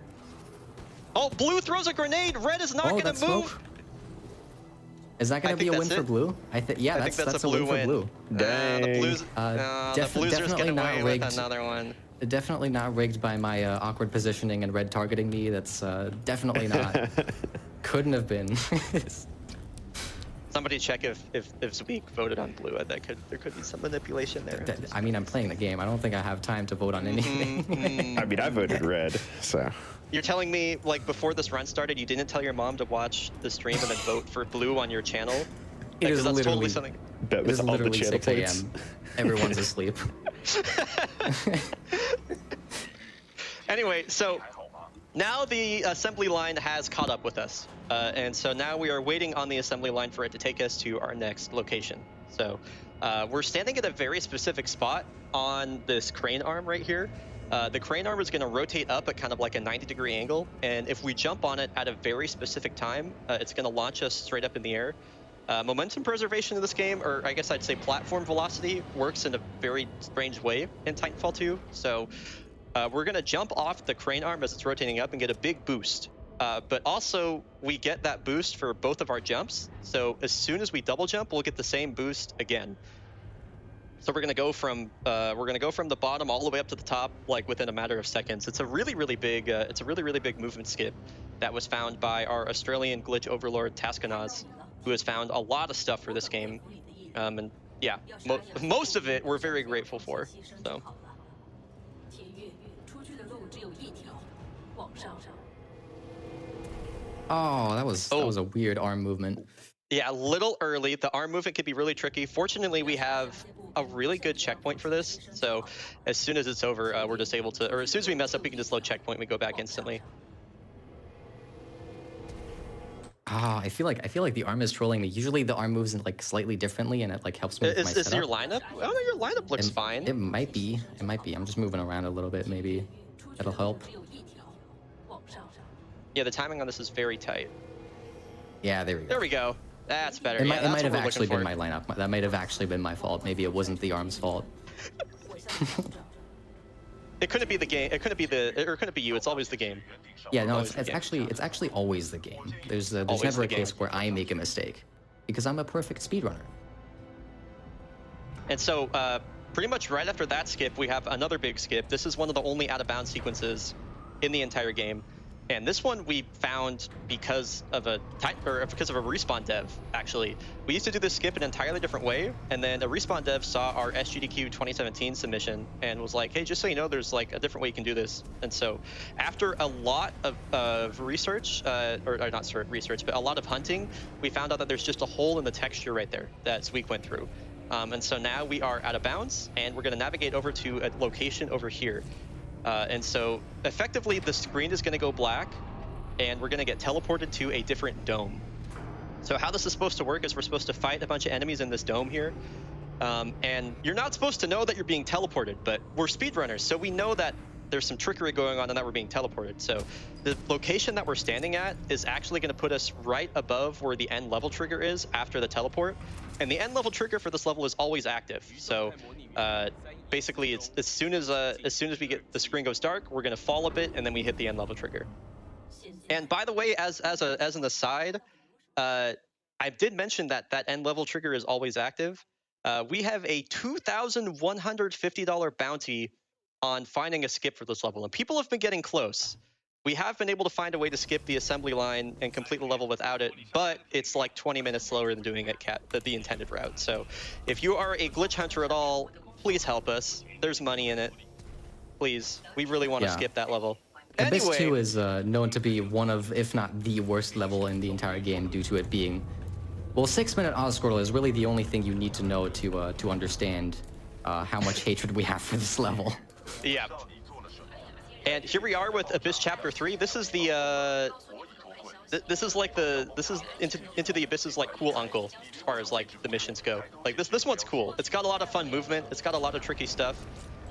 Oh, blue throws a grenade. Red is not going to move. Is that going to be a win for blue? Yeah, I think that's a win for blue. The Blues, the Blues are getting away with another one. Definitely not rigged by my awkward positioning and red targeting me. That's definitely not. Couldn't have been. Somebody check if Zweek voted on blue. There could be some manipulation there. I mean, I'm playing the game. I don't think I have time to vote on anything. I mean, I voted red, so. You're telling me, like, before this run started, you didn't tell your mom to watch the stream and then vote for blue on your channel? It is that's literally, totally something. It is literally 6 a.m. Everyone's asleep. Anyway, so now the assembly line has caught up with us. And so now we are waiting on the assembly line for it to take us to our next location. So we're standing at a very specific spot on this crane arm right here. The crane arm is going to rotate up at kind of like a 90-degree angle, and if we jump on it at a very specific time, it's going to launch us straight up in the air. Momentum preservation in this game, or I guess I'd say platform velocity, works in a very strange way in Titanfall 2. So we're going to jump off the crane arm as it's rotating up and get a big boost. But also, we get that boost for both of our jumps. So as soon as we double jump, we'll get the same boost again. So we're gonna go from the bottom all the way up to the top, like within a matter of seconds. It's a really big movement skip that was found by our Australian glitch overlord Taskanaz, who has found a lot of stuff for this game, and yeah, most of it we're very grateful for. So. Oh, that was a weird arm movement. Yeah, a little early. The arm movement can be really tricky. Fortunately, we have a really good checkpoint for this. So as soon as it's over, we're just able to, or as soon as we mess up, we can just load checkpoint. We go back instantly. Ah, I feel like the arm is trolling me. Usually the arm moves in like slightly differently, and it like helps me with my setup. Is your lineup? Oh no, your lineup looks fine. It might be. It might be. I'm just moving around a little bit. Maybe that'll help. Yeah, the timing on this is very tight. Yeah, there we go. There we go. That's better. It might have actually been my lineup. That might have actually been my fault. Maybe it wasn't the arm's fault. It couldn't be the game. It couldn't be you. It's always the game. Yeah, no, it's actually always the game. There's never a case where I make a mistake, because I'm a perfect speedrunner. And so, pretty much right after that skip, we have another big skip. This is one of the only out-of-bounds sequences in the entire game. And this one we found because of a respawn dev, actually. We used to do this skip an entirely different way, and then a respawn dev saw our SGDQ 2017 submission and was like, hey, just so you know, there's like a different way you can do this. And so after a lot of research, or not research, but a lot of hunting, we found out that there's just a hole in the texture right there that Zweek went through. And so now we are out of bounds, and we're going to navigate over to a location over here. And so effectively the screen is going to go black, and we're going to get teleported to a different dome. So how this is supposed to work is we're supposed to fight a bunch of enemies in this dome here. And you're not supposed to know that you're being teleported, but we're speedrunners, so we know that there's some trickery going on and that we're being teleported. So the location that we're standing at is actually going to put us right above where the end level trigger is after the teleport. And the end level trigger for this level is always active. So basically, it's as soon as we get the screen goes dark, we're going to fall a bit, and then we hit the end level trigger. And by the way, as an aside, I did mention that end level trigger is always active. We have a $2,150 bounty on finding a skip for this level, and people have been getting close. We have been able to find a way to skip the assembly line and complete the level without it, but it's like 20 minutes slower than doing it the intended route. So if you are a glitch hunter at all, please help us. There's money in it. Please. We really want to skip that level. Abyss 2 is known to be one of, if not the worst level in the entire game, due to it being... Well, 6-minute autoscroll is really the only thing you need to know to understand how much hatred we have for this level. Yeah. And here we are with Abyss Chapter 3. This is the this is like this is into the Abyss is like cool uncle as far as like the missions go. Like this one's cool. It's got a lot of fun movement. It's got a lot of tricky stuff.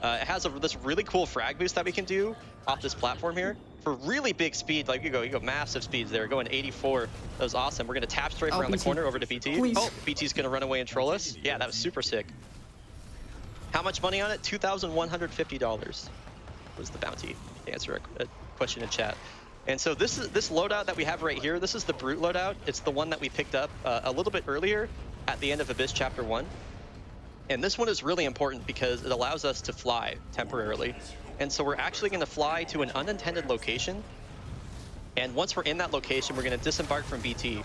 It has this really cool frag boost that we can do off this platform here for really big speed. Like you go massive speeds there, going 84. That was awesome. We're gonna tap strafe around the corner over to BT. Please. Oh, BT's gonna run away and troll us. Yeah, that was super sick. How much money on it? $2,150 was the bounty. To answer a question in chat. And so this loadout that we have right here, this is the Brute loadout. It's the one that we picked up a little bit earlier at the end of Abyss Chapter 1. And this one is really important because it allows us to fly temporarily. And so we're actually going to fly to an unintended location. And once we're in that location, we're going to disembark from BT.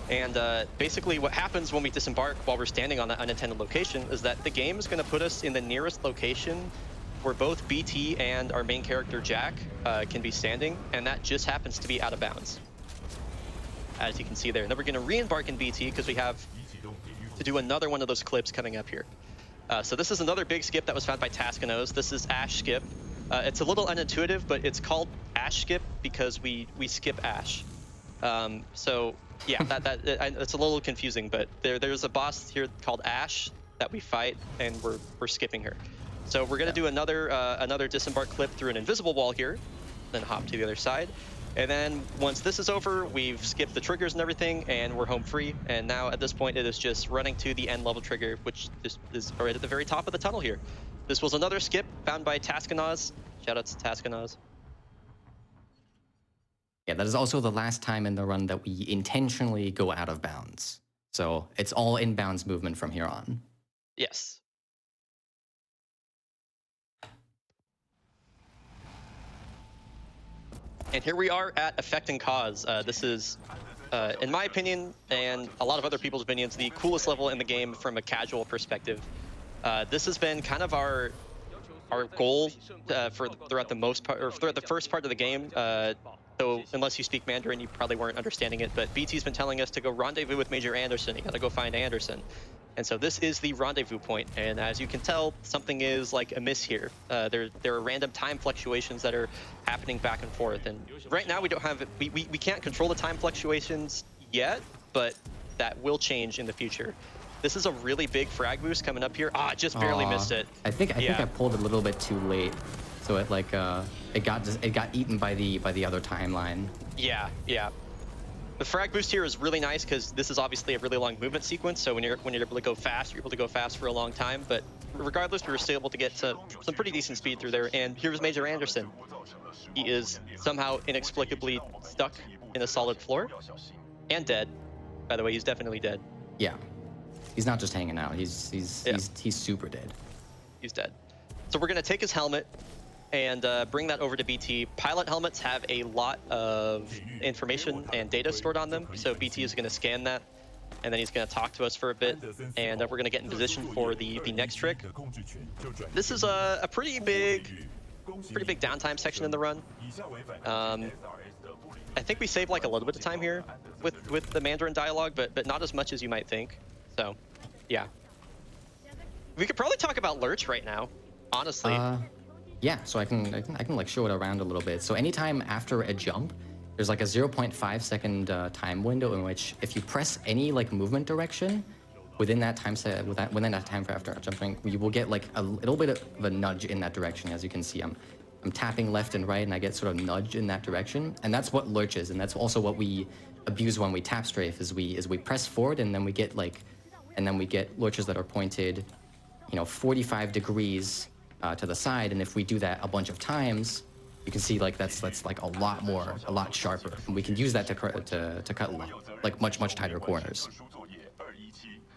And basically what happens when we disembark while we're standing on that unintended location is that the game is going to put us in the nearest location where both BT and our main character Jack can be standing, and that just happens to be out of bounds, as you can see there. And then we're going to re-embark in BT because we have to do another one of those clips coming up here. So this is another big skip that was found by Taskinos. This is Ash skip. It's a little unintuitive, but it's called Ash skip because we skip Ash. So yeah, it's a little confusing, but there's a boss here called Ash that we fight, and we're skipping her. So we're gonna do another disembark clip through an invisible wall here, then hop to the other side. And then once this is over, we've skipped the triggers and everything, and we're home free. And now at this point, it is just running to the end level trigger, which is right at the very top of the tunnel here. This was another skip found by Taskinos. Shout out to Taskinos. Yeah, that is also the last time in the run that we intentionally go out of bounds. So it's all inbounds movement from here on. Yes. And here we are at Effect and Cause. This is, in my opinion, and a lot of other people's opinions, the coolest level in the game from a casual perspective. This has been kind of our goal throughout the first part of the game. Though unless you speak Mandarin, you probably weren't understanding it. But BT's been telling us to go rendezvous with Major Anderson. You gotta go find Anderson. And so this is the rendezvous point, and as you can tell, something is like amiss here. There are random time fluctuations that are happening back and forth, and right now we don't have we can't control the time fluctuations yet, but that will change in the future. This is a really big frag boost coming up here. Ah, just barely missed it. I think I pulled a little bit too late, so it like it got eaten by the other timeline. Yeah. The frag boost here is really nice because this is obviously a really long movement sequence. So when you're able to go fast, you're able to go fast for a long time. But regardless, we were still able to get to some pretty decent speed through there. And here's Major Anderson. He is somehow inexplicably stuck in a solid floor and dead. By the way, he's definitely dead. Yeah, he's not just hanging out. He's super dead. He's dead. So we're gonna take his helmet and bring that over to BT. Pilot helmets have a lot of information and data stored on them, so BT is going to scan that, and then he's going to talk to us for a bit, and we're going to get in position for the next trick. This is a pretty big downtime section in the run. I think we saved like a little bit of time here with the Mandarin dialogue, but not as much as you might think. So, yeah. We could probably talk about Lurch right now, honestly. Yeah, so I can like show it around a little bit. So anytime after a jump, there's like a 0.5 second time window in which if you press any like movement direction within that time within that time after jumping, you will get like a little bit of a nudge in that direction. As you can see, I'm tapping left and right, and I get sort of nudged in that direction, and that's what Lurch is, and that's also what we abuse when we tap strafe. Is we press forward, and then we get lurches that are pointed, 45 degrees. To the side, and if we do that a bunch of times, you can see like that's like a lot sharper, and we can use that to cut like much tighter corners.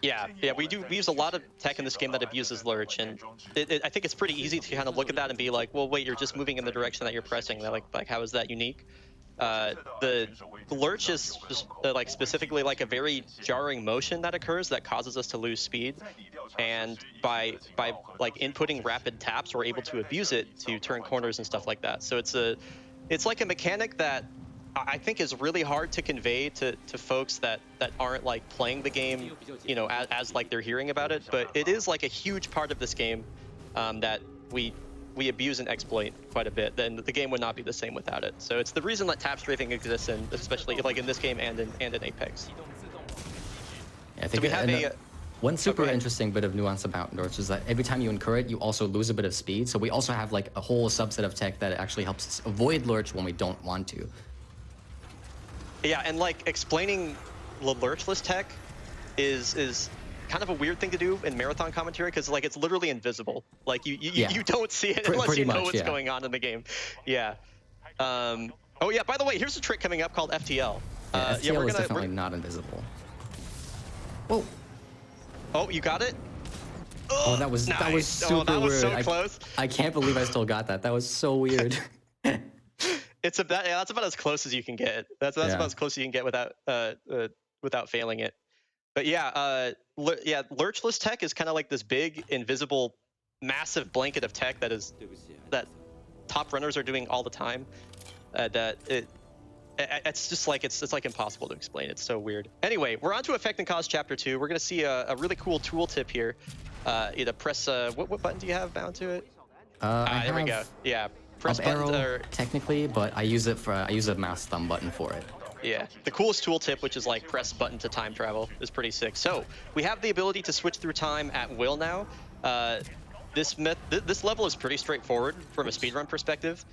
Yeah, we use a lot of tech in this game that abuses Lurch, and I think it's pretty easy to kind of look at that and be like, well, wait, you're just moving in the direction that you're pressing. Like how is that unique? The Lurch is just like specifically like a very jarring motion that occurs that causes us to lose speed, and by like inputting rapid taps, we're able to abuse it to turn corners and stuff like that. So it's like a mechanic that I think is really hard to convey to folks that aren't like playing the game, as like they're hearing about it. But it is like a huge part of this game that we we abuse and exploit quite a bit, then the game would not be the same without it. So it's the reason that tap strafing exists, and especially like in this game and in Apex. Yeah, I think so we have one super interesting bit of nuance about Lurch is that every time you incur it, you also lose a bit of speed. So we also have like a whole subset of tech that actually helps us avoid Lurch when we don't want to. Yeah, and like explaining the lurchless tech is kind of a weird thing to do in marathon commentary because like it's literally invisible. Like you don't see it unless you know what's going on in the game. Yeah. Oh yeah. By the way, here's a trick coming up called FTL. FTL is definitely not invisible. Whoa. Oh, you got it? Oh, that was super weird. That was so close. I can't believe I still got that. That was so weird. That's about as close as you can get. That's about as close as you can get without failing it. But yeah, lurchless tech is kind of like this big, invisible, massive blanket of tech that top runners are doing all the time. It's just like it's like impossible to explain. It's so weird. Anyway, we're on to Effect and Cause Chapter 2. We're gonna see a really cool tooltip here. Either press what button do you have bound to it? There we go. Yeah, press button or technically, but I use a mouse thumb button for it. Yeah, the coolest tooltip, which is like press button to time travel, is pretty sick. So we have the ability to switch through time at will now. This level is pretty straightforward from a speedrun perspective.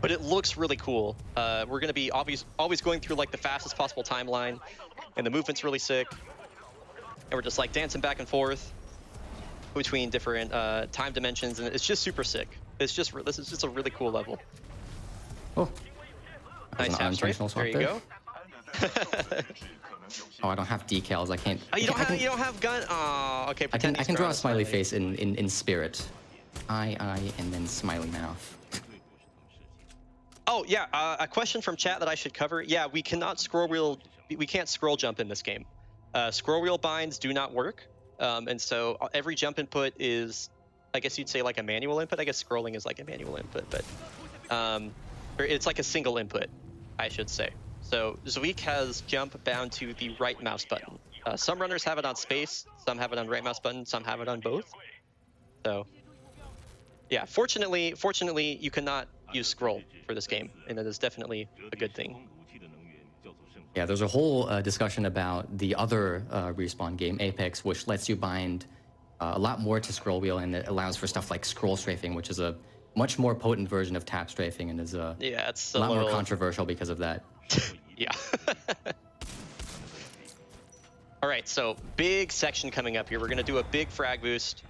But it looks really cool. We're going to be always going through like the fastest possible timeline, and the movement's really sick. And we're just like dancing back and forth between different time dimensions, and it's just super sick. This is just a really cool level. Oh, nice tap strafe. There you go. Oh, I don't have decals. I can't. Oh, you don't have gun. Oh, okay. I can draw a smiley face in spirit. Eye, and then smiley mouth. Oh yeah, a question from chat that I should cover. Yeah, we cannot scroll wheel. We can't scroll jump in this game. Scroll wheel binds do not work, and so every jump input is, I guess you'd say like a manual input. I guess scrolling is like a manual input, but or it's like a single input, I should say. So Zweek has jump bound to the right mouse button. Some runners have it on space, some have it on right mouse button, some have it on both. So yeah, fortunately you cannot use scroll for this game, and that is definitely a good thing. Yeah, there's a whole discussion about the other Respawn game, Apex, which lets you bind a lot more to scroll wheel, and it allows for stuff like scroll strafing, which is a much more potent version of tap strafing, and is it's a lot more controversial because of that. Yeah. All right, so big section coming up here. We're gonna do a big frag boost.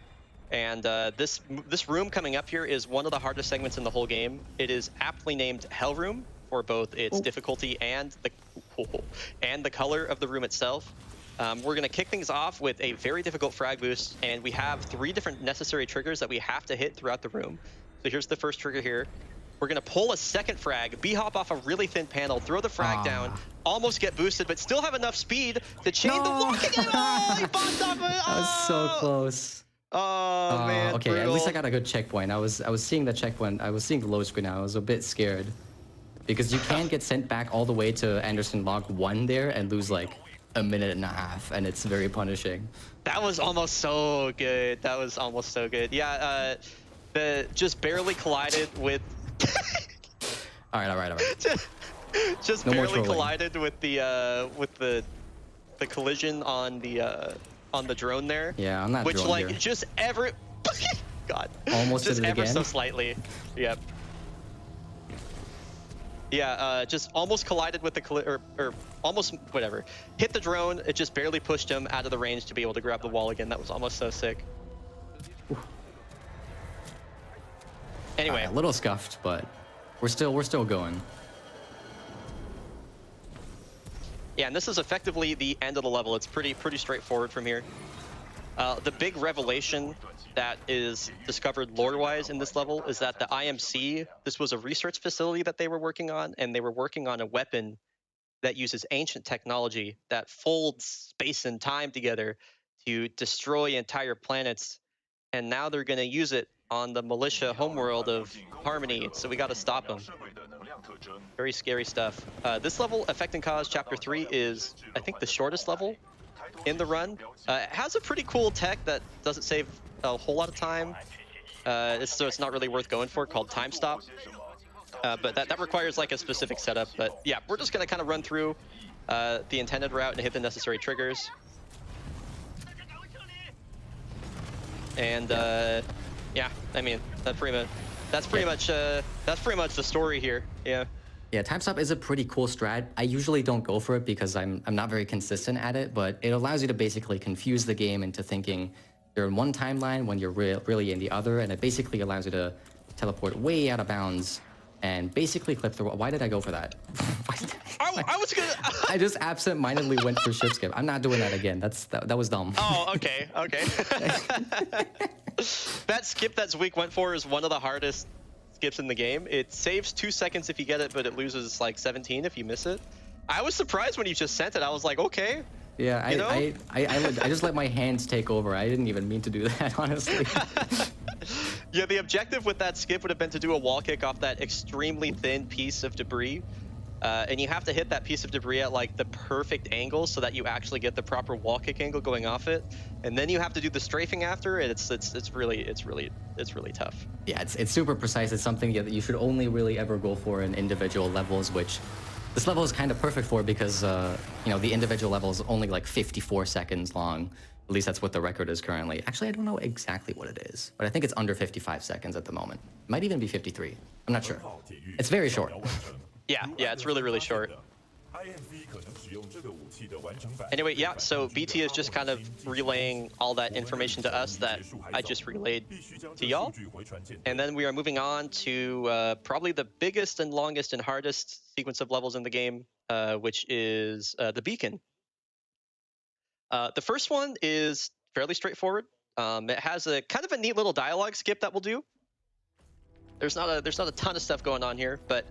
And this room coming up here is one of the hardest segments in the whole game. It is aptly named Hell Room for both its difficulty and the color of the room itself. We're gonna kick things off with a very difficult frag boost, and we have 3 different necessary triggers that we have to hit throughout the room. So here's the first trigger here. We're gonna pull a second frag, B-hop off a really thin panel, throw the frag down, almost get boosted, but still have enough speed to chain the walking. Oh, he bopped off it. That was so close. Oh man. Okay, brutal. at least I got a good checkpoint. I was seeing the checkpoint. I was seeing the load screen. I was a bit scared because you can get sent back all the way to Anderson log 1 there and lose like a minute and a half, and it's very punishing. That was almost so good. That was almost so good. Yeah, just barely collided with. All right. Just barely collided with the collision on the drone there. Yeah, on that which drone like here. just God. Almost just did it ever again. so slightly. Yep. Yeah, just almost collided with the or almost whatever. Hit the drone. It just barely pushed him out of the range to be able to grab the wall again. That was almost so sick. Anyway, a little scuffed, but we're still going. Yeah, and this is effectively the end of the level. It's pretty straightforward from here. The big revelation that is discovered lore-wise in this level is that the IMC, this was a research facility that they were working on, and they were working on a weapon that uses ancient technology that folds space and time together to destroy entire planets. And now they're going to use it on the militia homeworld of Harmony, so we got to stop them. Very scary stuff. This level, Effect and Cause Chapter 3, is, I think, the shortest level in the run. It has a pretty cool tech that doesn't save a whole lot of time. so it's not really worth going for, called Time Stop. But that requires like a specific setup. But yeah, we're just gonna kind of run through the intended route and hit the necessary triggers. And yeah, I mean that's pretty much the story here. Yeah. Yeah, time stop is a pretty cool strat. I usually don't go for it because I'm not very consistent at it, but it allows you to basically confuse the game into thinking you're in one timeline when you're really in the other, and it basically allows you to teleport way out of bounds and basically clip through. Why did I go for that? I was gonna. I just absent-mindedly went for ship skip. I'm not doing that again. That was dumb. Oh, okay. That skip that Zweek went for is one of the hardest skips in the game. It saves 2 seconds if you get it, but it loses like 17 if you miss it. I was surprised when you just sent it. I was like, okay. Yeah, I just let my hands take over. I didn't even mean to do that, honestly. Yeah, the objective with that skip would have been to do a wall kick off that extremely thin piece of debris. And you have to hit that piece of debris at like the perfect angle so that you actually get the proper wall kick angle going off it. And then you have to do the strafing after it. It's really tough. Yeah, it's super precise. It's something that you should only really ever go for in individual levels, which this level is kind of perfect for because you know, the individual level is only like 54 seconds long. At least that's what the record is currently. Actually, I don't know exactly what it is, but I think it's under 55 seconds at the moment. It might even be 53. I'm not sure. It's very short. Yeah, it's really short. Anyway, yeah, so BT is just kind of relaying all that information to us that I just relayed to y'all. And then we are moving on to probably the biggest and longest and hardest sequence of levels in the game, which is the Beacon. The first one is fairly straightforward. It has a kind of a neat little dialogue skip that we'll do. There's not a ton of stuff going on here, but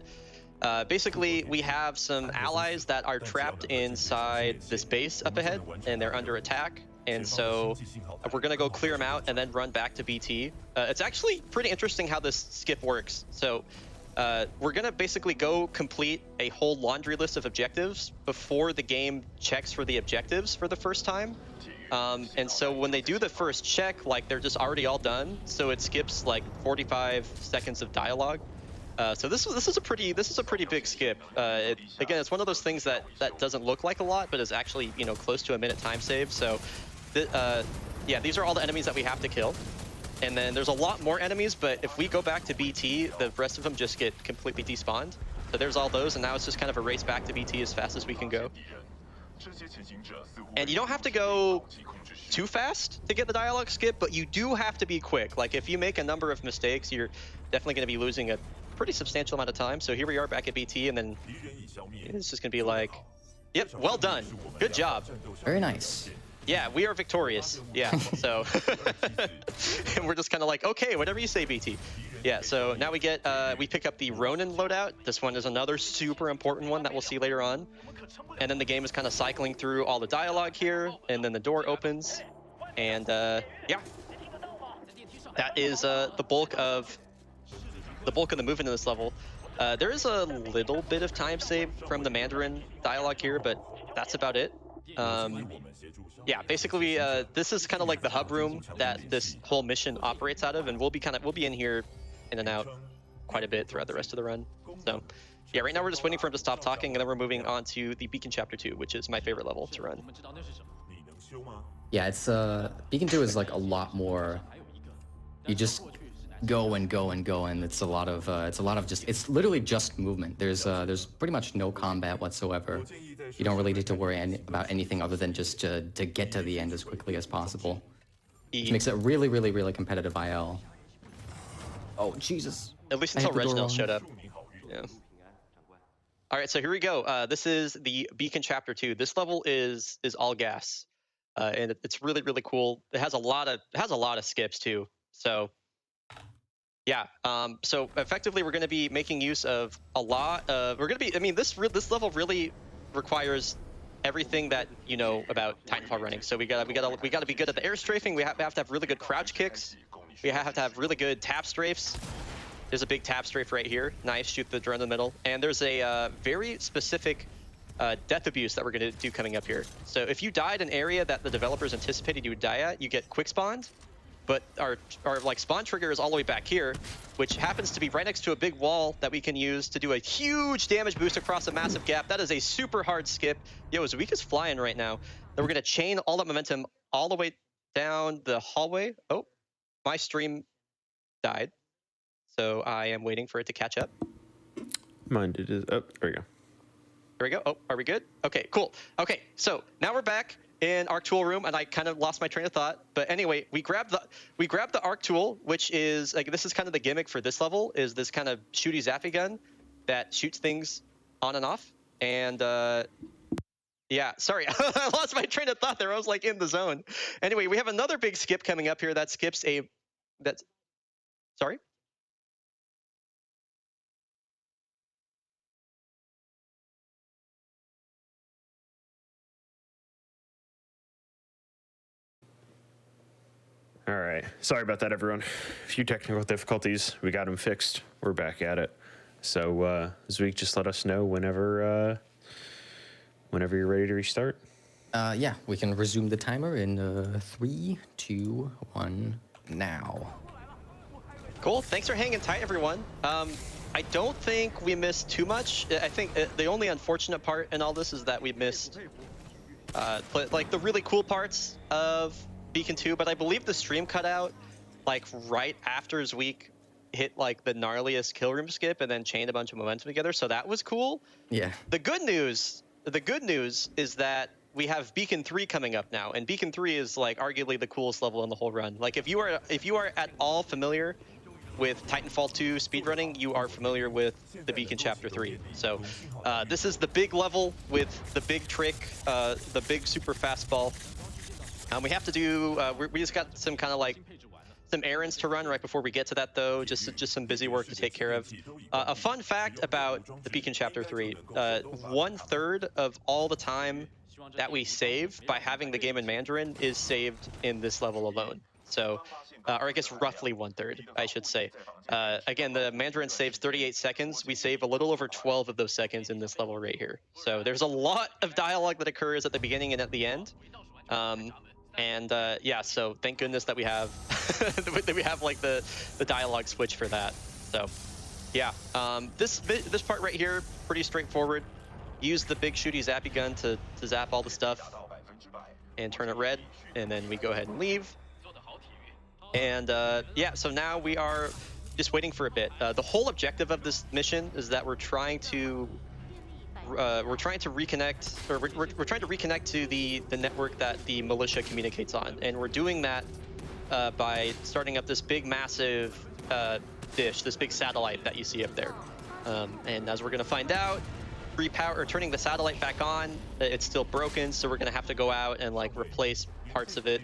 basically, we have some allies that are trapped inside this base up ahead, and they're under attack. And so we're going to go clear them out and then run back to BT. It's actually pretty interesting how this skip works. So we're going to basically go complete a whole laundry list of objectives before the game checks for the objectives for the first time. And so when they do the first check, like they're just already all done. So it skips like 45 seconds of dialogue. So this is a pretty big skip. Again, it's one of those things that doesn't look like a lot, but is actually, you know, close to a minute time save. So, yeah, these are all the enemies that we have to kill, and then there's a lot more enemies. But if we go back to BT, the rest of them just get completely despawned. So there's all those, and now it's just kind of a race back to BT as fast as we can go. And you don't have to go too fast to get the dialogue skip, but you do have to be quick. Like if you make a number of mistakes, you're definitely going to be losing a pretty substantial amount of time. So here we are back at BT, and then it's just gonna be like, yep, well done, good job, very nice. Yeah, we are victorious. Yeah, so and we're just kind of like, okay, whatever you say, BT. Yeah, so now we pick up the Ronin loadout. This one is another super important one that we'll see later on. And then the game is kind of cycling through all the dialogue here, and then the door opens, and yeah, that is the bulk of the movement in this level. There is a little bit of time saved from the Mandarin dialogue here, but that's about it. Yeah, basically, this is kind of like the hub room that this whole mission operates out of, and we'll be in here, in and out, quite a bit throughout the rest of the run. So, yeah, right now we're just waiting for him to stop talking, and then we're moving on to the Beacon Chapter 2, which is my favorite level to run. Yeah, it's Beacon 2 is like a lot more. You just go and go and go, and it's literally just movement. There's pretty much no combat whatsoever. You don't really need to worry about anything other than just to get to the end as quickly as possible. Which makes it really competitive IL. Oh Jesus! At least until Reginald showed up. Yeah. All right, so here we go. This is the Beacon Chapter 2. This level is all gas, and it's really cool. It has a lot of skips too. So. Yeah, so effectively we're going to be making use of a lot of, I mean, this level really requires everything that you know about Titanfall running. So we gotta be good at the air strafing. We have to have really good crouch kicks. We have to have really good tap strafes. There's a big tap strafe right here. Nice, shoot the drone in the middle. And there's a very specific death abuse that we're going to do coming up here. So if you died in an area that the developers anticipated you would die at, you get quick spawned. but our like spawn trigger is all the way back here, which happens to be right next to a big wall that we can use to do a huge damage boost across a massive gap. That is a super hard skip. Yo, Zweek is flying right now. Then we're gonna chain all that momentum all the way down the hallway. Oh, my stream died, so I am waiting for it to catch up. Mine did. Oh, there we go. There we go. Oh, are we good? Okay, cool. Okay, so now we're back in Arc Tool room, and I kind of lost my train of thought. But anyway, we grabbed the Arc Tool, which is like, this is kind of the gimmick for this level, is this kind of shooty zappy gun that shoots things on and off. And yeah, sorry, I lost my train of thought there. I was like in the zone. Anyway, we have another big skip coming up here that skips a sorry. All right. Sorry about that, everyone. A few technical difficulties. We got them fixed. We're back at it. So, Zweek, just let us know whenever you're ready to restart. Yeah, we can resume the timer in 3, 2, 1, now. Cool. Thanks for hanging tight, everyone. I don't think we missed too much. I think the only unfortunate part in all this is that we missed like the really cool parts of Beacon 2, but I believe the stream cut out like right after Zweek hit like the gnarliest kill room skip and then chained a bunch of momentum together, so that was cool. Yeah. The good news is that we have Beacon 3 coming up now, and Beacon 3 is like arguably the coolest level in the whole run. Like if you are at all familiar with Titanfall 2 speedrunning, you are familiar with the Beacon Chapter 3. So this is the big level with the big trick, the big super fastball. We have to do, we just got some kind of like, some errands to run right before we get to that though, just some busy work to take care of. A fun fact about the Beacon Chapter 3, 1/3 of all the time that we save by having the game in Mandarin is saved in this level alone. So, or I guess roughly 1/3, I should say. Again, the Mandarin saves 38 seconds. We save a little over 12 of those seconds in this level right here. So there's a lot of dialogue that occurs at the beginning and at the end. Yeah, so thank goodness that we have that we have like the dialogue switch for that. So yeah, this part right here, pretty straightforward. Use the big shooty zappy gun to zap all the stuff and turn it red, and then we go ahead and leave. And yeah, so now we are just waiting for a bit. The whole objective of this mission is that we're trying to reconnect, or we're trying to reconnect to the network that the militia communicates on, and we're doing that by starting up this big massive dish, this big satellite that you see up there. And as we're going to find out, turning the satellite back on, it's still broken, so we're going to have to go out and like replace parts of it,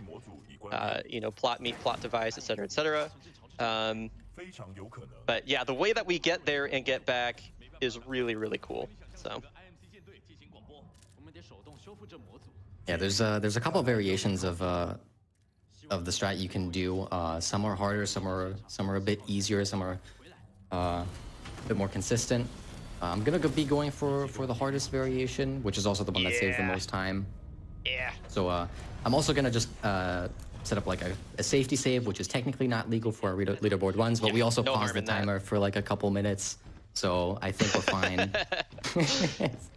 you know, plot meat, plot device, etc., etc. But yeah, the way that we get there and get back is really, really cool. So yeah, there's a couple of variations of the strat you can do. Some are harder, some are a bit easier, some are a bit more consistent. I'm gonna be going for the hardest variation, which is also the one that saves the most time. Yeah. So I'm also gonna just set up like a safety save, which is technically not legal for our leaderboard runs, but we also pause the timer for like a couple minutes. So I think we're fine.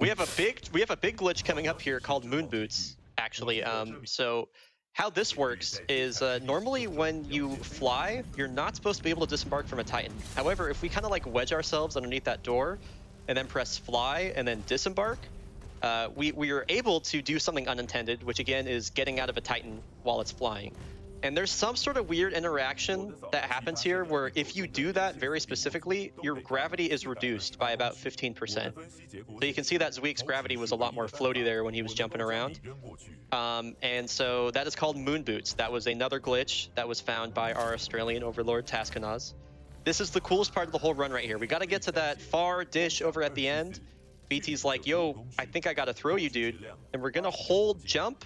we have a big glitch coming up here called moon boots, actually. So how this works is normally when you fly, you're not supposed to be able to disembark from a Titan. However, if we kind of like wedge ourselves underneath that door and then press fly and then disembark, we are able to do something unintended, which again is getting out of a Titan while it's flying. And there's some sort of weird interaction that happens here where if you do that very specifically, your gravity is reduced by about 15%. So you can see that Zweek's gravity was a lot more floaty there when he was jumping around. And so that is called moon boots. That was another glitch that was found by our Australian overlord Taskanaz. This is the coolest part of the whole run right here. We got to get to that far dish over at the end. BT's like, yo, I think I got to throw you, dude. And we're going to hold jump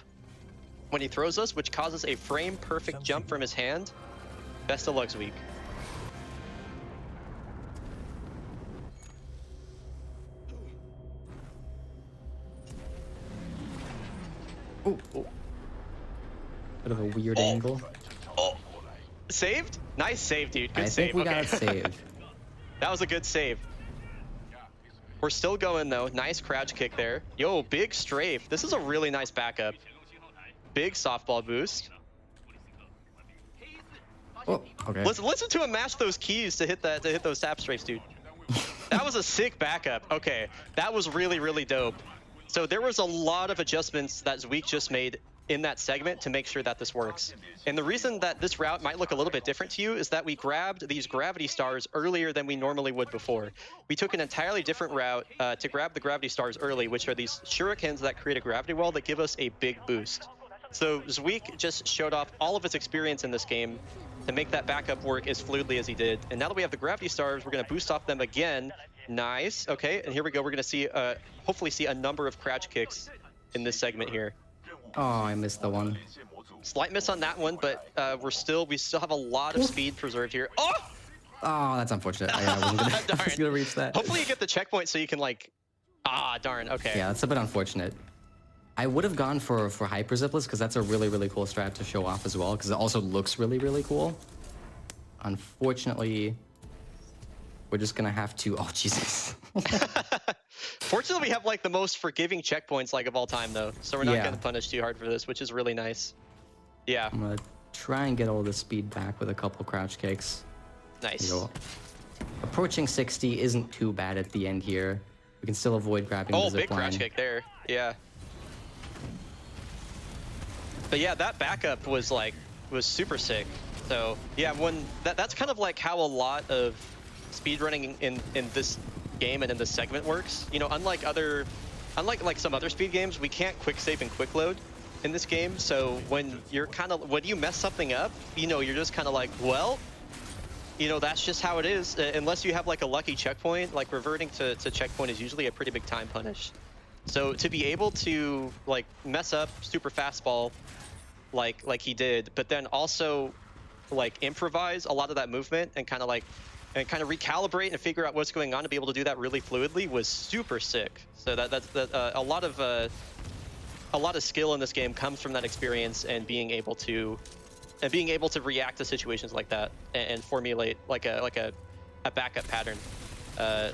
when he throws us, which causes a frame-perfect jump from his hand. Best of luck, Zweek. Ooh. Bit of a weird angle. Saved? Nice save, dude. Good I save. think we got it saved. That was a good save. We're still going though. Nice crouch kick there. Yo, big strafe. This is a really nice backup. Big softball boost. Oh, okay. Listen to him mash those keys to hit those tap strafes, dude. That was a sick backup. Okay, that was really, really dope. So there was a lot of adjustments that Zweek just made in that segment to make sure that this works. And the reason that this route might look a little bit different to you is that we grabbed these gravity stars earlier than we normally would before. We took an entirely different route to grab the gravity stars early, which are these shurikens that create a gravity wall that give us a big boost. So Zweek just showed off all of his experience in this game to make that backup work as fluidly as he did. And now that we have the gravity stars, we're going to boost off them again. Nice. Okay, and here we go. We're going to see, hopefully see a number of crouch kicks in this segment here. Oh, I missed the one. Slight miss on that one, but we still have a lot of speed preserved here. Oh! Oh, that's unfortunate. I wasn't gonna reach that. Hopefully you get the checkpoint so you can like, darn, okay. Yeah, that's a bit unfortunate. I would have gone for hyper zipless because that's a really, really cool strat to show off as well because it also looks really, really cool. Unfortunately, we're just gonna have to, oh Jesus. Fortunately, we have like the most forgiving checkpoints like of all time though, so we're not gonna punish too hard for this, which is really nice. Yeah. I'm gonna try and get all the speed back with a couple crouch kicks. Nice. Approaching 60 isn't too bad at the end here. We can still avoid grabbing the zipline. Big crouch kick there. Yeah. But yeah, that backup was super sick. So yeah, that's kind of like how a lot of speedrunning in this game and in this segment works. You know, unlike like some other speed games, we can't quick save and quick load in this game. So when you mess something up, you know, you're just kind of like, well, you know, that's just how it is. Unless you have like a lucky checkpoint, like reverting to checkpoint is usually a pretty big time punish. So to be able to like mess up super fastball like he did, but then also like improvise a lot of that movement and kind of recalibrate and figure out what's going on to be able to do that really fluidly was super sick. So that's a lot of skill in this game comes from that experience and being able to react to situations like that and formulate like a backup pattern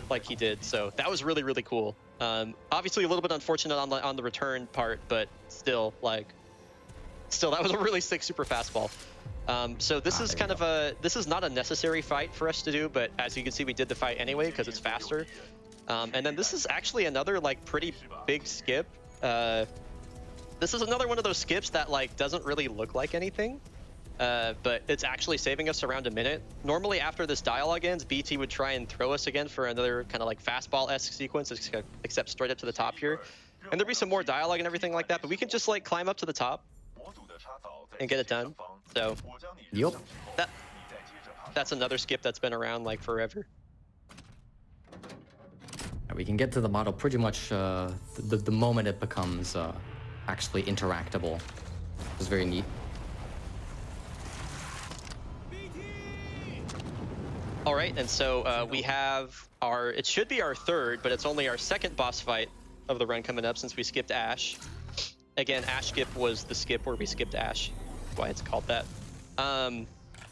like he did. So that was really, really cool. Obviously a little bit unfortunate on the return part, but still that was a really sick super fastball. So this is this is not a necessary fight for us to do, but as you can see, we did the fight anyway because it's faster. And then this is actually another like pretty big skip. This is another one of those skips that like doesn't really look like anything, but it's actually saving us around a minute. Normally after this dialogue ends, BT would try and throw us again for another kind of like fastball-esque sequence, except straight up to the top here. And there'd be some more dialogue and everything like that, but we can just like climb up to the top and get it done. So yep, that's another skip that's been around like forever. We can get to the model pretty much the moment it becomes actually interactable. It's very neat. All right, and so we have it should be our third, but it's only our second boss fight of the run coming up since we skipped Ash. Again, Ash skip was the skip where we skipped Ash. That's why it's called that.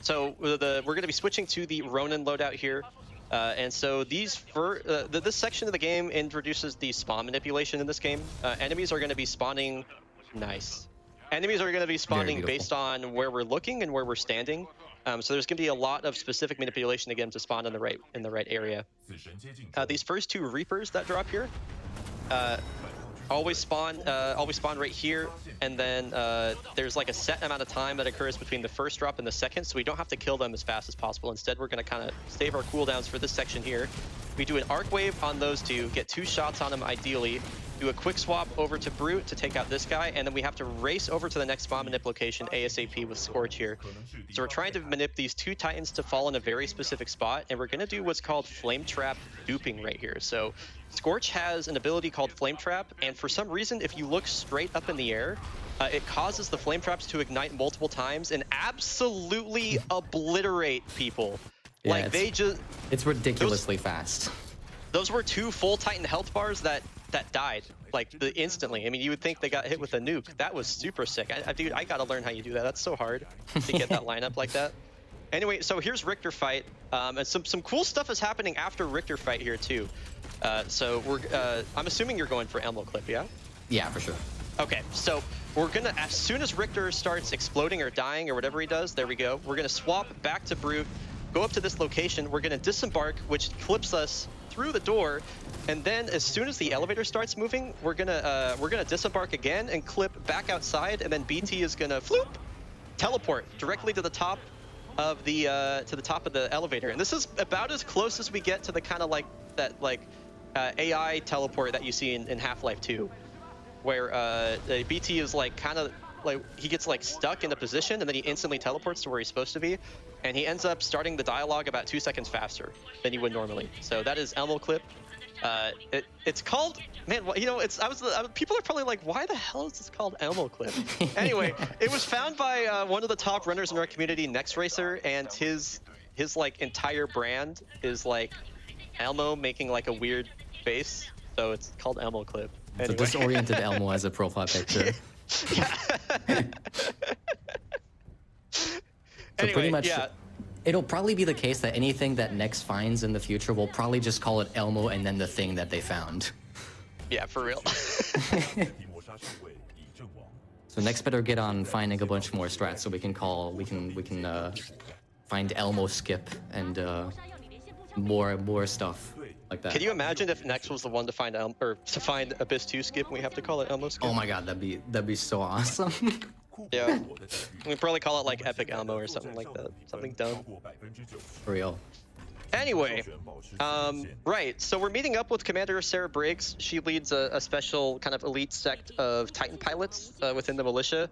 So we're going to be switching to the Ronin loadout here. And so this section of the game introduces the spawn manipulation in this game. Enemies are going to be spawning Enemies are going to be spawning based on where we're looking and where we're standing. So there's going to be a lot of specific manipulation again to spawn in the right area. These first two Reapers that drop here always spawn right here, and then there's like a set amount of time that occurs between the first drop and the second, so we don't have to kill them as fast as possible. Instead, we're going to kind of save our cooldowns for this section here. We do an arc wave on those two, get 2 shots on them ideally, do a quick swap over to Brute to take out this guy, and then we have to race over to the next spawn manip location ASAP with Scorch here. So we're trying to manip these 2 Titans to fall in a very specific spot, and we're going to do what's called Flame Trap duping right here. So Scorch has an ability called Flame Trap, and for some reason, if you look straight up in the air, it causes the Flame Traps to ignite multiple times and absolutely obliterate people. Yeah, like it's ridiculously fast. Those were 2 full Titan health bars that died like instantly. I mean, you would think they got hit with a nuke. That was super sick. Dude, I gotta learn how you do that. That's so hard to get that lineup like that. Anyway, so here's Richter fight, and some cool stuff is happening after Richter fight here too. So I'm assuming you're going for Elmo clip, yeah? Yeah, for sure. Okay, so we're gonna, as soon as Richter starts exploding or dying or whatever he does, there we go. We're gonna swap back to Brute, go up to this location. We're gonna disembark, which clips us through the door, and then as soon as the elevator starts moving, we're gonna disembark again and clip back outside, and then BT is gonna floop, teleport directly to the top of the elevator. And this is about as close as we get to the kind of like that AI teleport that you see in Half-Life 2, where BT is like kind of like he gets like stuck in a position and then he instantly teleports to where he's supposed to be, and he ends up starting the dialogue about 2 seconds faster than you would normally. So that is Elmo clip. It's called, man, you know, people are probably like, why the hell is this called Elmo clip? Anyway, it was found by one of the top runners in our community, Next Racer, and his like entire brand is like Elmo making like a weird face, so it's called Elmo clip. Anyway. So disoriented Elmo as a profile picture. So anyway, pretty much, yeah. It'll probably be the case that anything that Next finds in the future will probably just call it Elmo and then the thing that they found. Yeah, for real. So Next better get on finding a bunch more strats so we can find Elmo skip and more stuff like that. Can you imagine if Next was the one to find Abyss 2 skip and we have to call it Elmo skip? Oh my god, that'd be so awesome. Yeah, we'd probably call it like Epic Elmo or something like that. Something dumb. For real. Anyway, right, so we're meeting up with Commander Sarah Briggs. She leads a special kind of elite sect of Titan pilots within the militia.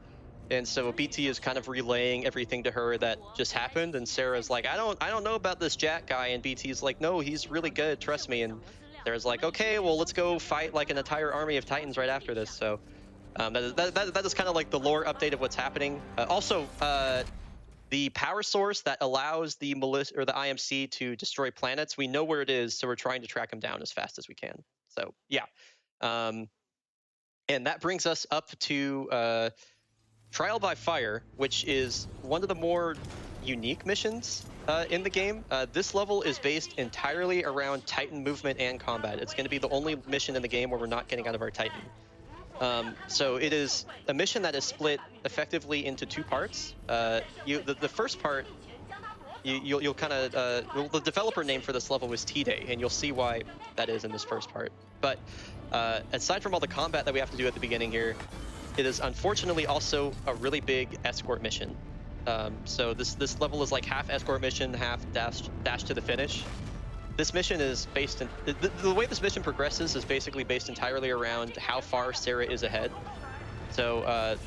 And so BT is kind of relaying everything to her that just happened, and Sarah's like, I don't know about this Jack guy, and BT's like, no, he's really good, trust me. And Sarah's like, okay, well, let's go fight like an entire army of Titans right after this. So that is kind of like the lore update of what's happening. Also, the power source that allows the militia or the IMC to destroy planets, we know where it is, so we're trying to track them down as fast as we can. So yeah, and that brings us up to Trial by Fire, which is one of the more unique missions in the game. This level is based entirely around Titan movement and combat. It's going to be the only mission in the game where we're not getting out of our Titan. So it is a mission that is split effectively into 2 parts. The first part, you'll kind of, the developer name for this level was T-Day, and you'll see why that is in this first part. But aside from all the combat that we have to do at the beginning here, it is unfortunately also a really big escort mission. So this level is like half escort mission, half dash to the finish. This mission is based in, the way this mission progresses is basically based entirely around how far Sarah is ahead. So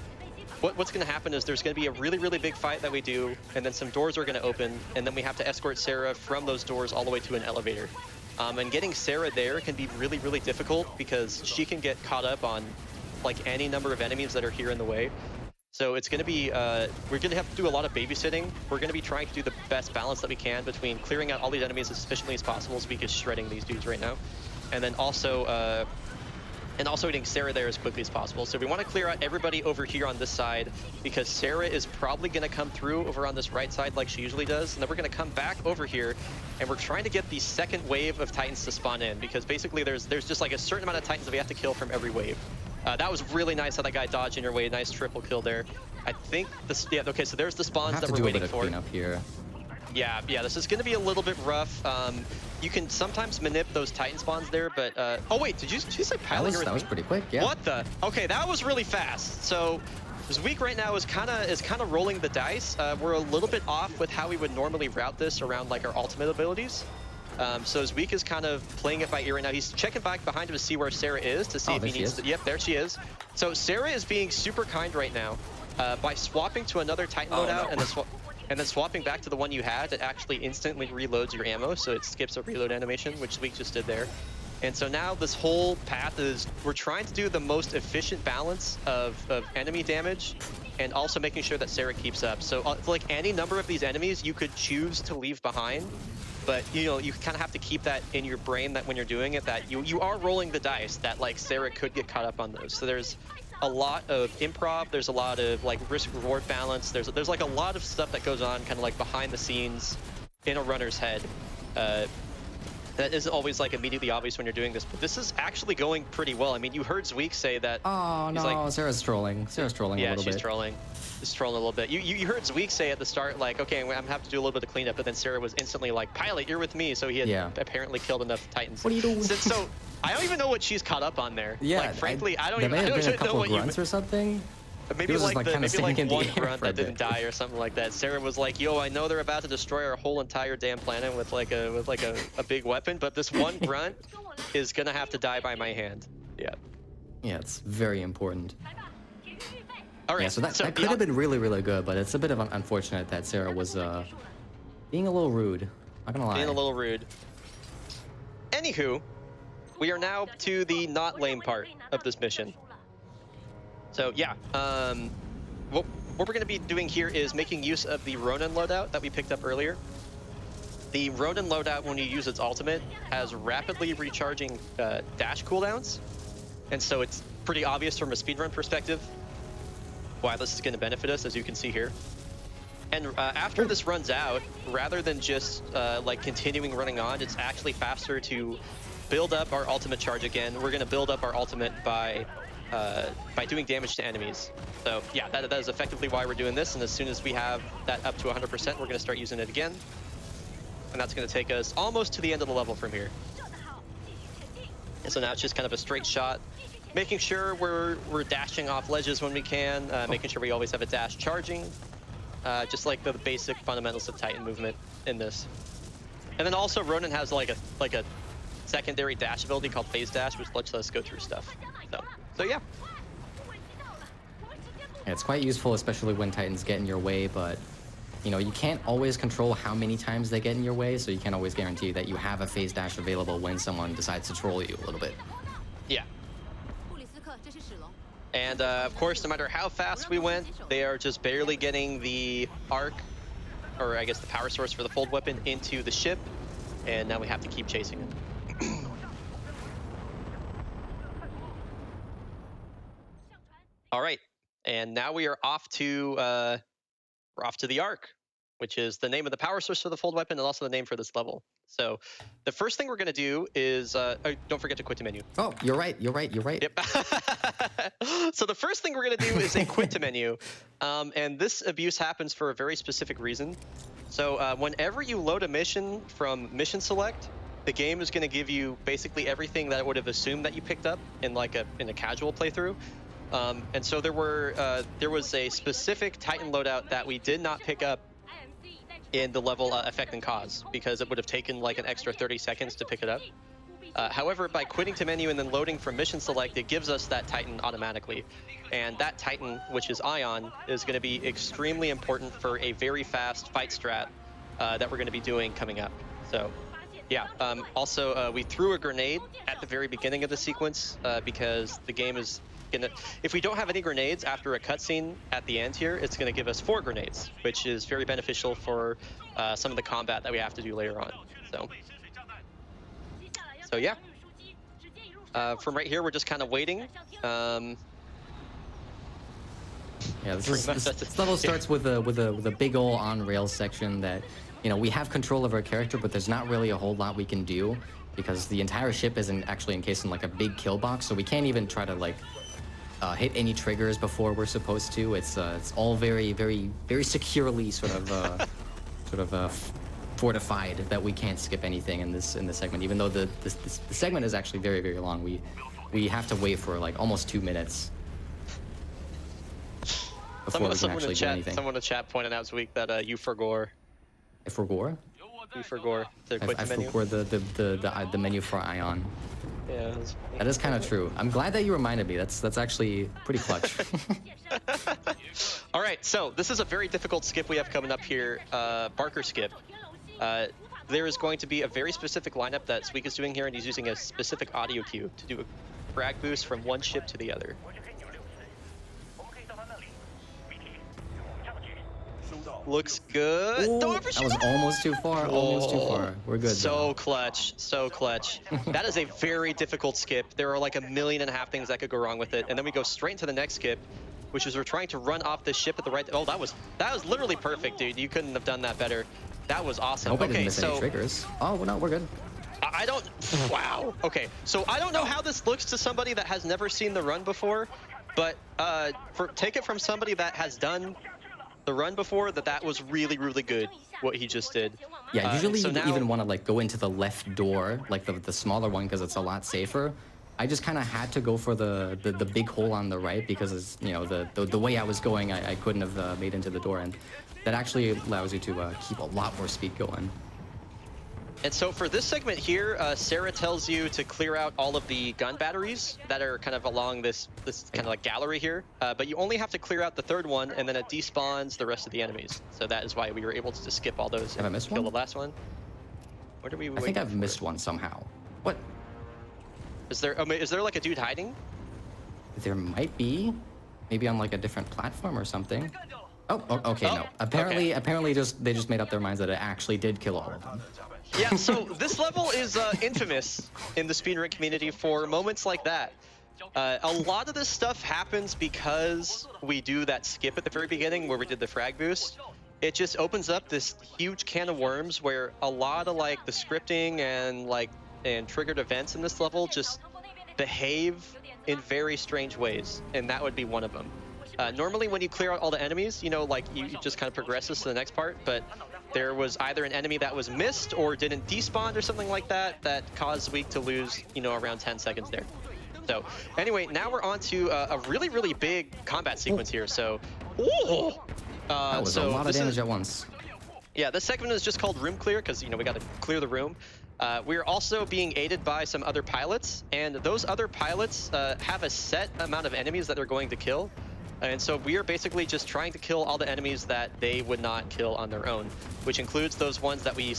what's going to happen is there's going to be a really, really big fight that we do, and then some doors are going to open, and then we have to escort Sarah from those doors all the way to an elevator. And getting Sarah there can be really, really difficult because she can get caught up on like any number of enemies that are here in the way. So it's going to be, we're going to have to do a lot of babysitting. We're going to be trying to do the best balance that we can between clearing out all these enemies as efficiently as possible so we can shredding these dudes right now. And then also getting Sarah there as quickly as possible. So we want to clear out everybody over here on this side because Sarah is probably going to come through over on this right side like she usually does. And then we're going to come back over here and we're trying to get the second wave of Titans to spawn in because basically there's just like a certain amount of Titans that we have to kill from every wave. That was really nice how that guy dodged in your way. Nice triple kill there. I think this, yeah, okay, so there's the spawns that we're waiting for. Up here. Yeah, this is going to be a little bit rough. You can sometimes manip those Titan spawns there, but oh wait, did you say pilot? That was pretty quick, yeah. What the? Okay, that was really fast. So Zweek right now is kind of rolling the dice. We're a little bit off with how we would normally route this around like our ultimate abilities. So Zweek is kind of playing it by ear right now. He's checking back behind him to see where Sarah is to see if he needs to. Yep, there she is. So Sarah is being super kind right now by swapping to another Titan loadout and then swapping back to the one you had. It actually instantly reloads your ammo, so it skips a reload animation, which Zweek just did there. And so now this whole path is, we're trying to do the most efficient balance of enemy damage and also making sure that Sarah keeps up. So like any number of these enemies you could choose to leave behind, but you know, you kind of have to keep that in your brain that when you're doing it, that you are rolling the dice that like Sarah could get caught up on those. So there's a lot of improv. There's a lot of like risk-reward balance. There's like a lot of stuff that goes on kind of like behind the scenes in a runner's head. That isn't always like immediately obvious when you're doing this, but this is actually going pretty well. I mean, you heard Zweek say that. Oh no, like, Sarah's trolling. Sarah's trolling a little bit. Yeah, she's trolling. She's trolling a little bit. You heard Zweek say at the start, like, okay, I'm gonna have to do a little bit of cleanup, but then Sarah was instantly like, Pilot, you're with me. So he had apparently killed enough Titans. What are you doing? So I don't even know what she's caught up on there. Yeah, like, frankly, I don't there even may have been a know couple what grunts or something. Maybe like one grunt that bit. didn't die or something like that. Sarah was like, "Yo, I know they're about to destroy our whole entire damn planet with like a big weapon, but this one grunt is gonna have to die by my hand." Yeah. Yeah, it's very important. All right. Yeah, so that could have been really, really good, but it's a bit of unfortunate that Sarah was being a little rude. Not gonna lie. Being a little rude. Anywho, we are now to the not lame part of this mission. So yeah, what we're going to be doing here is making use of the Ronin loadout that we picked up earlier. The Ronin loadout, when you use its ultimate, has rapidly recharging dash cooldowns, and so it's pretty obvious from a speedrun perspective why this is going to benefit us, as you can see here. And after this runs out, rather than just like continuing running on, it's actually faster to build up our ultimate charge again. We're going to build up our ultimate by doing damage to enemies. So yeah, that is effectively why we're doing this, and as soon as we have that up to 100%, we're going to start using it again. And that's going to take us almost to the end of the level from here. And so now it's just kind of a straight shot, making sure we're dashing off ledges when we can, making sure we always have a dash charging, just like the basic fundamentals of Titan movement in this. And then also Ronin has like a secondary dash ability called phase dash, which lets us go through stuff. So yeah. Yeah, it's quite useful, especially when Titans get in your way, but you know, you can't always control how many times they get in your way, so you can't always guarantee that you have a phase dash available when someone decides to troll you a little bit. Yeah. And of course, no matter how fast we went, they are just barely getting the arc, or I guess the power source for the fold weapon, into the ship, and now we have to keep chasing it. All right, and now we are off to the Arc, which is the name of the power source for the fold weapon and also the name for this level. So the first thing we're going to do is, don't forget to quit to menu. Oh, you're right. Yep. So the first thing we're going to do is a quit to menu. And this abuse happens for a very specific reason. So whenever you load a mission from mission select, the game is going to give you basically everything that it would have assumed that you picked up in in a casual playthrough. And so there was a specific Titan loadout that we did not pick up in the level Effect and Cause, because it would have taken like an extra 30 seconds to pick it up. However, by quitting to menu and then loading from mission select, it gives us that Titan automatically. And that Titan, which is Ion, is going to be extremely important for a very fast fight strat that we're going to be doing coming up. So yeah, also we threw a grenade at the very beginning of the sequence because the game is gonna, if we don't have any grenades after a cutscene at the end here, it's gonna give us 4 grenades, which is very beneficial for some of the combat that we have to do later on. So yeah, from right here we're just kind of waiting. Yeah, this level starts with a big ol' on-rail section that, you know, we have control of our character, but there's not really a whole lot we can do because the entire ship isn't actually encased in like a big kill box, so we can't even try to like hit any triggers before we're supposed to. It's all very securely sort of fortified that we can't skip anything in this segment, even though the segment is actually very long. We have to wait for like almost 2 minutes before we can actually do anything. Someone in the chat pointed out this week that you forgore. I forgore? You forgore the quit menu. I forgore the menu for Ion. Yeah, that is kind of true. I'm glad that you reminded me. That's actually pretty clutch. All right, so this is a very difficult skip we have coming up here, Barker skip. There is going to be a very specific lineup that Zweek is doing here, and he's using a specific audio cue to do a frag boost from one ship to the other. Looks good. Ooh, Don't that overshoot. was almost too far. Almost too far. We're good. So clutch. So clutch. That is a very difficult skip. There are like 1.5 million things that could go wrong with it. And then we go straight into the next skip, which is we're trying to run off this ship at the right. Oh, that was literally perfect, dude. You couldn't have done that better. That was awesome. I hope I didn't Okay, miss so any triggers. Oh, well, no, we're good. I don't. Wow. Okay, so I don't know how this looks to somebody that has never seen the run before, but take it from somebody that has done the run before that was really, really good what he just did. Yeah, usually so you now, even want to like go into the left door, like the smaller one, because it's a lot safer. I just kind of had to go for the big hole on the right because it's, you know, the way I was going, I couldn't have made into the door, and that actually allows you to keep a lot more speed going. And so for this segment here, Sarah tells you to clear out all of the gun batteries that are kind of along this kind of like gallery here. But you only have to clear out the third one, and then it despawns the rest of the enemies. So that is why we were able to just skip all those. Have I missed kill one? the last one. Where do we? I think I've missed one somehow. What? Is there like a dude hiding? There might be. Maybe on like a different platform or something. Oh, okay, no. Apparently, they just made up their minds that it actually did kill all of them. Yeah, so this level is infamous in the speedrun community for moments like that. A lot of this stuff happens because we do that skip at the very beginning where we did the frag boost. It just opens up this huge can of worms where a lot of like the scripting and triggered events in this level just behave in very strange ways, and that would be one of them. Normally when you clear out all the enemies, you know, like you just kind of progresses to the next part, but there was either an enemy that was missed or didn't despawn or something like that caused Weak to lose, you know, around 10 seconds there. So anyway, now we're on to a really, really big combat sequence here. So, that was a lot of damage at once. Yeah, this segment is just called room clear because, you know, we got to clear the room. We're also being aided by some other pilots, and those other pilots have a set amount of enemies that they're going to kill. And so we are basically just trying to kill all the enemies that they would not kill on their own, which includes those ones that we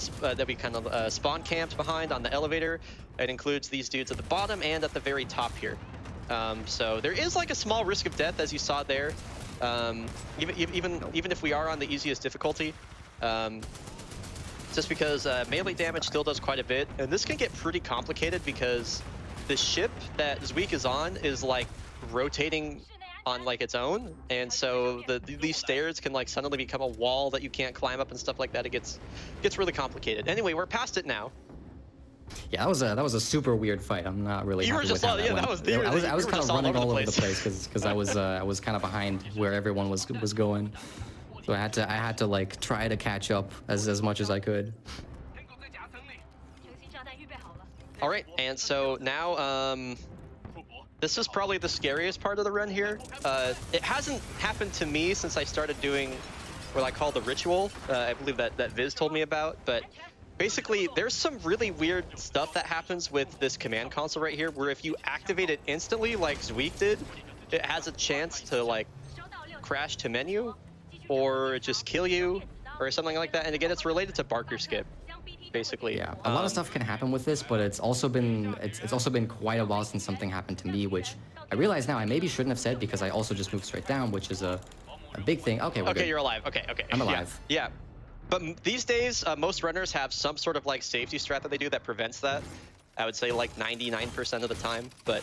kind of spawn camped behind on the elevator. It includes these dudes at the bottom and at the very top here. So there is like a small risk of death, as you saw there, even if we are on the easiest difficulty. Just because melee damage still does quite a bit, and this can get pretty complicated because the ship that Zweek is on is like rotating on like its own, and so these stairs can like suddenly become a wall that you can't climb up and stuff like that. It gets really complicated. Anyway, we're past it now. Yeah, that was a super weird fight. I'm not really happy with how that went. I was kind of running all over the place because I was kind of behind where everyone was going. So I had to like try to catch up as much as I could. All right, and so now this is probably the scariest part of the run here. It hasn't happened to me since I started doing what I call the ritual. I believe that Viz told me about, but basically there's some really weird stuff that happens with this command console right here, where if you activate it instantly like Zweek did, it has a chance to like crash to menu or just kill you or something like that. And again, it's related to Barker skip, basically. Yeah, a lot of stuff can happen with this, but it's also been quite a while since something happened to me, which I realize now I maybe shouldn't have said because I also just moved straight down, which is a big thing. Okay, we're good. You're alive. Okay. I'm alive. Yeah. But these days, most runners have some sort of like safety strat that they do that prevents that. I would say like 99% of the time. But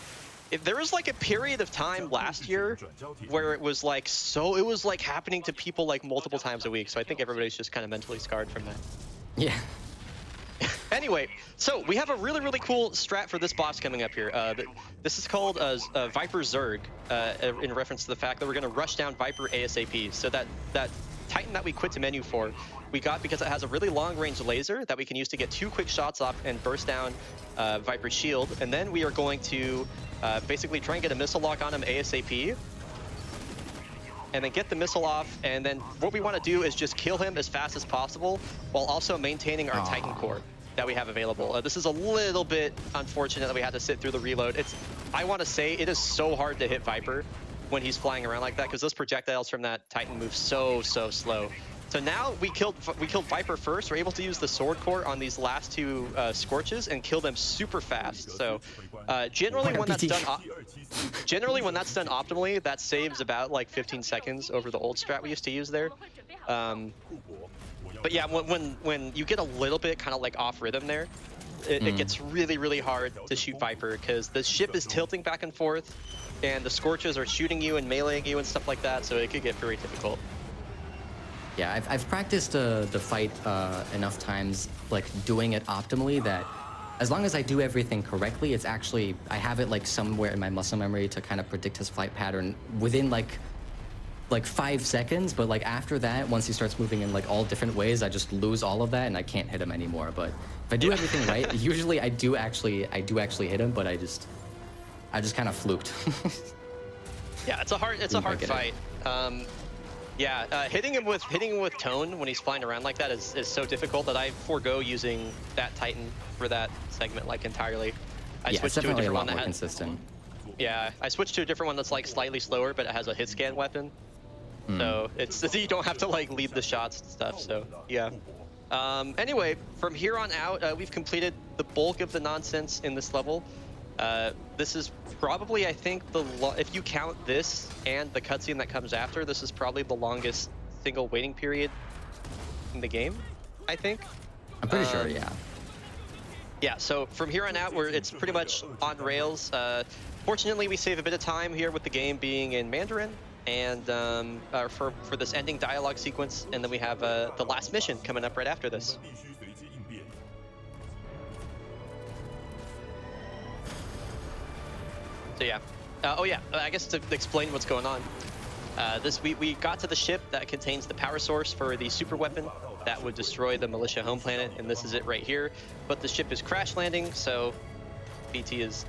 there was like a period of time last year where it was like happening to people like multiple times a week. So I think everybody's just kind of mentally scarred from that. Yeah. Anyway, so we have a really, really cool strat for this boss coming up here. This is called Viper Zerg, in reference to the fact that we're going to rush down Viper ASAP. So that Titan that we quit to menu for, we got because it has a really long-range laser that we can use to get 2 quick shots off and burst down Viper's shield. And then we are going to basically try and get a missile lock on him ASAP. And then get the missile off, and then what we want to do is just kill him as fast as possible while also maintaining our Titan core that we have available. This is a little bit unfortunate that we had to sit through the reload. I want to say it is so hard to hit Viper when he's flying around like that because those projectiles from that Titan move so slow. So now we killed Viper first. We're able to use the sword core on these last two Scorches and kill them super fast. So generally when that's done optimally, that saves about like 15 seconds over the old strat we used to use there. But yeah, when you get a little bit kind of like off rhythm there, it gets really hard to shoot Viper because the ship is tilting back and forth, and the Scorches are shooting you and meleeing you and stuff like that. So it could get very difficult. Yeah, I've practiced the fight enough times, like doing it optimally, that as long as I do everything correctly, it's actually, I have it like somewhere in my muscle memory to kind of predict his flight pattern within like 5 seconds. But like after that, once he starts moving in like all different ways, I just lose all of that and I can't hit him anymore. But if I do everything right, usually I do actually hit him, but I just kind of fluked. Yeah, it's a hard fight. Yeah, hitting him with tone when he's flying around like that is so difficult that I forego using that Titan for that segment like entirely. I switched to a different one that has consistent. Yeah, I switched to a different one that's like slightly slower, but it has a hit scan weapon. So it's you don't have to like lead the shots and stuff. So yeah. Anyway, from here on out, we've completed the bulk of the nonsense in this level. This is probably, I think, if you count this and the cutscene that comes after, this is probably the longest single waiting period in the game, I think. I'm pretty sure, yeah. Yeah, so from here on out, it's pretty much on rails. Fortunately, we save a bit of time here with the game being in Mandarin, and for this ending dialogue sequence, and then we have the last mission coming up right after this. So yeah. Oh yeah, I guess to explain what's going on. We got to the ship that contains the power source for the super weapon that would destroy the militia home planet, and this is it right here. But the ship is crash landing, so BT is,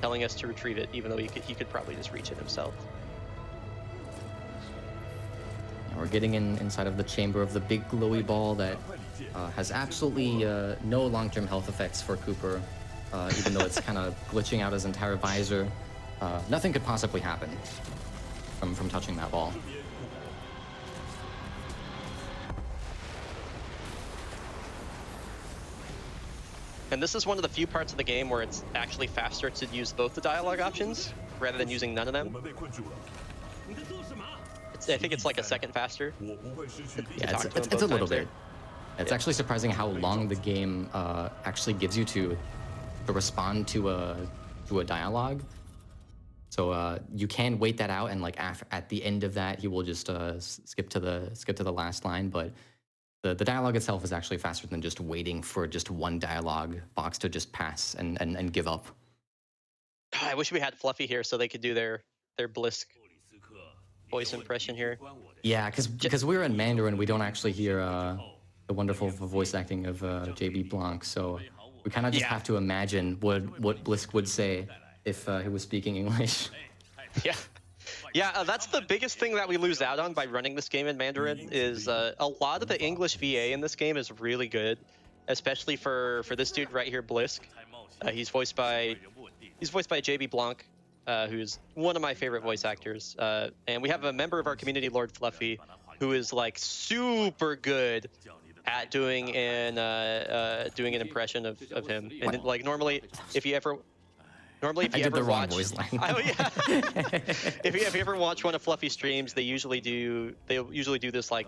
telling us to retrieve it, even though he could probably just reach it himself. Yeah, we're getting inside of the chamber of the big glowy ball that has absolutely no long-term health effects for Cooper. Even though it's kind of glitching out his entire visor, nothing could possibly happen from touching that ball. And this is one of the few parts of the game where it's actually faster to use both the dialogue options rather than using none of them. I think it's like a second faster. Yeah, it's a little bit. It's actually surprising how long the game actually gives you to respond to a dialogue. So you can wait that out, and like at the end of that, he will just skip to the last line. But the dialogue itself is actually faster than just waiting for just one dialogue box to just pass and give up. I wish we had Fluffy here so they could do their Blisk voice impression here. Yeah, because we're in Mandarin, we don't actually hear the wonderful voice acting of JB Blanc, so we kind of just have to imagine what Blisk would say if he was speaking English. Yeah, that's the biggest thing that we lose out on by running this game in Mandarin is a lot of the English VA in this game is really good, especially for this dude right here, Blisk. He's voiced by JB Blanc, who's one of my favorite voice actors. And we have a member of our community, Lord Fluffy, who is like super good at doing an impression of him. And like normally, if you ever watch, if you ever watch one of Fluffy's streams, they'll usually do this like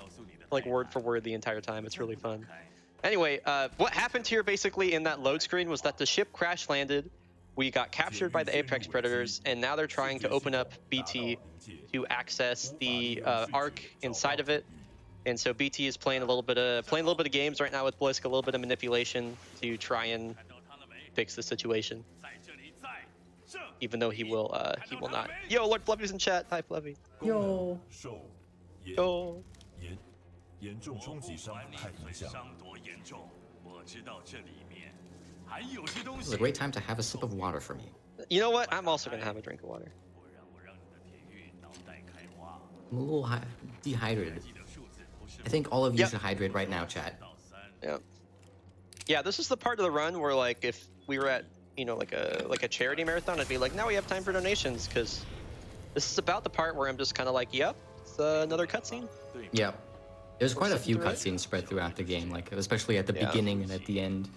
word for word the entire time. It's really fun. Anyway, what happened here basically in that load screen was that the ship crash landed. We got captured by the Apex Predators, and now they're trying to open up BT to access the Ark inside of it. And so BT is playing a little bit of games right now with Blisk, a little bit of manipulation to try and fix the situation. Even though he will not. Yo, Lord Fluffy's in chat. Hi, Fluffy. Yo. Yo. This is a great time to have a sip of water for me. You know what? I'm also gonna have a drink of water. I'm a little dehydrated. I think all of you should hydrate right now, chat. Yeah, this is the part of the run where like if we were at like a charity marathon, I'd be like, now we have time for donations, because this is about the part where I'm just kind of like, yep, it's another cutscene. Yep. There's quite a few through it. cutscenes spread throughout the game, like especially at the Yeah. beginning and at the end.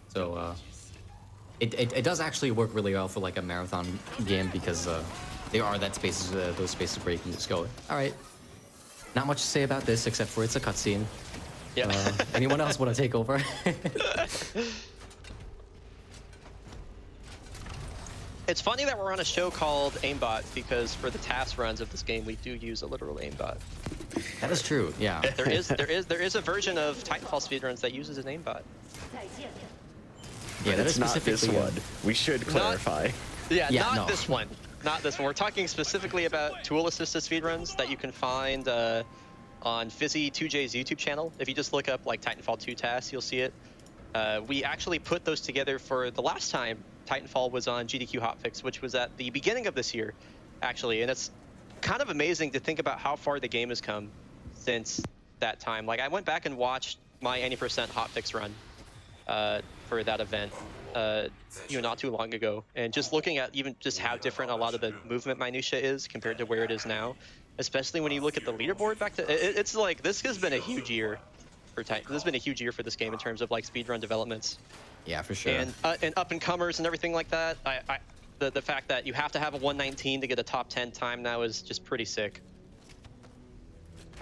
So it does actually work really well for like a marathon game because there are those spaces where you can just go. All right, not much to say about this except for it's a cutscene. Yeah. Anyone else want to take over? It's funny that we're on a show called AIMBOT because for the task runs of this game, we do use a literal AIMBOT. That is true. Yeah. There is a version of Titanfall speedruns that uses an AIMBOT. Yeah, that It's is not this specifically one. We should clarify. Not this one. Not this one. We're talking specifically about tool-assisted speedruns that you can find on Fizzy2J's YouTube channel. If you just look up like Titanfall 2 tasks, you'll see it. We actually put those together for the last time Titanfall was on GDQ HotFix, which was at the beginning of this year, actually. And it's kind of amazing to think about how far the game has come since that time. Like, I went back and watched my 80% HotFix run for that event, not too long ago. And just looking at even just how different a lot of the movement minutia is compared to where it is now, especially when you look at the leaderboard back to, it's like, this has been a huge year for Titan. This has been a huge year for this game in terms of like speedrun developments. Yeah, for sure. And up and comers and everything like that. The fact that you have to have a 119 to get a top 10 time now is just pretty sick.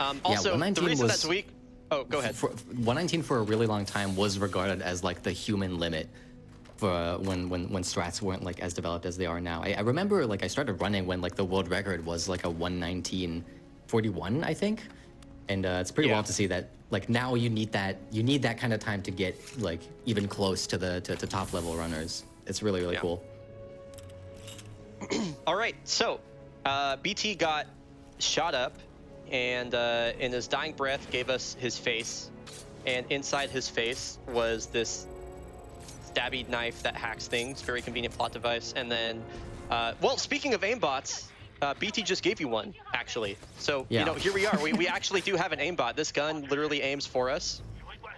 Also, the reason that's weak. Oh, go ahead. 119 for a really long time was regarded as like the human limit for when strats weren't like as developed as they are now. I remember like I started running when like the world record was like a 119.41, I think. And it's pretty wild to see that like now you need that kind of time to get like even close to the top level runners. It's really cool. All right, so BT got shot up and in his dying breath gave us his face, and inside his face was this stabby knife that hacks things. Very convenient plot device. And then well, speaking of aimbots, BT just gave you one, actually. So, here we are. We actually do have an aimbot. This gun literally aims for us.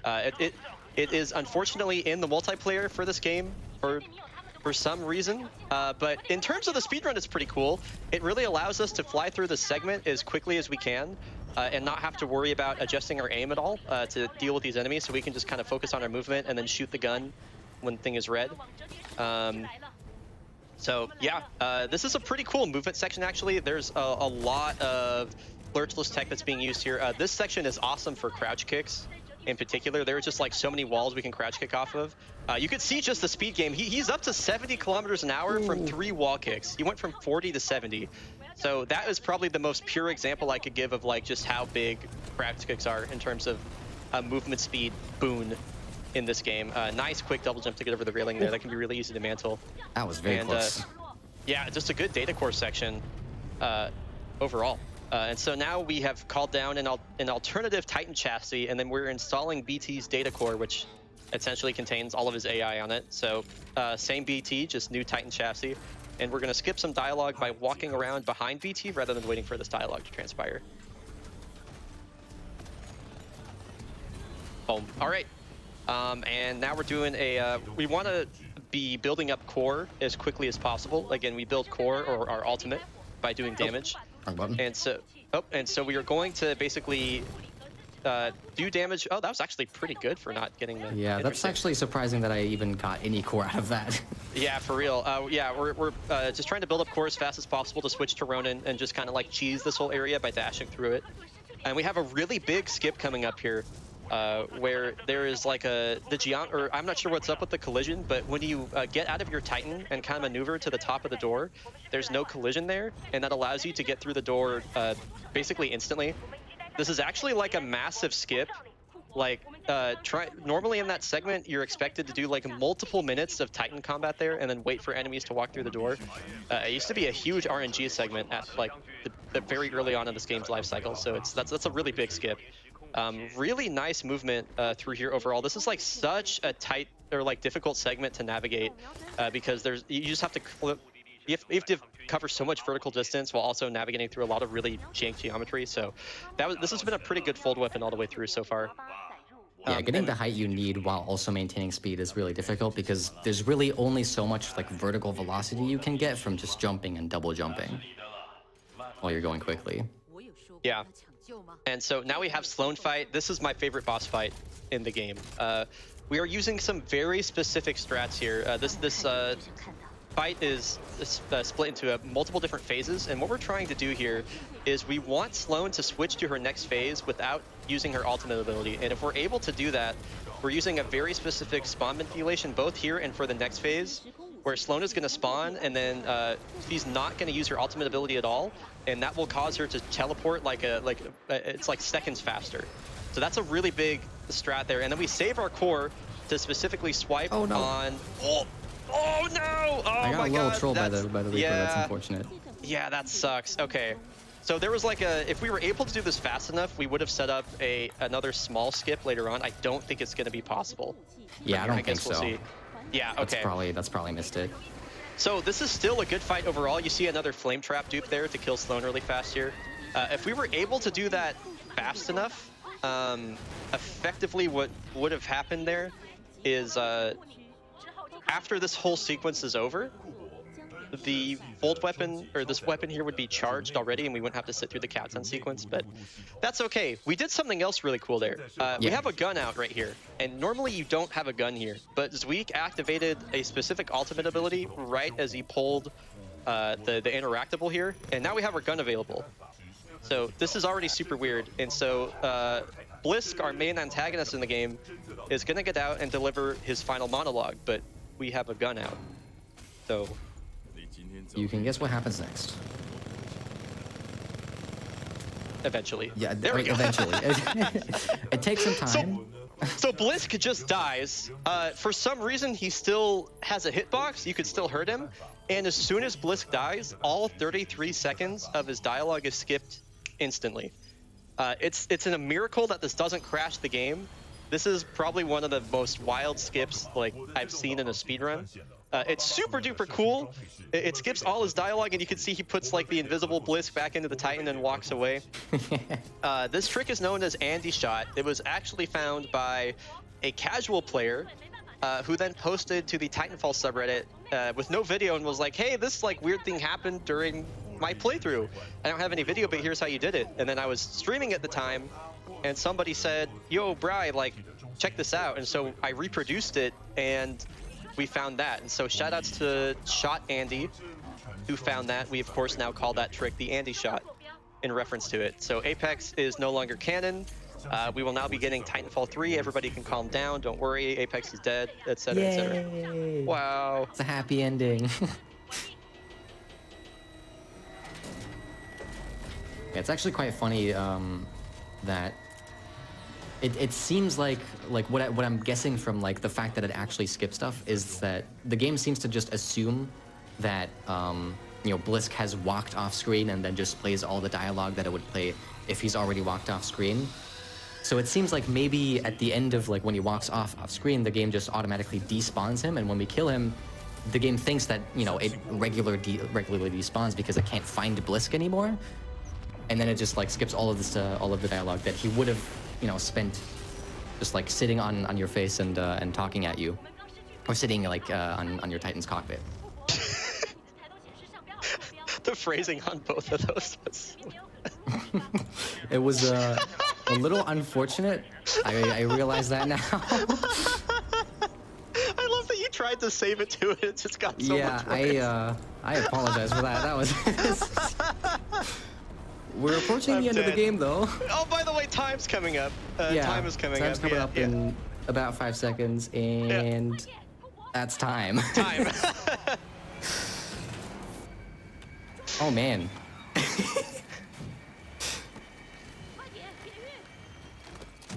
It is unfortunately in the multiplayer for this game for some reason. But in terms of the speedrun, it's pretty cool. It really allows us to fly through the segment as quickly as we can and not have to worry about adjusting our aim at all to deal with these enemies. So we can just kind of focus on our movement and then shoot the gun when the thing is red. So yeah, this is a pretty cool movement section, actually. There's a lot of lurchless tech that's being used here. This section is awesome for crouch kicks in particular. There are just like so many walls we can crouch kick off of. You could see just the speed game. He's up to 70 kilometers an hour from 3 wall kicks. He went from 40 to 70. So that is probably the most pure example I could give of like just how big crouch kicks are in terms of movement speed boon in this game. Nice quick double jump to get over the railing there. That can be really easy to mantle. That was very close. Yeah, just a good data core section overall. And so now we have called down an alternative Titan chassis, and then we're installing BT's data core, which essentially contains all of his AI on it. So same BT, just new Titan chassis. And we're going to skip some dialogue by walking around behind BT rather than waiting for this dialogue to transpire. Boom. All right. And now we're doing we want to be building up core as quickly as possible. Again, we build core or our ultimate by doing damage. And so we are going to basically do damage. Oh, that was actually pretty good for not getting the. Yeah, that's actually surprising that I even got any core out of that. Yeah, for real. Yeah, we're just trying to build up core as fast as possible to switch to Ronin and just kind of like cheese this whole area by dashing through it. And we have a really big skip coming up here. Where there is like I'm not sure what's up with the collision, but when you get out of your Titan and kind of maneuver to the top of the door, there's no collision there, and that allows you to get through the door basically instantly. This is actually like a massive skip. Like, normally in that segment, you're expected to do like multiple minutes of Titan combat there and then wait for enemies to walk through the door. It used to be a huge RNG segment at like the very early on in this game's life cycle, so that's a really big skip. Really nice movement through here overall. This is like such a tight or like difficult segment to navigate because you just have to you have to cover so much vertical distance while also navigating through a lot of really jank geometry. So this has been a pretty good fold weapon all the way through so far. Yeah, getting the height you need while also maintaining speed is really difficult because there's really only so much like vertical velocity you can get from just jumping and double jumping while you're going quickly. Yeah. And so now we have Sloan fight. This is my favorite boss fight in the game. We are using some very specific strats here. This fight is split into multiple different phases, and what we're trying to do here is we want Sloan to switch to her next phase without using her ultimate ability. And if we're able to do that, we're using a very specific spawn manipulation both here and for the next phase, where Sloan is going to spawn, and then she's not going to use her ultimate ability at all, and that will cause her to teleport it's like seconds faster. So that's a really big strat there. And then we save our core to specifically swipe on. Oh no! Oh I got my a little god! trolled by the Reaper. Yeah. That's unfortunate. Yeah, that sucks. Okay. So there was like if we were able to do this fast enough, we would have set up another small skip later on. I don't think it's going to be possible. Yeah, I don't think guess we'll so. see. Yeah, okay. That's probably missed it. So this is still a good fight overall. You see another flame trap dupe there to kill Sloan really fast here. If we were able to do that fast enough, effectively what would have happened there is after this whole sequence is over, the Volt weapon, or this weapon here, would be charged already, and we wouldn't have to sit through the Cat's sequence, but that's okay. We did something else really cool there. We have a gun out right here, and normally you don't have a gun here, but Zweek activated a specific ultimate ability right as he pulled the interactable here, and now we have our gun available. So this is already super weird, and so Blisk, our main antagonist in the game, is going to get out and deliver his final monologue, but we have a gun out. So you can guess what happens next. Eventually. Yeah, there we go. Eventually. It takes some time. So Blisk just dies. For some reason, he still has a hitbox. You could still hurt him. And as soon as Blisk dies, all 33 seconds of his dialogue is skipped instantly. It's a miracle that this doesn't crash the game. This is probably one of the most wild skips like I've seen in a speedrun. It's super duper cool. It skips all his dialogue, and you can see he puts like the invisible Blisk back into the Titan and walks away. This trick is known as Andy Shot. It was actually found by a casual player who then posted to the Titanfall subreddit with no video and was like, hey, this like weird thing happened during my playthrough. I don't have any video, but here's how you did it. And then I was streaming at the time, and somebody said, yo, Bri, like, check this out. And so I reproduced it, and we found that. And so shout outs to Shot Andy, who found that. We, of course, now call that trick the Andy Shot in reference to it. So Apex is no longer canon. We will now be getting Titanfall 3. Everybody can calm down. Don't worry. Apex is dead, etc., etc. Wow. It's a happy ending. It's actually quite funny that it seems like what I'm guessing from like the fact that it actually skips stuff is that the game seems to just assume that Blisk has walked off screen and then just plays all the dialogue that it would play if he's already walked off screen. So it seems like maybe at the end of like when he walks off screen, the game just automatically despawns him, and when we kill him, the game thinks that it regularly despawns because it can't find Blisk anymore. And then it just like skips all of this, all of the dialogue that he would have, spent just like sitting on your face and talking at you, or sitting like on your Titan's cockpit. The phrasing on both of those was. It was a little unfortunate. I realize that now. I love that you tried to save it to it. It just got so much worse. I apologize for that. That was. We're approaching the end of the game, though. Oh, by the way, time's coming up. Time is coming up. Time's coming up in about 5 seconds, and that's time. Time. Oh, man.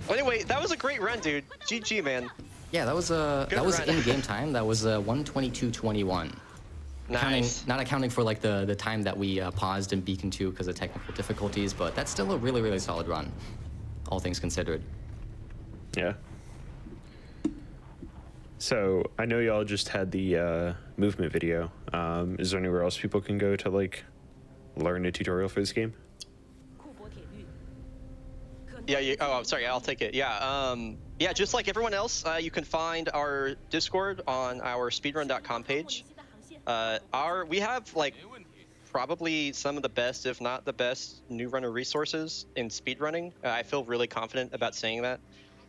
Anyway, that was a great run, dude. GG, man. Yeah, that was in-game time. That was 1:22:21. Nice. Not accounting for like the time that we paused in Beacon 2 because of technical difficulties, but that's still a really, really solid run, all things considered. Yeah. So I know y'all just had the movement video. Is there anywhere else people can go to like learn a tutorial for this game? Yeah. Oh, sorry. I'll take it. Yeah. Yeah. Just like everyone else, you can find our Discord on our speedrun.com page. We have like probably some of the best, if not the best, new runner resources in speedrunning. I feel really confident about saying that.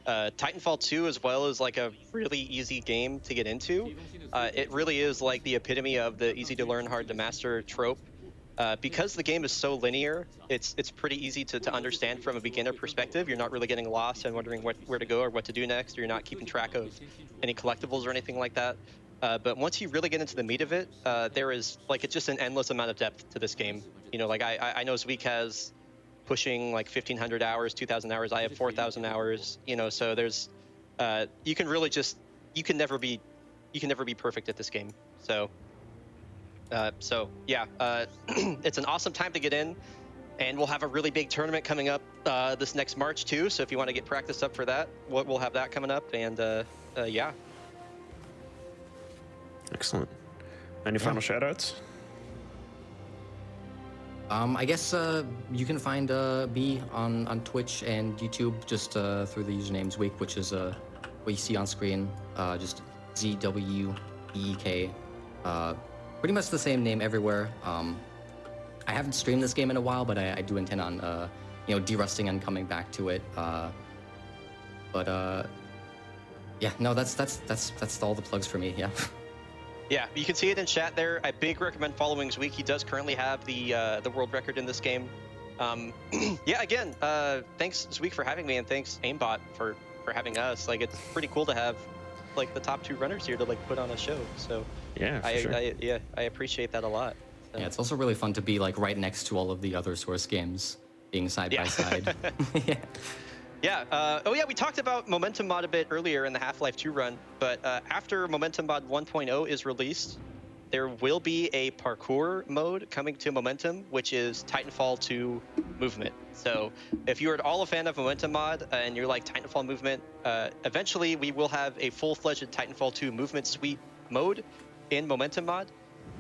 Titanfall 2 as well is like a really easy game to get into. It really is like the epitome of the easy to learn, hard to master trope. Because the game is so linear, it's pretty easy to understand from a beginner perspective. You're not really getting lost and wondering where to go or what to do next, or you're not keeping track of any collectibles or anything like that. But once you really get into the meat of it, there is like, it's just an endless amount of depth to this game. You know, like I know Zweek has pushing like 1,500 hours, 2,000 hours. I have 4,000 hours. You know, so there's you can really just you can never be perfect at this game. So yeah, it's an awesome time to get in, and we'll have a really big tournament coming up this next March too. So if you want to get practiced up for that, we'll have that coming up, and yeah. Excellent. Any final shout-outs? I guess you can find me on Twitch and YouTube just through the username Zweek, which is what you see on screen, just ZWEEK. Pretty much the same name everywhere. I haven't streamed this game in a while, but I do intend on derusting and coming back to it. Yeah, no, that's all the plugs for me. Yeah. Yeah, you can see it in chat there. I big recommend following Zweek. He does currently have the world record in this game. Yeah, again, thanks Zweek for having me, and thanks AIMBOT for having us. Like, it's pretty cool to have like the top 2 runners here to like put on a show. So yeah, I appreciate that a lot. So. Yeah, it's also really fun to be like right next to all of the other Source games, being side by side. Yeah. Yeah. Oh yeah, we talked about Momentum Mod a bit earlier in the Half-Life 2 run, but after Momentum Mod 1.0 is released, there will be a parkour mode coming to Momentum, which is Titanfall 2 movement. So if you're at all a fan of Momentum Mod and you're like Titanfall movement, eventually we will have a full-fledged Titanfall 2 movement suite mode in Momentum Mod.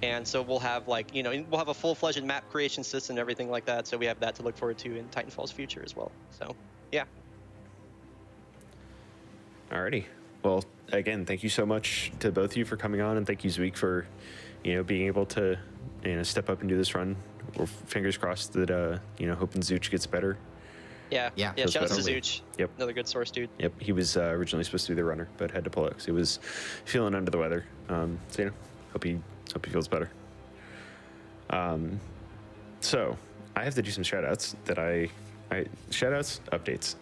And so we'll have like, we'll have a full-fledged map creation system and everything like that. So we have that to look forward to in Titanfall's future as well. So yeah. Alrighty. Well, again, thank you so much to both of you for coming on, and thank you, Zweek, for being able to step up and do this run. We're fingers crossed that hoping Zooch gets better. Yeah. Shout out to Zooch. Yep. Another good source dude. Yep. He was originally supposed to be the runner, but had to pull out because he was feeling under the weather. So hope he feels better. So I have to do some shout outs updates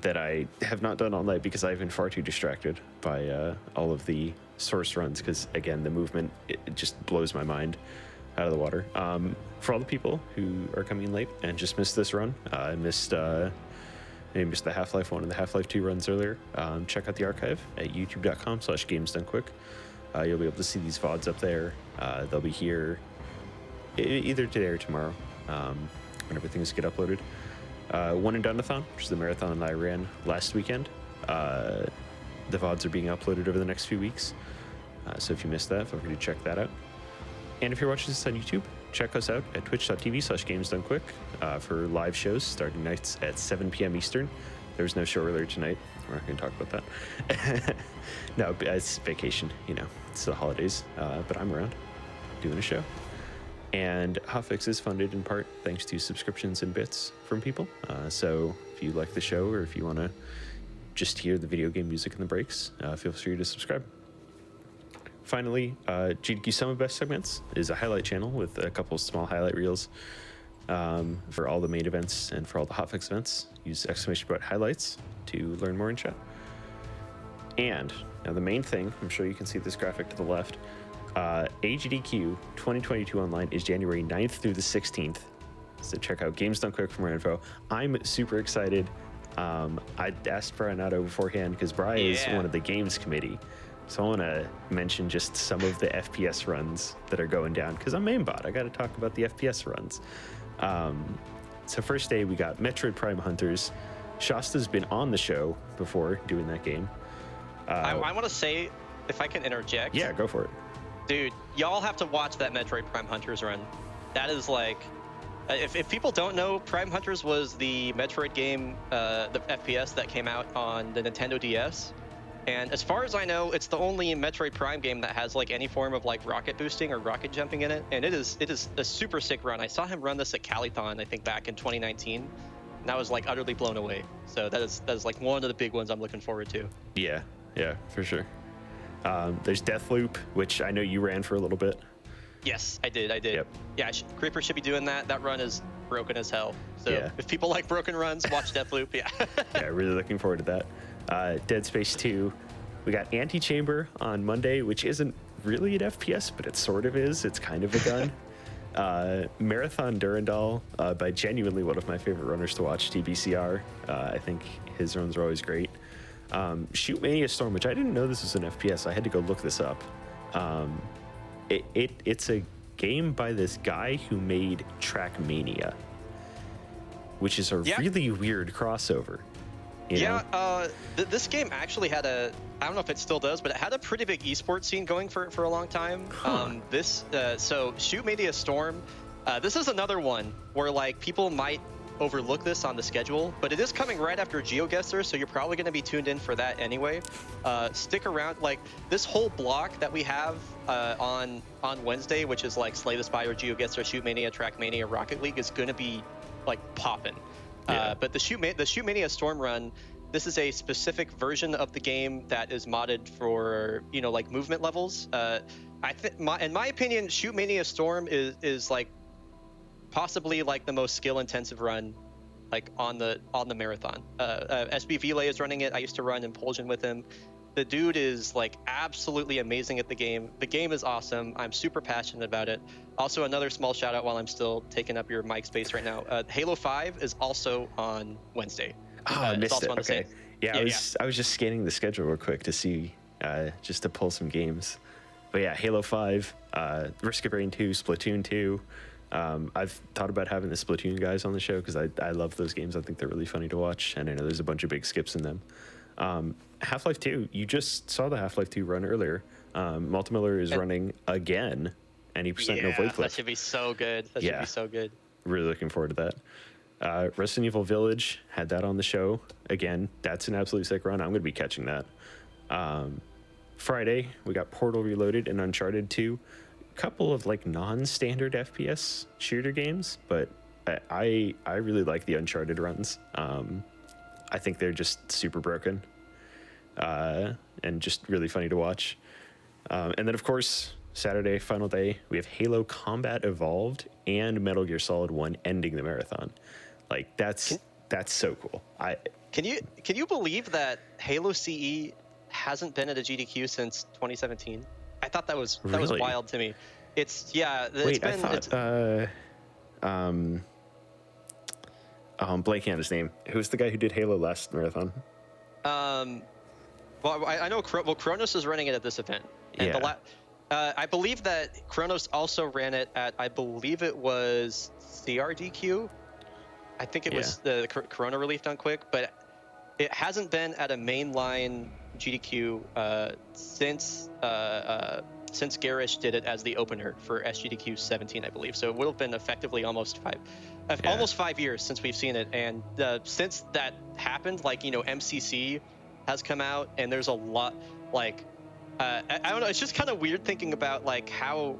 that I have not done all night because I've been far too distracted by all of the source runs, because again, the movement, it just blows my mind out of the water. For all the people who are coming in late and just missed this run, I missed the Half-Life 1 and the Half-Life 2 runs earlier, check out the archive at youtube.com/gamesdonequick. You'll be able to see these VODs up there. They'll be here either today or tomorrow, whenever things get uploaded. One and Done-a-thon, which is the marathon that I ran last weekend. The VODs are being uploaded over the next few weeks. So if you missed that, feel free to check that out. And if you're watching this on YouTube, check us out at twitch.tv/gamesdonequick for live shows starting nights at 7 p.m. Eastern. There was no show earlier tonight. We're not going to talk about that. No, it's vacation, it's the holidays. But I'm around doing a show. And HotFix is funded in part thanks to subscriptions and bits from people. So if you like the show, or if you want to just hear the video game music in the breaks, feel free to subscribe. Finally, GDQ Summer Best Segments is a highlight channel with a couple of small highlight reels for all the main events and for all the HotFix events. Use !highlights to learn more in chat. And now the main thing, I'm sure you can see this graphic to the left, AGDQ 2022 online is January 9th through the 16th. So check out Games Done Quick for more info. I'm super excited. I asked Brian Otto beforehand because Brian is one of the games committee. So I want to mention just some of the FPS runs that are going down, because I'm AIMBOT. I got to talk about the FPS runs. So first day we got Metroid Prime Hunters. Shasta's been on the show before doing that game. I want to say, if I can interject. Yeah, go for it. Dude, y'all have to watch that Metroid Prime Hunters run. That is like, if people don't know, Prime Hunters was the Metroid game, the FPS that came out on the Nintendo DS. And as far as I know, it's the only Metroid Prime game that has like any form of like rocket boosting or rocket jumping in it. And it is a super sick run. I saw him run this at Calithon, I think back in 2019. And I was like utterly blown away. So that is like one of the big ones I'm looking forward to. Yeah, for sure. There's Deathloop, which I know you ran for a little bit. Yes, I did. Yep. Yeah, Creeper should be doing that. That run is broken as hell. So Yeah. if people like broken runs, watch Deathloop. Yeah. Yeah, really looking forward to that. Dead Space 2. We got Antichamber on Monday, which isn't really an FPS, but it sort of is. It's kind of a gun. Marathon Durandal by genuinely one of my favorite runners to watch, TBCR. I think his runs are always great. Shoot Mania Storm, which I didn't know this was an FPS. I had to go look this up. It's a game by this guy who made Trackmania, which is a really weird crossover. You know? This game actually had I don't know if it still does, but it had a pretty big esports scene going for a long time. So Shoot Mania Storm, this is another one where like people might overlook this on the schedule, but it is coming right after GeoGuessr, so you're probably going to be tuned in for that anyway. Stick around. Like this whole block that we have on Wednesday, which is like Slay the Spire, GeoGuessr, Shoot Mania, Trackmania, Rocket League, is going to be like popping. But the Shoot Mania Storm run, this is a specific version of the game that is modded for like movement levels. In my opinion, Shoot Mania Storm is like possibly like the most skill-intensive run like on the marathon. SB Vile is running it. I used to run Impulsion with him. The dude is like absolutely amazing at the game. The game is awesome. I'm super passionate about it. Also, another small shout out while I'm still taking up your mic space right now. Halo 5 is also on Wednesday. Oh, I missed it. Okay. Yeah, I was just scanning the schedule real quick to see, just to pull some games. But yeah, Halo 5, Risk of Rain 2, Splatoon 2. I've thought about having the Splatoon guys on the show because I love those games. I think they're really funny to watch, and I know there's a bunch of big skips in them. Half-Life 2, you just saw the Half-Life 2 run earlier. Multimiller is running again, any percent no void clip. That should be so good. That should be so good. Really looking forward to that. Resident Evil Village had that on the show again. That's an absolute sick run. I'm going to be catching that. Friday, we got Portal Reloaded and Uncharted 2. A couple of like non-standard FPS shooter games, but I really like the Uncharted runs. I think they're just super broken and just really funny to watch. And then, of course, Saturday, final day, we have Halo Combat Evolved and Metal Gear Solid 1 ending the marathon. Like, that's so cool. Can you believe that Halo CE hasn't been at a GDQ since 2017? I thought that was wild to me. I'm blanking on his name. Who's the guy who did Halo last marathon? Well, I know. Well, Kronos is running it at this event. And I believe that Kronos also ran it at, I believe it was CRDQ. I think it was the Corona Relief Done Quick, but it hasn't been at a mainline GDQ since Garish did it as the opener for SGDQ 17, I believe. So it would have been effectively almost 5 years since we've seen it. And since that happened, like, MCC has come out, and there's a lot, like, I don't know, it's just kind of weird thinking about, like, how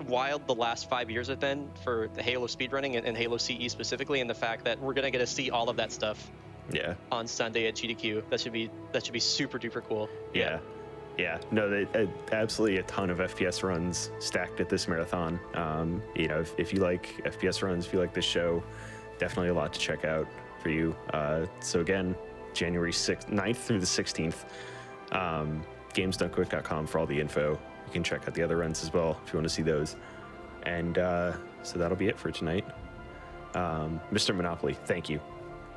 wild the last 5 years have been for the Halo speedrunning and Halo CE specifically, and the fact that we're going to get to see all of that stuff on Sunday at GDQ. That should be super duper cool. Yeah, no, absolutely a ton of FPS runs stacked at this marathon. If you like FPS runs, if you like this show, definitely a lot to check out for you. So again, January 9th through the 16th, gamesdonequick.com for all the info. You can check out the other runs as well if you want to see those. And so that'll be it for tonight. Mr. Monopoly, thank you.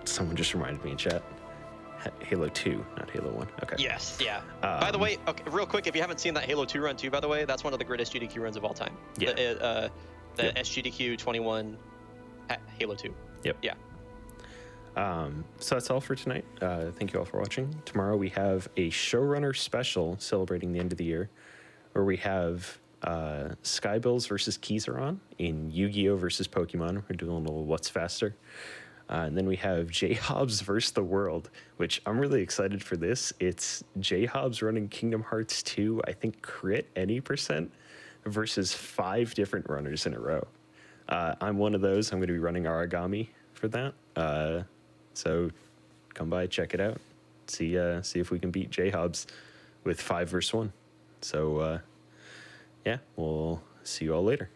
Someone just reminded me in chat. Halo 2, not Halo 1. Okay. Yes, yeah. By the way, okay, real quick, if you haven't seen that Halo 2 run too, by the way, that's one of the greatest GDQ runs of all time. The SGDQ 21 Halo 2. Yep. Yeah. So that's all for tonight. Thank you all for watching. Tomorrow we have a showrunner special celebrating the end of the year, where we have Skybills versus Kizaron in Yu-Gi-Oh versus Pokemon. We're doing a little What's Faster. And then we have J-Hobbs versus the World, which I'm really excited for this. It's J-Hobbs running Kingdom Hearts 2, I think crit any %, versus 5 different runners in a row. I'm one of those. I'm going to be running Origami for that. So come by, check it out. See if we can beat J-Hobbs with 5 versus 1. So, yeah, we'll see you all later.